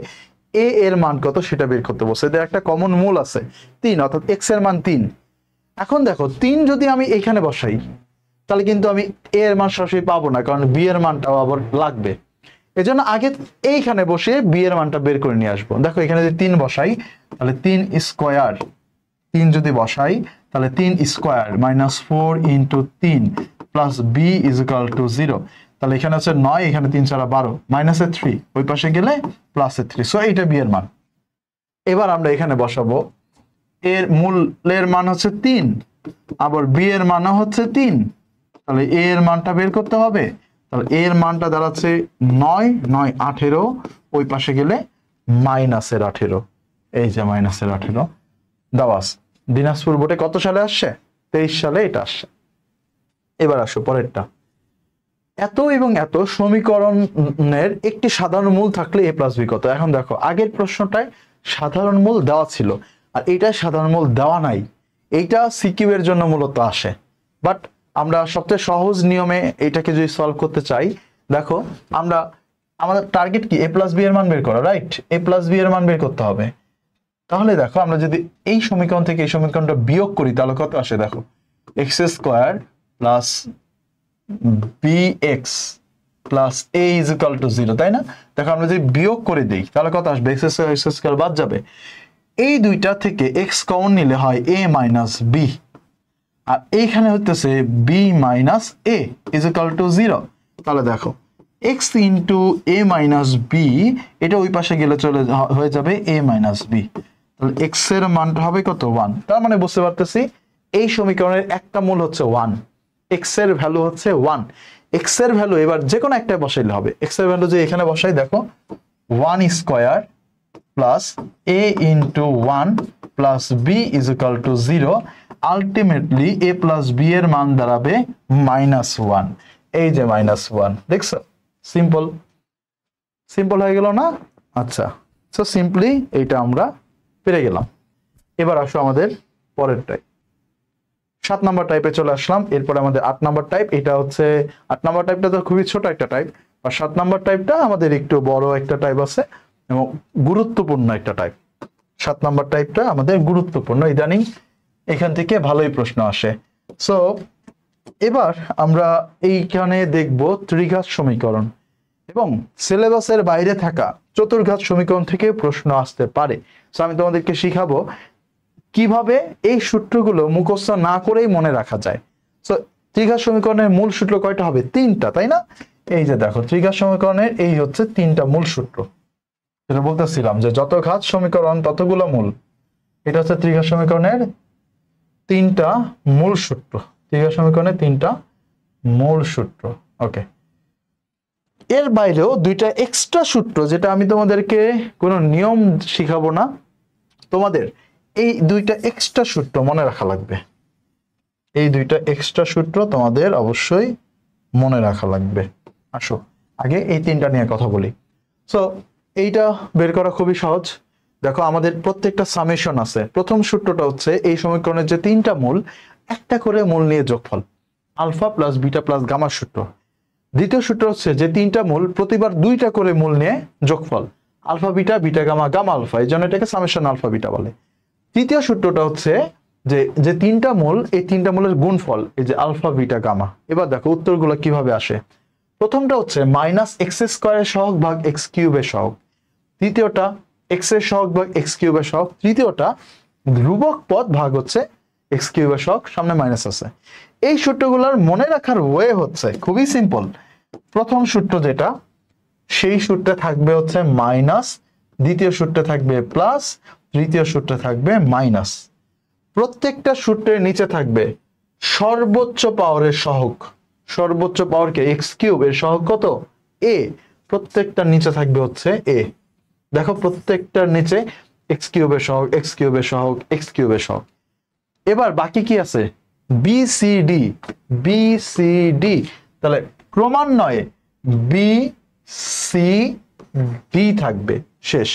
এ এর মান কত সেটা বের করতে বলছে। এদের একটা কমন মূল আছে 3, অর্থাৎ এক্স এর মান 3। এখন দেখো 3 যদি আমি এখানে বসাই তাহলে কিন্তু আমি এ এর মান সরাসরি পাবো না, কারণ বি এর মানটাও আবার লাগবে। এজন্য আগে এইখানে বসে বি এর মানটা বের করে নিয়ে আসবো। দেখো এখানে যদি 3 বসাই তাহলে 3 স্কয়ার, 3 যদি বসাই তাহলে 3 square -4 × 3 plus B is equal to 0। তাহলে এখানে আছে 9, এখানে 3 4 12, -3, ওই পাশে গেলে +3। সো এইটা বি এর মান। এবার আমরা এখানে বসাবো এর মূলের মান হচ্ছে 3, আবার বি এর মানও হচ্ছে 3, তাহলে এ এর মানটা বের করতে হবে। তাহলে এ এর মানটা দাঁড়াচ্ছে 9, 9 18, ওই পাশে গেলে -18, এই যে -18 দাওয়াস। দিনাজপুর বোর্ডে কত সালে আসছে? 23 সালে এটা আসছে। এবার আসো পরেরটা। এত এবং এত সমীকরণের একটি সাধারণ মূল থাকলে a + b কত? এখন দেখো আগের প্রশ্নটায় সাধারণ মূল দেওয়া ছিল, আর এইটা সাধারণ মূল দেওয়া নাই। এইটা সিকিউ এর জন্য মূলত আসে, বাট আমরা সবচেয়ে সহজ নিয়মে এটাকে যদি সলভ করতে চাই, দেখো আমাদের টার্গেট কি? a + b এর মান বের করা, রাইট? a + b এর মান বের করতে হবে। তাহলে দেখো আমরা যদি এই সমীকরণ থেকে এই সমীকরণটা বিয়োগ করি তাহলে কত আসে? দেখো x² + bx + a = 0, তাই না? দেখো আমরা যদি বিয়োগ করে দিই তাহলে কত আসবে? x² বাদ যাবে। এই দুইটা থেকে x কমন নিলে হয় a - b, আর এইখানে হচ্ছে b - a = 0। তাহলে দেখো x × a - b, এটা ওই পাশে গেলে হয়ে যাবে a - b। তাহলে x এর মানটা হবে কত? 1। তার মানে বুঝতে পারতেছি এই সমীকরণের একটা মূল হচ্ছে 1, x এর ভ্যালু হচ্ছে 1। x এর ভ্যালু এবার যে কোনো একটা বসাইলে হবে। x এর ভ্যালু যে এখানে বসাই, দেখো 1² + a × 1 + b = 0। Ultimately a + b এর মান দাঁড়াবে -1। এই যে -1, দেখছো? সিম্পল হয়ে গেল না? আচ্ছা, সো সিম্পলি এইটা আমরা পেরে গেলাম। এবার আসো আমাদের পরেরটাই, 7 নাম্বার টাইপে চলে আসলাম। এরপরে আমাদের 8 নাম্বার টাইপ। এটা হচ্ছে 8 নাম্বার টাইপটা তো খুবই ছোট একটা টাইপ, আর 7 নাম্বার টাইপটা আমাদের একটু বড় একটা টাইপ আছে এবং গুরুত্বপূর্ণ একটা টাইপ। 7 নাম্বার টাইপটা আমাদের গুরুত্বপূর্ণ, ইদানিং এখান থেকে ভালোই প্রশ্ন আসে। সো এবার আমরা এইখানে দেখব ত্রিঘাত সমীকরণ, এবং সিলেবাসের বাইরে থাকা চতুর্ঘাত সমীকরণ থেকে প্রশ্ন আসতে পারে। সো আমি তোমাদেরকে শিখাবো কিভাবে এই সূত্রগুলো মুখস্থ না করেই মনে রাখা যায়। সো ত্রিঘাত সমীকরণের মূল সূত্র কয়টা হবে? 3টা, তাই না? এই যে দেখো ত্রিঘাত সমীকরণের এই হচ্ছে 3টা মূল সূত্র, যেটা বলতেছিলাম যে যত ঘাত সমীকরণ ততগুলো মূল। এটা হচ্ছে ত্রিঘাত সমীকরণের 3টা মূল সূত্র। ত্রিঘাত সমীকরণের 3টা মূল সূত্র। ওকে, এর বাইরেও 2টা এক্সট্রা সূত্র, যেটা আমি তোমাদেরকে কোনো নিয়ম শিখাবো না, তোমাদের এই 2টা এক্সট্রা সূত্র মনে রাখা লাগবে। এই 2টা এক্সট্রা সূত্র তোমাদের অবশ্যই মনে রাখা লাগবে। আসো আগে এই 3টা নিয়ে কথা বলি। সো এইটা বের করা খুবই সহজ। দেখো আমাদের প্রত্যেকটা সামেশন আছে। প্রথম সূত্রটা হচ্ছে এই সমীকরণের যে 3টা মূল, একটা করে মূল নিয়ে যোগফল, আলফা প্লাস বিটা প্লাস গামার সূত্র। দ্বিতীয় সূত্র হচ্ছে যে 3টা মূল প্রতিবার 2টা করে মূল নিয়ে যোগফল, alpha beta beta gamma gamma alpha, এই জন্য এটাকে সামেশন আলফা বিটা বলে। তৃতীয় সূত্রটা হচ্ছে যে 3টা মূল, এই 3টা মূলের গুণফল, এই যে আলফা বিটা গামা। এবার দেখো উত্তরগুলো কিভাবে আসে। প্রথমটা হচ্ছে -x² এর সহগ ভাগ x³ এর সহগ, দ্বিতীয়টা x এর সহগ ভাগ x³ এর সহগ, তৃতীয়টা ধ্রুবক পদ ভাগ হচ্ছে x³ এর সহগ, সামনে মাইনাস আছে। এই সূত্রগুলোর মনে রাখার ওয়ে হচ্ছে খুবই সিম্পল। প্রথম সূত্র যেটা, সেই সূত্রে থাকবে হচ্ছে মাইনাস, দ্বিতীয় সূত্রে থাকবে প্লাস, তৃতীয় সূত্রে থাকবে মাইনাস। প্রত্যেকটা সূত্রের নিচে থাকবে সর্বোচ্চ পাওয়ারের সহগ। সর্বোচ্চ পাওয়ারকে x³ এর সহগ কত? a। প্রত্যেকটার নিচে থাকবে হচ্ছে a। দেখো প্রত্যেকটার নিচে x³ এর সহগ, x³ এর সহগ, x³ এর সহগ। এবার বাকি কি আছে? BCD, BCD। তাহলে ক্রমান্বয়ে BCD থাকবে, শেষ।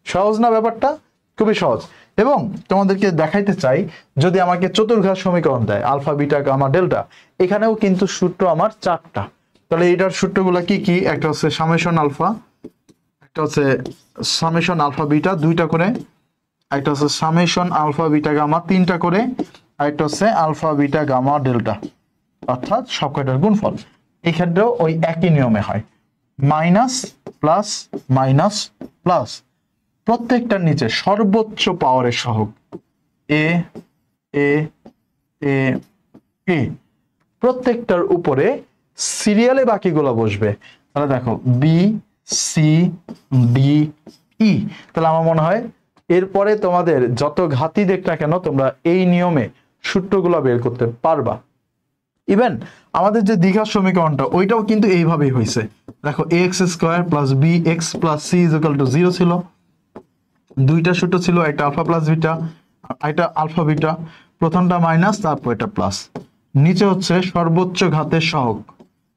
সহজ না ব্যাপারটা? খুবই সহজ। এবং তোমাদেরকে দেখাইতে চাই, যদি আমাকে চতুর্ঘাত সমীকরণ দেয় আলফা বিটা গামা ডেল্টা, এখানেও কিন্তু সূত্র আমার 4টা। তাহলে এটার সূত্রগুলো কি কি? একটা হচ্ছে সামেশন আলফা, একটা হচ্ছে সামেশন আলফা বিটা 2টা করে, একটা হচ্ছে সামেশন আলফা বিটা গামা 3টা করে, আর একটা হচ্ছে আলফা বিটা গামা ডেল্টা। অর্থাৎ সবকটার গুণফল। এই ক্ষেত্রেও ওই একই নিয়মে হয়, মাইনাস প্লাস মাইনাস প্লাস, প্রত্যেকটার নিচে সর্বোচ্চ পাওয়ারের সহগ এ এ এ এ, প্রত্যেকটার উপরে সিরিয়ালে বাকিগুলো বসবে। তাহলে দেখো বি সি ডি ই, তাহলে আমার মনে হয় এরপরে তোমাদের যত ঘাতি দেখ না কেন তোমরা এই নিয়মে সূত্রগুলো বের করতে পারবা। ইভেন আমাদের যে দ্বিঘাত সমীকরণটা ওইটাও কিন্তু এইভাবেই হয়েছে। দেখো x square plus B x plus C is equal to 0 ছিল, দুইটা সূত্র ছিল, একটা আলফা প্লাস বিটা, এটা আলফা বিটা, প্রথমটা মাইনাস তারপর এটা প্লাস, নিচে হচ্ছে সর্বোচ্চ ঘাতের সহগ,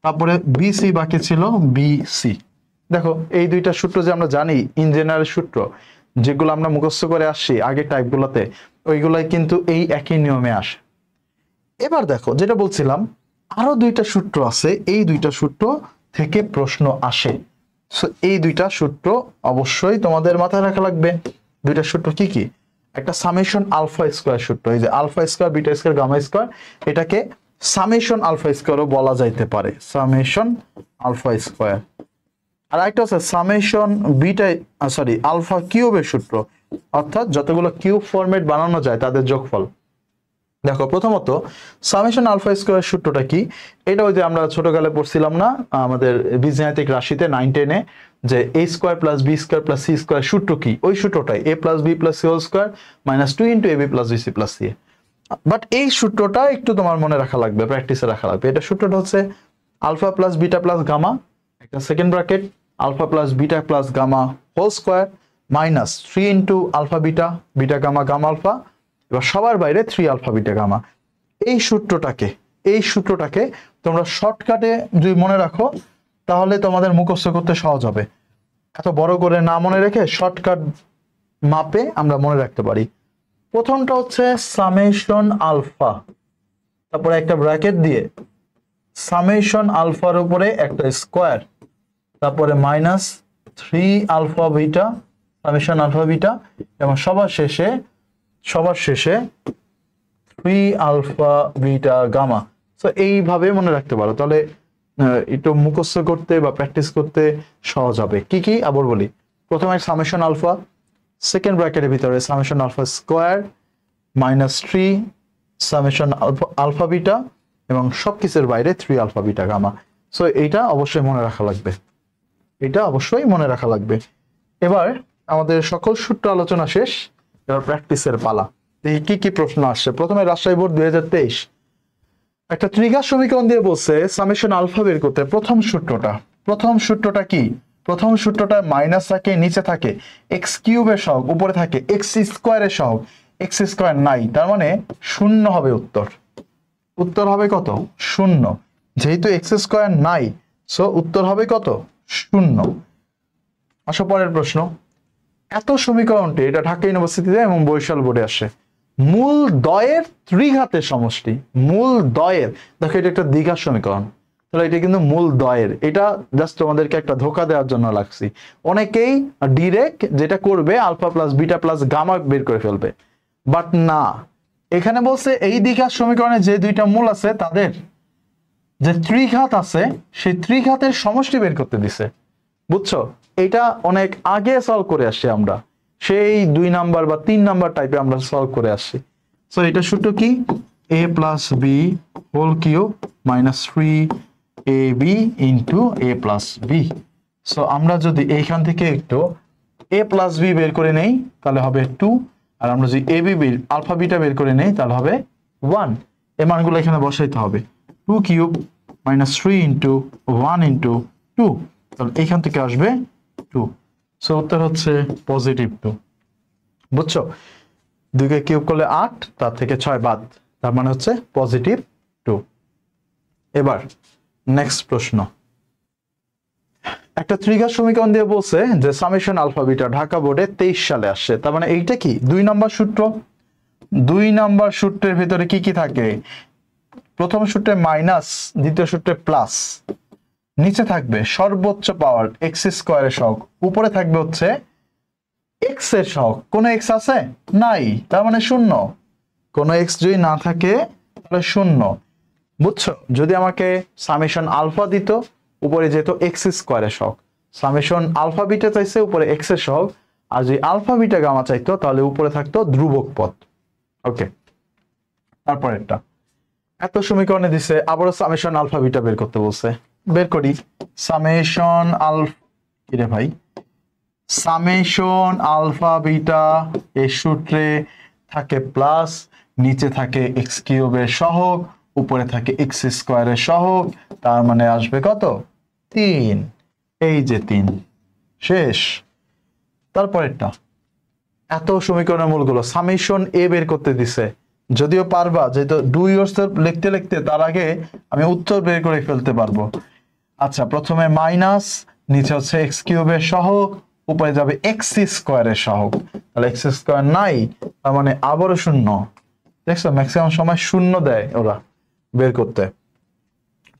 তারপরে বি সি বাকি ছিল বি সি। দেখো এই দুইটা সূত্র যে আমরা জানি ইন জেনারেল সূত্র, যেগুলো আমরা মুখস্থ করে আসছি আগের টাইপগুলোতে, ওইগুলাই কিন্তু এই একই নিয়মে আসে। এবার দেখো যেটা বলছিলাম, আরো দুইটা সূত্র আছে, এই দুইটা সূত্র থেকে প্রশ্ন আসে। সো এই দুইটা সূত্র অবশ্যই তোমাদের মাথায় রাখা লাগবে। দুইটা সূত্র কি কি? একটা সামেশন আলফা স্কয়ার সূত্র, এই যে alpha square beta square gamma square, এটাকে সামেশন আলফা স্কয়ারও বলা যাইতে পারে, সামেশন আলফা স্কয়ার। আর একটা হচ্ছে সামেশন বিটা আলফা কিউবের সূত্র, অর্থাৎ যতগুলো কিউব ফরম্যাট বানানো যায় তাদের যোগফল। দেখো প্রথমত সামেশন আলফা স্কয়ার সূত্রটা কি? এটা ওই যে আমরা ছোটকালে পড়ছিলাম না আমাদের বীজগাণিতিক রাশিতে 9-10-এ, যে a square plus b square plus c square সূত্র কি? ওই সূত্রটাই a plus b plus c whole square minus 2 into ab plus bc plus c. But এই সূত্রটা একটু তোমার মনে রাখা লাগবে, প্র্যাকটিসে রাখা লাগবে। এটা সূত্রটা হচ্ছে alpha plus beta plus gamma, একটা second bracket, alpha plus beta plus gamma whole square minus 3 into alpha beta beta gamma gamma alpha, এবার সবার বাইরে 3 আলফা বিটা গামা। এই সূত্রটাকে তোমরা শর্টকাটে যদি মনে রাখো তাহলে তোমাদের মুখস্থ করতে সহজ হবে। এত বড় করে না মনে রেখে শর্টকাট মাপে আমরা মনে রাখতে পারি। প্রথমটা হচ্ছে সামেশন আলফা, তারপরে একটা ব্র্যাকেট দিয়ে সামেশন আলফার উপরে একটা স্কয়ার, তারপরে minus 3 alpha beta summation alpha beta, এবং সবার শেষে 3 আলফা বিটা গামা। সো এইভাবে মনে রাখতে পারো, তাহলে একটু মুখস্থ করতে বা প্র্যাকটিস করতে সহজ হবে। কি কি আবার বলি, প্রথমে সামেশন আলফা, সেকেন্ড ব্র্যাকেটের ভিতরে summation alpha square minus 3 summation alpha beta, এবং সবকিছুর বাইরে 3 আলফা বিটা গামা। সো এইটা অবশ্যই মনে রাখা লাগবে, এবার আমাদের সকল সূত্র আলোচনা শেষ, এবার প্র্যাকটিসের পালা। দেখি কি কি প্রশ্ন আসছে। প্রথমে রাজশাহী বোর্ড 2023 একটা ত্রিঘাত সমীকরণ দিয়ে বলছে সামেশন আলফা বের করতে। প্রথম সূত্রটা কি? প্রথম সূত্রটা মাইনাস থাকে, নিচে থাকে এক্স কিউবের সহগ, উপরে থাকে এক্স স্কয়ারের সহগ, এক্স স্কয়ার নাই, তার মানে শূন্য হবে উত্তর হবে কত? শূন্য। যেহেতু এক্স স্কয়ার নাই, সো উত্তর হবে কত? শূন্য। আসো পরের প্রশ্ন। এত সমীকরণটি, এটা ঢাকা ইউনিভার্সিটিতে এবং বরিশাল বোর্ডে আসে, মূল দ্বয়ের ত্রিঘাতের সমষ্টি। মূল দ্বয়ের, দেখো এটা একটা দ্বিঘাত সমীকরণ, তাহলে এটা কিন্তু মূল দ্বয়ের। এটা জাস্ট তোমাদেরকে একটা ধোকা দেওয়ার জন্য লাগছি। অনেকেই ডিরেক্ট যেটা করবে alpha plus beta plus gamma বের করে ফেলবে, বাট না, এখানে বলছে এই দ্বিঘাত সমীকরণে যে দুইটা মূল আছে তাদের যে ত্রিঘাত আছে সেই ত্রিঘাতের সমষ্টি বের করতে দিছে। বুঝছো? এটা অনেক আগে সলভ করে আসছি আমরা, সেই 2 নাম্বার বা 3 নাম্বার টাইপে আমরা সলভ করে আসছি। সো এটা সূত্র কি? a plus B whole cube minus 3ab into a plus b. So আমরা যদি এইখান থেকে একটু a প্লাস বি বের করে নেই তাহলে হবে 2, আর আমরা যদি ab আলফা বিটা বের করে নেই তাহলে হবে 1। এই মানগুলো এখানে বসাইতে হবে, 2 কিউব মাইনাস 3 ইন্টু 1 ইন্টু 2, তাহলে এইখান থেকে আসবে 2। সো উত্তর হচ্ছে পজিটিভ 2। বুঝছো? 2 কে কিউব করলে 8, তার থেকে 6 বাদ, তার মানে হচ্ছে পজিটিভ 2। এবার নেক্সট প্রশ্ন। একটা ত্রিঘাত সমীকরণ দিয়ে বলছে যে সামেশন আলফা বিটা ঢাকা বোর্ডে 23 সালে আসছে, তার মানে এইটা কি? 2 নাম্বার সূত্র। 2 নাম্বার সূত্রের ভিতরে কি কি থাকে? প্রথম সূত্রে মাইনাস, দ্বিতীয় সূত্রে প্লাস, নিচে থাকবে সর্বোচ্চ পাওয়ার এক্স স্কয়ারের সহগ, উপরে থাকবে হচ্ছে এক্স এর সহগ। কোন এক্স আছে? নাই, তার মানে শূন্য। কোন এক্স যদি না থাকে তাহলে শূন্য। বুঝছো? যদি আমাকে সামেশন আলফা দিত, উপরে যেত এক্স স্কোয়ারের সহগ, সামেশন আলফা বিটা চাইছে উপরে এক্স এর সহগ, আর যদি আলফা বিটা গামা চাইতো তাহলে উপরে থাকতো ধ্রুবক পদ। ওকে, তারপর একটা এত সমীকরণে দিছে, আবারও সামেশন আলফা বিটা বের করতে বলছে। বের করি। সামেশন কিরে ভাই, সামেশন আলফা বিটা এর সূত্রে থাকে প্লাস, নিচে থাকে এক্স কিউবের সহগ, উপরে থাকে এক্স স্কোয়ারের সহগ, তার মানে আসবে কত? 3। এই যে 3, শেষ। তারপরেরটা এত সমীকরণের মূলগুলো সামেশন এ বের করতে দিছে, যদিও পারবা, যেহেতু ডু ইয়োরসেলফ লিখতে লিখতে তার আগে আমি উত্তর বের করে ফেলতে পারবো। আচ্ছা, প্রথমে মাইনাস, নিচে হচ্ছে এক্স কিউবের সহগ, উপরে যাবে এক্স স্কোয়ারের সহগ, তাহলে এক্স স্কোয়ার নাই, তার মানে আবারও শূন্য। দেখছো ম্যাক্সিমাম সময় শূন্য দেয় ওরা বের করতে।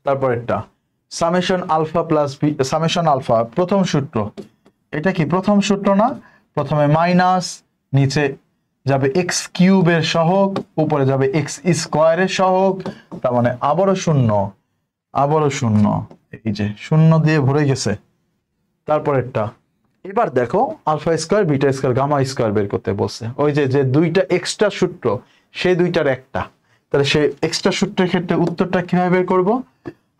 তারপরেরটা summation alpha plus b, summation alpha প্রথম সূত্র, এটা কি প্রথম সূত্র না? প্রথমে মাইনাস, নিচে যাবে এক্স কিউবের সহগ, উপরে যাবে এক্স স্কোয়ারের সহগ, তার মানে আবারও শূন্য, আবারও শূন্য, এই যে শূন্য দিয়ে ভরে গেছে। তারপরেরটা এবার দেখো alpha square beta square gamma square বের করতে বলছে, ওই যে যে দুইটা এক্সট্রা সূত্র সেই দুইটার একটা, তাহলে সেই এক্সট্রা সূত্রের ক্ষেত্রে উত্তরটা কিভাবে বের করব?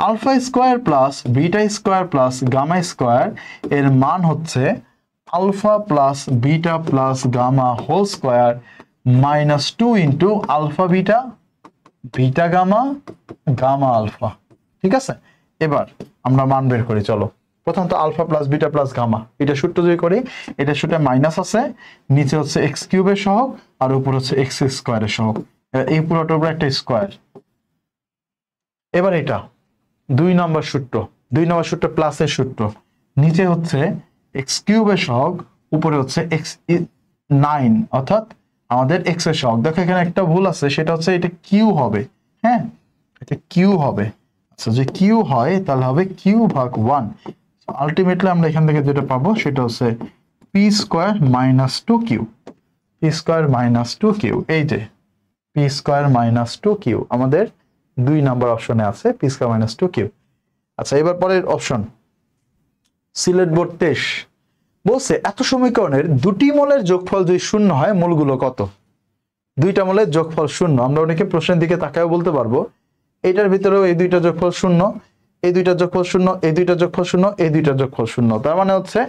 Alpha square plus beta square plus gamma square এর মান হচ্ছে alpha plus beta plus gamma whole square minus 2 into alpha beta, beta gamma, gamma alpha. ঠিক আছে, এবার আমরা মান বের করি। চলো, প্রথম তো alpha plus beta plus gamma, এটা সূত্র যদি করি, এটা সূত্রে মাইনাস আছে, নিচে হচ্ছে এক্স কিউবের সহগ, আর উপর হচ্ছে এক্স স্কোয়ারের সহগ, এই পুরোটার উপর একটা স্কোয়ার। এবার এটা 2 নম্বর সূত্র, 2 নম্বর সূত্র প্লাসের সূত্র, নিচে হচ্ছে এক্স কিউবের সহগ, উপরে হচ্ছে এক্স 9, অর্থাৎ আমাদের এক্স এর সহগ। দেখো এখানে একটা ভুল আছে, সেটা হচ্ছে এটা কিউ হবে। হ্যাঁ, এটা কিউ হবে। আচ্ছা, যে কিউ হয় তাহলে হবে কিউ ভাগ 1। আলটিমেটলি আমরা এখান থেকে যেটা পাবো সেটা হচ্ছে p square minus 2 q, p square minus 2 q, এই যে পি স্কোয়ার মাইনাস 2 কিউ আমাদের 2 নম্বর অপশনে আছে, পি স্কোয়ার মাইনাস 2 কিউ। আচ্ছা, এবার পরের অপশন সিলেট বোর্ড 23 বলছে এত সমীকরণের দুটি মোলের যোগফল যদি শূন্য হয় মূলগুলো কত? দুইটা মোলের যোগফল শূন্য, আমরা অনেকে প্রশ্নের দিকে তাকায়ও বলতে পারবো এইটার ভিতরেও এই দুইটা যোগফল শূন্য, এই দুইটা যোগফল শূন্য, এই দুইটা যোগফল শূন্য, এই দুইটা যোগফল শূন্য, তার মানে হচ্ছে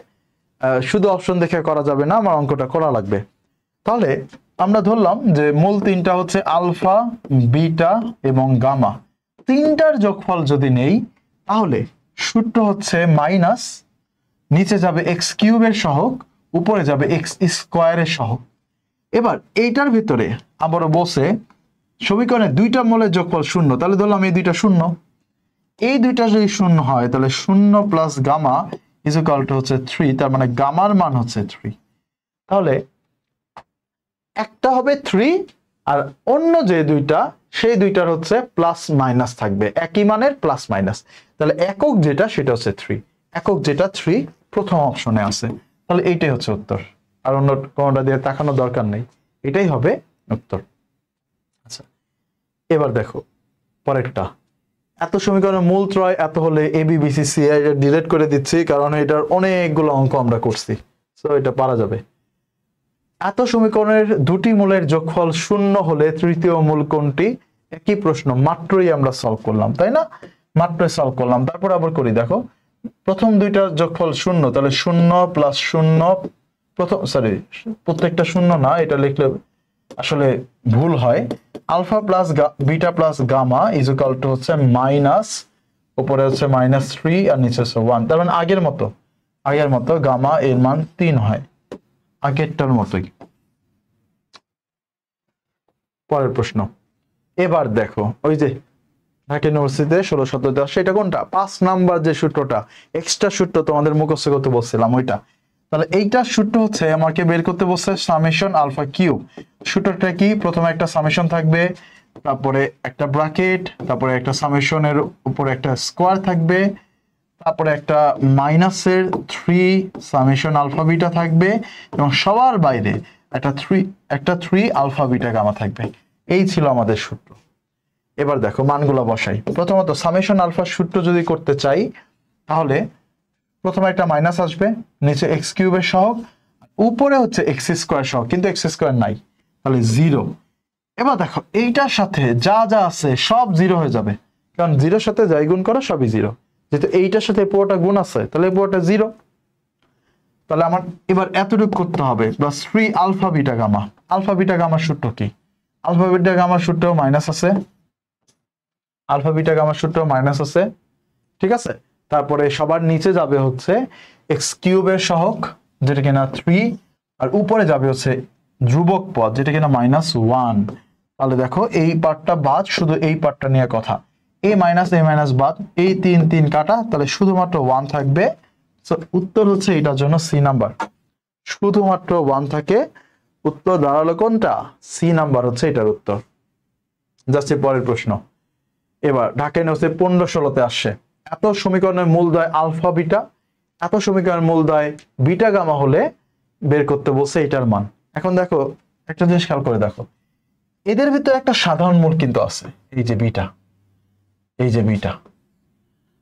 শুধু অপশন দেখে করা যাবে না, আমার অঙ্কটা করা লাগবে। তাহলে আমরা ধরলাম যে মূল তিনটা হচ্ছে আলফা, বিটা এবং গামা, তিনটার যোগফল যদি নেই তাহলে সূত্র হচ্ছে মাইনাস, নিচে যাবে এক্স কিউবের সহগ, উপরে যাবে এক্স স্কোয়ারের সহগ। এবার এইটার ভিতরে আবারও বসে সমীকরণে দুইটা মোলের যোগফল শূন্য, তাহলে ধরলাম এই দুইটা শূন্য, এই দুইটা যদি শূন্য হয় তাহলে শূন্য plus gamma is equal to হচ্ছে 3, তার মানে গামার মান হচ্ছে 3। তাহলে একটা হবে 3 আর অন্য যে দুইটা সেই দুইটার হচ্ছে প্লাস মাইনাস থাকবে, একই মানের প্লাস মাইনাস। তাহলে একক যেটা সেটা হচ্ছে 3, একক যেটা 3 প্রথম অপশনে আছে, তাহলে এইটাই হচ্ছে উত্তর, আর অন্য কোনটা দিয়ে তাকানোর দরকার নেই, এটাই হবে উত্তর। আচ্ছা, এবার দেখো পরেরটা, এত সমীকরণের মূল ত্রয় এত হলে A B B C C delete করে দিচ্ছি, কারণ এটার অনেকগুলো অঙ্ক আমরা করছি, সো এটা পারা যাবে। এত সমীকরণের দুটি মূলের যোগফল শূন্য হলে তৃতীয় মূল কোনটি? একই প্রশ্ন, মাত্রই আমরা সলভ করলাম, তাই না? মাত্রই সলভ করলাম। তারপর আবার করি, দেখো প্রথম দুইটার যোগফল শূন্য, তাহলে শূন্য প্লাস শূন্য, প্রথম সরি প্রত্যেকটা শূন্য না, এটা লিখলে আসলে ভুল হয়। Alpha plus beta plus gamma is equal to হচ্ছে মাইনাস, উপরে হচ্ছে -3 আর নিচে হচ্ছে 1, তার মানে আগের মতো গামা এর মান 3 হয়, আগেরটার মতোই। পরের প্রশ্ন, এবার দেখো ওই যে ঢাকা ইউনিভার্সিটিতে 16-17 সেটা কোনটা? 5 নাম্বার যে সূত্রটা, এক্সট্রা সূত্র তোমাদের মুখস্থ করতে বলছিলাম ওইটা। তাহলে এইটা সূত্র হচ্ছে আমাকে বের করতে বলছে সামেশন আলফা কিউব। সূত্রটা কি? প্রথমে একটা সামেশন থাকবে, তারপরে একটা ব্র্যাকেট, তারপরে একটা সামেশনের উপরে একটা স্কোয়ার থাকবে, তারপরে একটা মাইনাসের 3 সামেশন আলফা বিটা থাকবে, এবং সবার বাইরে একটা 3 আলফা বিটা গামা থাকবে। এই ছিল আমাদের সূত্র। এবার দেখো মানগুলো বসাই। প্রথমত সামেশন আলফা সূত্র যদি করতে চাই তাহলে প্রথমে একটা মাইনাস আসবে, নিচে এক্স কিউবের সহগ, উপরে হচ্ছে এক্স স্কোয়ার সহগ, কিন্তু এক্স স্কোয়ার নাই, তাহলে 0। এবার দেখো এইটার সাথে যা যা আছে সব 0 হয়ে যাবে, কারণ 0-র সাথে যাই গুণ করো সবই 0। যেহেতু এইটার সাথে পুরোটা গুণ আছে তাহলে পুরোটা 0। তাহলে আমার এবার এতটুকু করতে হবে, plus 3 alpha beta gamma. Alpha beta গামার সূত্র কি? আলফা বিটা গামার সূত্র মাইনাস আছে, আলফা বিটা গামার সূত্র মাইনাস আছে, ঠিক আছে। তারপরে সবার নিচে যাবে হচ্ছে এক্স কিউবের সহগ যেটা কিনা 3, আর উপরে যাবে হচ্ছে ধ্রুবক পদ যেটা কিনা -1। তাহলে দেখো এই পার্টটা বাদ, শুধু এই পার্টটা নিয়ে কথা। এ মাইনাস বাদ, এই 3 3 কাটা, তাহলে শুধুমাত্র 1 থাকবে। সো উত্তর হচ্ছে এটার জন্য সি নাম্বার, শুধুমাত্র 1 থাকে। উত্তর দাঁড়ালো কোনটা? সি নাম্বার হচ্ছে এটার উত্তর। যাচ্ছে পরের প্রশ্ন। এবার ঢাকা ইউনিভার্সিটি 15-16-তে আসছে, এত সমীকরণের মূলদ্বয় আলফা বিটা, এত সমীকরণের মূলদ্বয় বিটা গামা হলে বের করতে বলছে এটার মান। এখন দেখো একটা জিনিস খেয়াল করে দেখো, এদের ভিতরে একটা সাধারণ মূল কিন্তু আছে, এই যে বিটা, এই যে বিটা,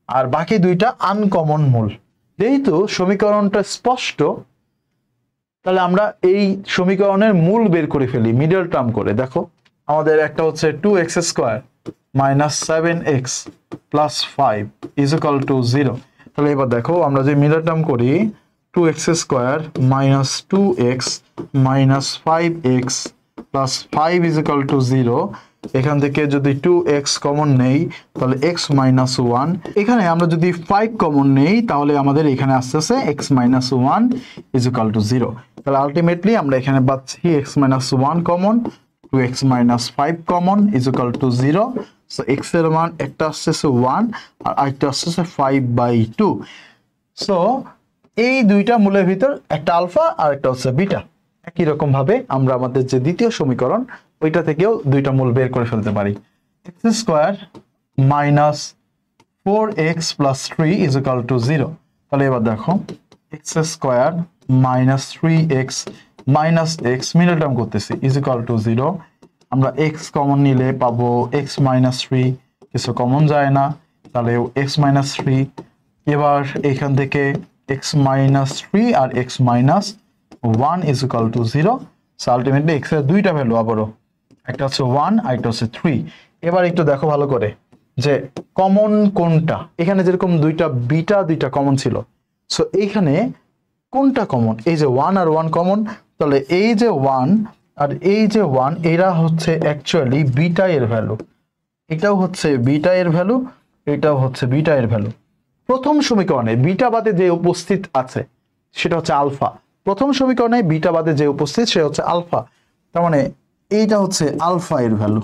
আর বাকি দুইটা আনকমন মূল। যেহেতু সমীকরণটা স্পষ্ট, তাহলে আমরা এই সমীকরণের মূল বের করে ফেলি মিডল টার্ম করে। দেখো আমাদের একটা হচ্ছে 2x² - 7x + 5 = 0। তাহলে এবার দেখো আমরা যে মিডল টার্ম করি 2x² - 2x - 5x + 5 = 0, এখান থেকে যদি 2x কমন নেই তাহলে x - 1, এখানে আমরা যদি 5 কমন নেই তাহলে আমাদের এখানে আসতেছে x - 1 = 0। তাহলে আলটিমেটলি আমরা এখানে পাচ্ছি x - 1 common, 2x - 5 common = 0। So x এর মান একটা আসতেছে 1 আর আরেকটা আসতেছে 5/2। সো এই দুইটা মূলের ভিতর একটা আলফা আর একটা হচ্ছে বিটা। একই রকম ভাবে আমরা আমাদের যে দ্বিতীয় সমীকরণ ওইটা থেকেও দুইটা মূল বের করে ফেলতে পারি। x² - 4x + 3 = 0। তাহলে এবার দেখো x² - 3x - x middle term করতেছি = 0। আমরা x কমন নিলে পাবো x - 3, কিছু কমন যায় না, তাহলে x - 3। এবার এখান থেকে x - 3 আর x - 1 = 0। সো আলটিমেটলি x এর দুইটা ভ্যালু আবারও, একটা হচ্ছে 1 আর একটা হচ্ছে 3। এবার একটু দেখো ভালো করে যে কমন কোনটা। এখানে যেরকম দুইটা বিটা দুইটা কমন ছিল, সো এইখানে কোনটা কমন? এই যে 1 আর 1 কমন। তাহলে এই যে 1 আর এই যে 1 এরা হচ্ছে অ্যাকচুয়ালি বিটা এর ভ্যালু, এটাও হচ্ছে বিটা এর ভ্যালু, এটাও হচ্ছে বিটা এর ভ্যালু। প্রথম সমীকরণে বিটা বাদে যে উপস্থিত আছে সেটা হচ্ছে আলফা। প্রথম সমীকরণে বিটা বাদে যে উপস্থিত সে হচ্ছে আলফা, তার মানে এইটা হচ্ছে আলফা এর ভ্যালু।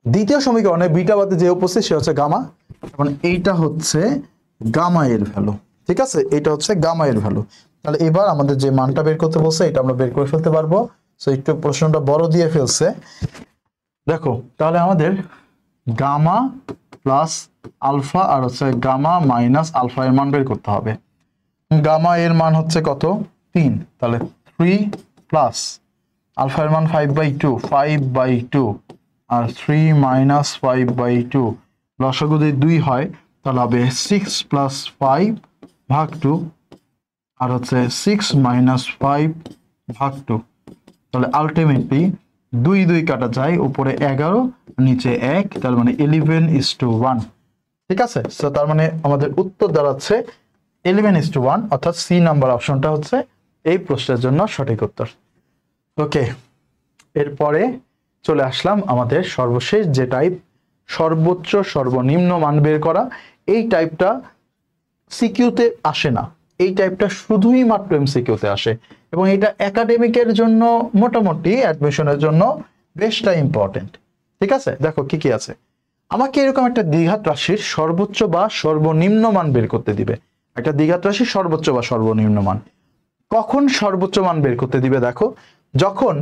দ্বিতীয় সমীকরণে বিটা বাদে যে উপস্থিত সে হচ্ছে গামা, মানে এইটা হচ্ছে গামা এর ভ্যালু। ঠিক আছে, এটা হচ্ছে গামা এর ভ্যালু। তাহলে এবার আমাদের যে মানটা বের করতে বলছে এটা আমরা বের করে ফেলতে পারবো। সো একটু প্রশ্নটা বড় দিয়ে ফেলছে, দেখো তাহলে আমাদের গামা প্লাস আলফা আর হচ্ছে গামা মাইনাস আলফা এর মান বের করতে হবে। গামা এর মান হচ্ছে কত? 3। তাহলে 3 প্লাস আলফা এর মান 5/2 আর 3 - 5/2 লসাগু যদি 2 হয় তাহলে হবে 6 + 5/2 আর হচ্ছে 6 - 5/2। তাহলে আলটিমেটলি 2 2 কাটা যায়, উপরে 11 নিচে 1, তার মানে 11:1। ঠিক আছে, সো তার মানে আমাদের উত্তর দাঁড়াচ্ছে 11:1, অর্থাৎ সি নাম্বার অপশনটা হচ্ছে এই প্রশ্নের জন্য সঠিক উত্তর। ওকে, এরপরে চলে আসলাম আমাদের সর্বশেষ যে টাইপ, সর্বোচ্চ সর্বনিম্ন মান বের করা। এই টাইপটা সিকিউতে আসে না, এই টাইপটা শুধুই মাত্র এমসিকিউতে আসে, এবং এটা একাডেমিকের জন্য মোটামুটি অ্যাডমিশনের জন্য বেশটা ইম্পর্টেন্ট। ঠিক আছে, দেখো কি কি আছে। আমাকে এরকম একটা দ্বিঘাত রাশির সর্বোচ্চ বা সর্বনিম্ন মান বের করতে দিবে। একটা দ্বিঘাত রাশির সর্বোচ্চ বা সর্বনিম্ন মান কখন সর্বোচ্চ মান বের করতে দিবে? দেখো যখন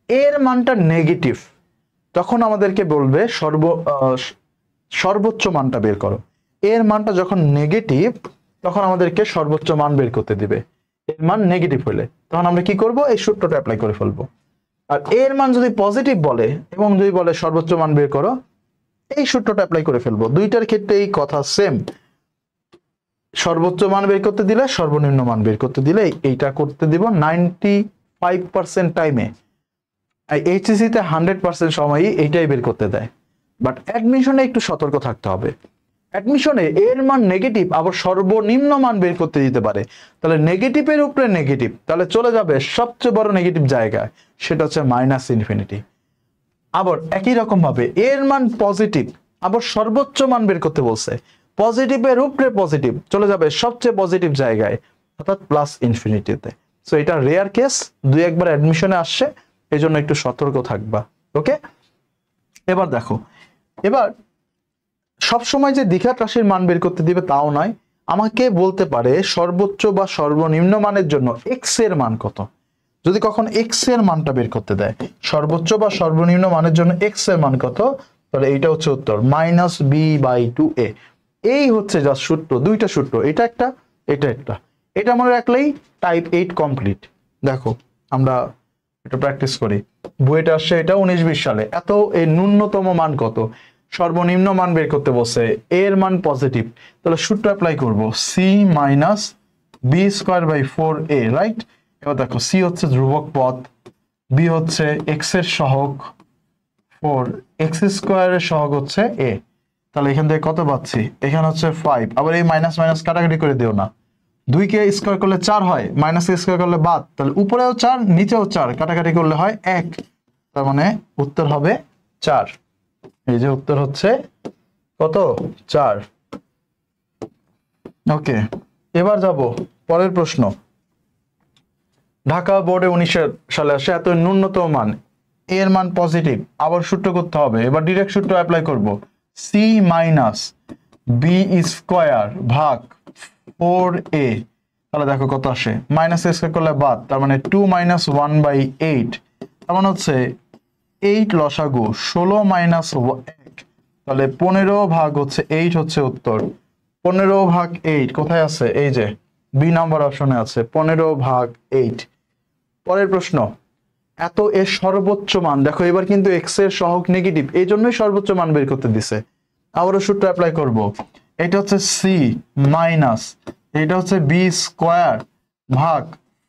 এর মানটা নেগেটিভ তখন আমাদেরকে বলবে সর্বোচ্চ মানটা বের করো। এর মানটা যখন নেগেটিভ তখন আমাদেরকে সর্বোচ্চ মান বের করতে দিবে। এর মান নেগেটিভ হলে তখন আমরা কি করব? এই সূত্রটা অ্যাপ্লাই করে ফেলবো। আর এর মান যদি পজিটিভ বলে এবং যদি বলে সর্বোচ্চ মান বের করো, এই সূত্রটা অ্যাপ্লাই করে ফেলবো। দুইটার ক্ষেত্রে এই কথা সেম, সর্বোচ্চ মান বের করতে দিলে সর্বনিম্ন মান বের করতে দিলে এইটা করতে দিব 95% টাইমে। এইচএসসি তে 100% সময়ই এইটাই বের করতে দেয়, বাট অ্যাডমিশনে একটু সতর্ক থাকতে হবে। অ্যাডমিশনে এর মান নেগেটিভ আবার সর্বনিম্ন মান বের করতে দিতে পারে, তাহলে নেগেটিভের উপরে নেগেটিভ, তাহলে চলে যাবে সবচেয়ে বড় নেগেটিভ জায়গায়, সেটা হচ্ছে -ইনফিনিটি। আবার একই রকম ভাবে এর মান পজিটিভ আবার সর্বোচ্চ মান বের করতে বলছে, পজিটিভের উপরে পজিটিভ, চলে যাবে সবচেয়ে পজিটিভ জায়গায় অর্থাৎ +ইনফিনিটিতে। সো এটা রেয়ার কেস, দুই একবার অ্যাডমিশনে আসছে, এই জন্য একটু সতর্ক থাকবা। ওকে, এবার দেখো, এবার সবসময় যে দ্বিঘাত রাশির মান বের করতে দিবে তাও নয়, আমাকে বলতে পারে সর্বোচ্চ বা সর্বনিম্ন মানের জন্য এক্স এর মান কত। যদি কখন এক্স এর মানটা বের করতে দেয়, সর্বোচ্চ বা সর্বনিম্ন মানের জন্য এক্স এর মান কত, তাহলে এইটা হচ্ছে উত্তর -b/2a। এই হচ্ছে যা সূত্র, দুইটা সূত্র, এটা একটা এটা একটা, এটা মনে রাখলেই টাইপ 8 কমপ্লিট। দেখো আমরা এটা প্র্যাকটিস করি, বইটা আসছে এটা 19-20 সালে। এত এই ন্যূনতম মান কত, সর্বনিম্ন মান বের করতে বসে, এর মান পজিটিভ, তাহলে সূত্র অ্যাপ্লাই করব c - b²/4a, রাইট। এবার দেখো c হচ্ছে ধ্রুবক পদ, b হচ্ছে x এর সহগ 4, x² এর সহগ হচ্ছে a, তাহলে এখান থেকে কত পাচ্ছি, এখানে হচ্ছে 5, আবার এই মাইনাস মাইনাস কাটাকাটি করে দিও না, 2 কে স্কয়ার করলে 4 হয়, মাইনাস কে স্কয়ার করলে বাদ, তাহলে উপরেও 4 নিচেও 4, কাটাকাটি করলে হয় 1, তার মানে উত্তর হবে 4। এই যে উত্তর হচ্ছে কত, 4। ওকে, এবার যাব পরের প্রশ্ন। ঢাকা বোর্ডে 19 সালে আসে, এত ন্যূনতম মান, এর মান পজিটিভ, আবার সূত্র করতে হবে, এবার ডিরেক্ট সূত্র অ্যাপ্লাই করব, c - b² / 4a, তাহলে দেখো কত আসে, মাইনাস এ স্কয়ার করলে বাদ, তার মানে 2 - 1/8, তার মানে হচ্ছে 8 লসাগু 16 - 1, তাহলে 15 ভাগ হচ্ছে 8 হচ্ছে উত্তর। 15 ভাগ 8 কোথায় আছে, এই যে বি নাম্বার অপশনে আছে, 15 ভাগ 8। পরের প্রশ্ন, এত এর সর্বোচ্চ মান, দেখো এবার কিন্তু এক্স এর সহগ নেগেটিভ, এই জন্যই সর্বোচ্চ মান বের করতে দিছে। আবারও সূত্র অ্যাপ্লাই করব, এটা হচ্ছে সি মাইনাস, এটা হচ্ছে b² ভাগ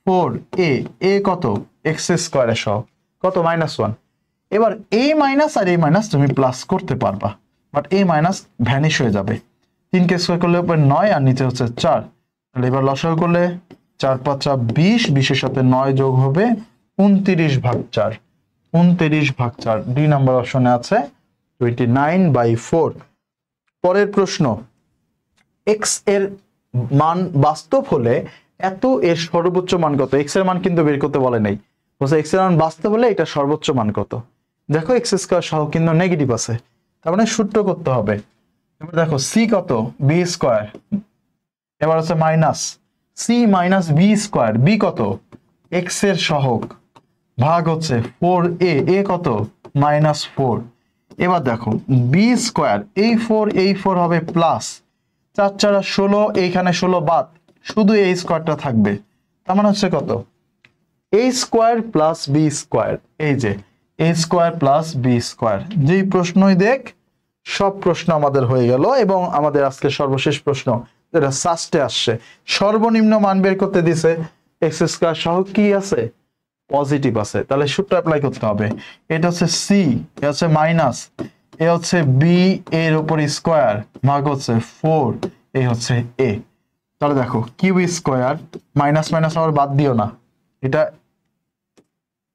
4a, এ কত, এক্স স্কয়ারের সহগ কত, -1। এবার এই মাইনাস আর এই মাইনাস তুমি প্লাস করতে পারবা, বাট এই মাইনাস ভ্যানিশ হয়ে যাবে, 3 কে স্কয়ার করলে উপরে 9 আর নিচে হচ্ছে 4, তাহলে এবার লসাগু করলে 4 × 5 = 20, 20 এর সাথে 9 যোগ হবে 29/4, 29/4, ডি নাম্বার অপশনে আছে 29/4। পরের প্রশ্ন, এক্স এর মান বাস্তব হলে এত এর সর্বোচ্চ মান কত, এক্স এর মান কিন্তু বের করতে বলে নাই, বলছে এক্স এর মান বাস্তব হলে এটা সর্বোচ্চ মান কত। দেখো x² সহ কিন্তু নেগেটিভ আছে, তার মানে সূত্র করতে হবে। এবার দেখো c কত, b², এবার হচ্ছে মাইনাস c - b², b কত, x এর সহগ ভাগ হচ্ছে 4a, a কত, -4। এবার দেখো b², এই 4 হবে প্লাস, 4 × 4 = 16, এইখানে 16 বাদ, শুধু এই স্কয়ারটা থাকবে, তার মানে হচ্ছে কত, a² + b², এই যে a² + b²। যেই প্রশ্নই দেখ সব প্রশ্ন আমাদের হয়ে গেল, এবং আমাদের আজকে সর্বশেষ প্রশ্ন যেটা সাস্টে আসছে, সর্বনিম্ন মান বের করতে দিছে, x² সহগ কি আছে, পজিটিভ আছে, তাহলে সূত্র অ্যাপ্লাই করতে হবে, এটা হচ্ছে c, এটা হচ্ছে মাইনাস, এ হচ্ছে b এর উপর স্কয়ার ভাগ হচ্ছে 4, এই হচ্ছে a, তাহলে দেখো কিউ² মাইনাস মাইনাস আবার বাদ দিও না, এটা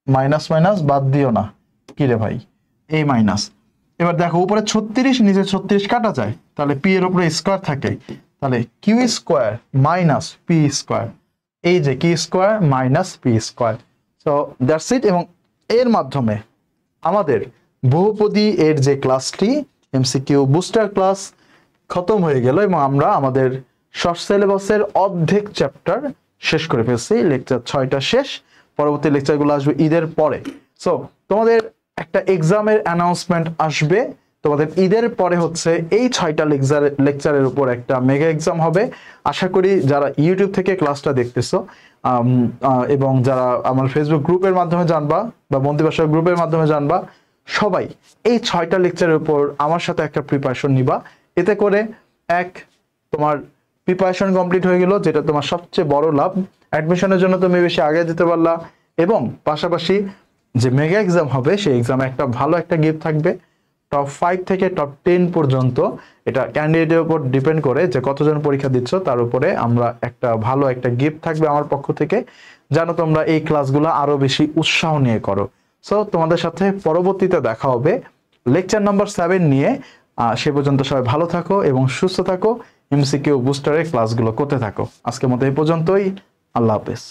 মাইনাস মাইনাস বাদ দিও না, কি রে ভাই, এই মাইনাস। এবার দেখো উপরে 36, নিচে 36 কাটা যায়, তাহলে p এর উপরে স্কয়ার থাকে, তাহলে কিউ² মাইনাস p², এই যে কিউ² minus p²। So that's it. এবং এর মাধ্যমে আমাদের বহুপদী এর যে ক্লাসটি এমসিকিউ বুস্টার ক্লাস খতম হয়ে গেল, এবং আমরা আমাদের শর্ট সিলেবাসের অর্ধেক চ্যাপ্টার শেষ করে ফেলছি। লেকচার 6টা শেষ, পরবর্তী লেকচারগুলো আসবে ঈদের পরে। সো তোমাদের একটা এক্সামের অ্যানাউন্সমেন্ট আসবে, তোমাদের ঈদের পরে হচ্ছে এই 6টা লেকচারের উপর একটা মেগা এক্সাম হবে। আশা করি যারা ইউটিউব থেকে ক্লাসটা দেখতেছো এবং যারা আমার ফেসবুক গ্রুপের মাধ্যমে জানবা বা বন্দি ভাষা গ্রুপের মাধ্যমে জানবা, সবাই এই 6টা লেকচারের উপর আমার সাথে একটা প্রিপারেশন নিবা। এতে করে তোমার প্রিপারেশন কমপ্লিট হয়ে গেল, যেটা তোমার সবচেয়ে বড় লাভ। অ্যাডমিশনের জন্য তুমি বেশি আগে যেতে পারলা, এবং পাশাপাশি যে মেগা এক্সাম হবে সেই এক্সামে একটা ভালো একটা গিফট থাকবে। টপ 5 থেকে টপ 10 পর্যন্ত, এটা ক্যান্ডিডেটের উপর ডিপেন্ড করে যে কতজন পরীক্ষা দিচ্ছ, তার উপরে আমরা একটা ভালো একটা গিফট থাকবে আমার পক্ষ থেকে, যেন তোমরা এই ক্লাসগুলো আরো বেশি উৎসাহ নিয়ে করো। সো তোমাদের সাথে পরবর্তীতে দেখা হবে লেকচার নাম্বার 7 নিয়ে। সে পর্যন্ত সবাই ভালো থাকো এবং সুস্থ থাকো, এমসিকিউ বুস্টারের ক্লাসগুলো করতে থাকো। আজকের মতো এই পর্যন্তই, আল্লাহ হাফেজ।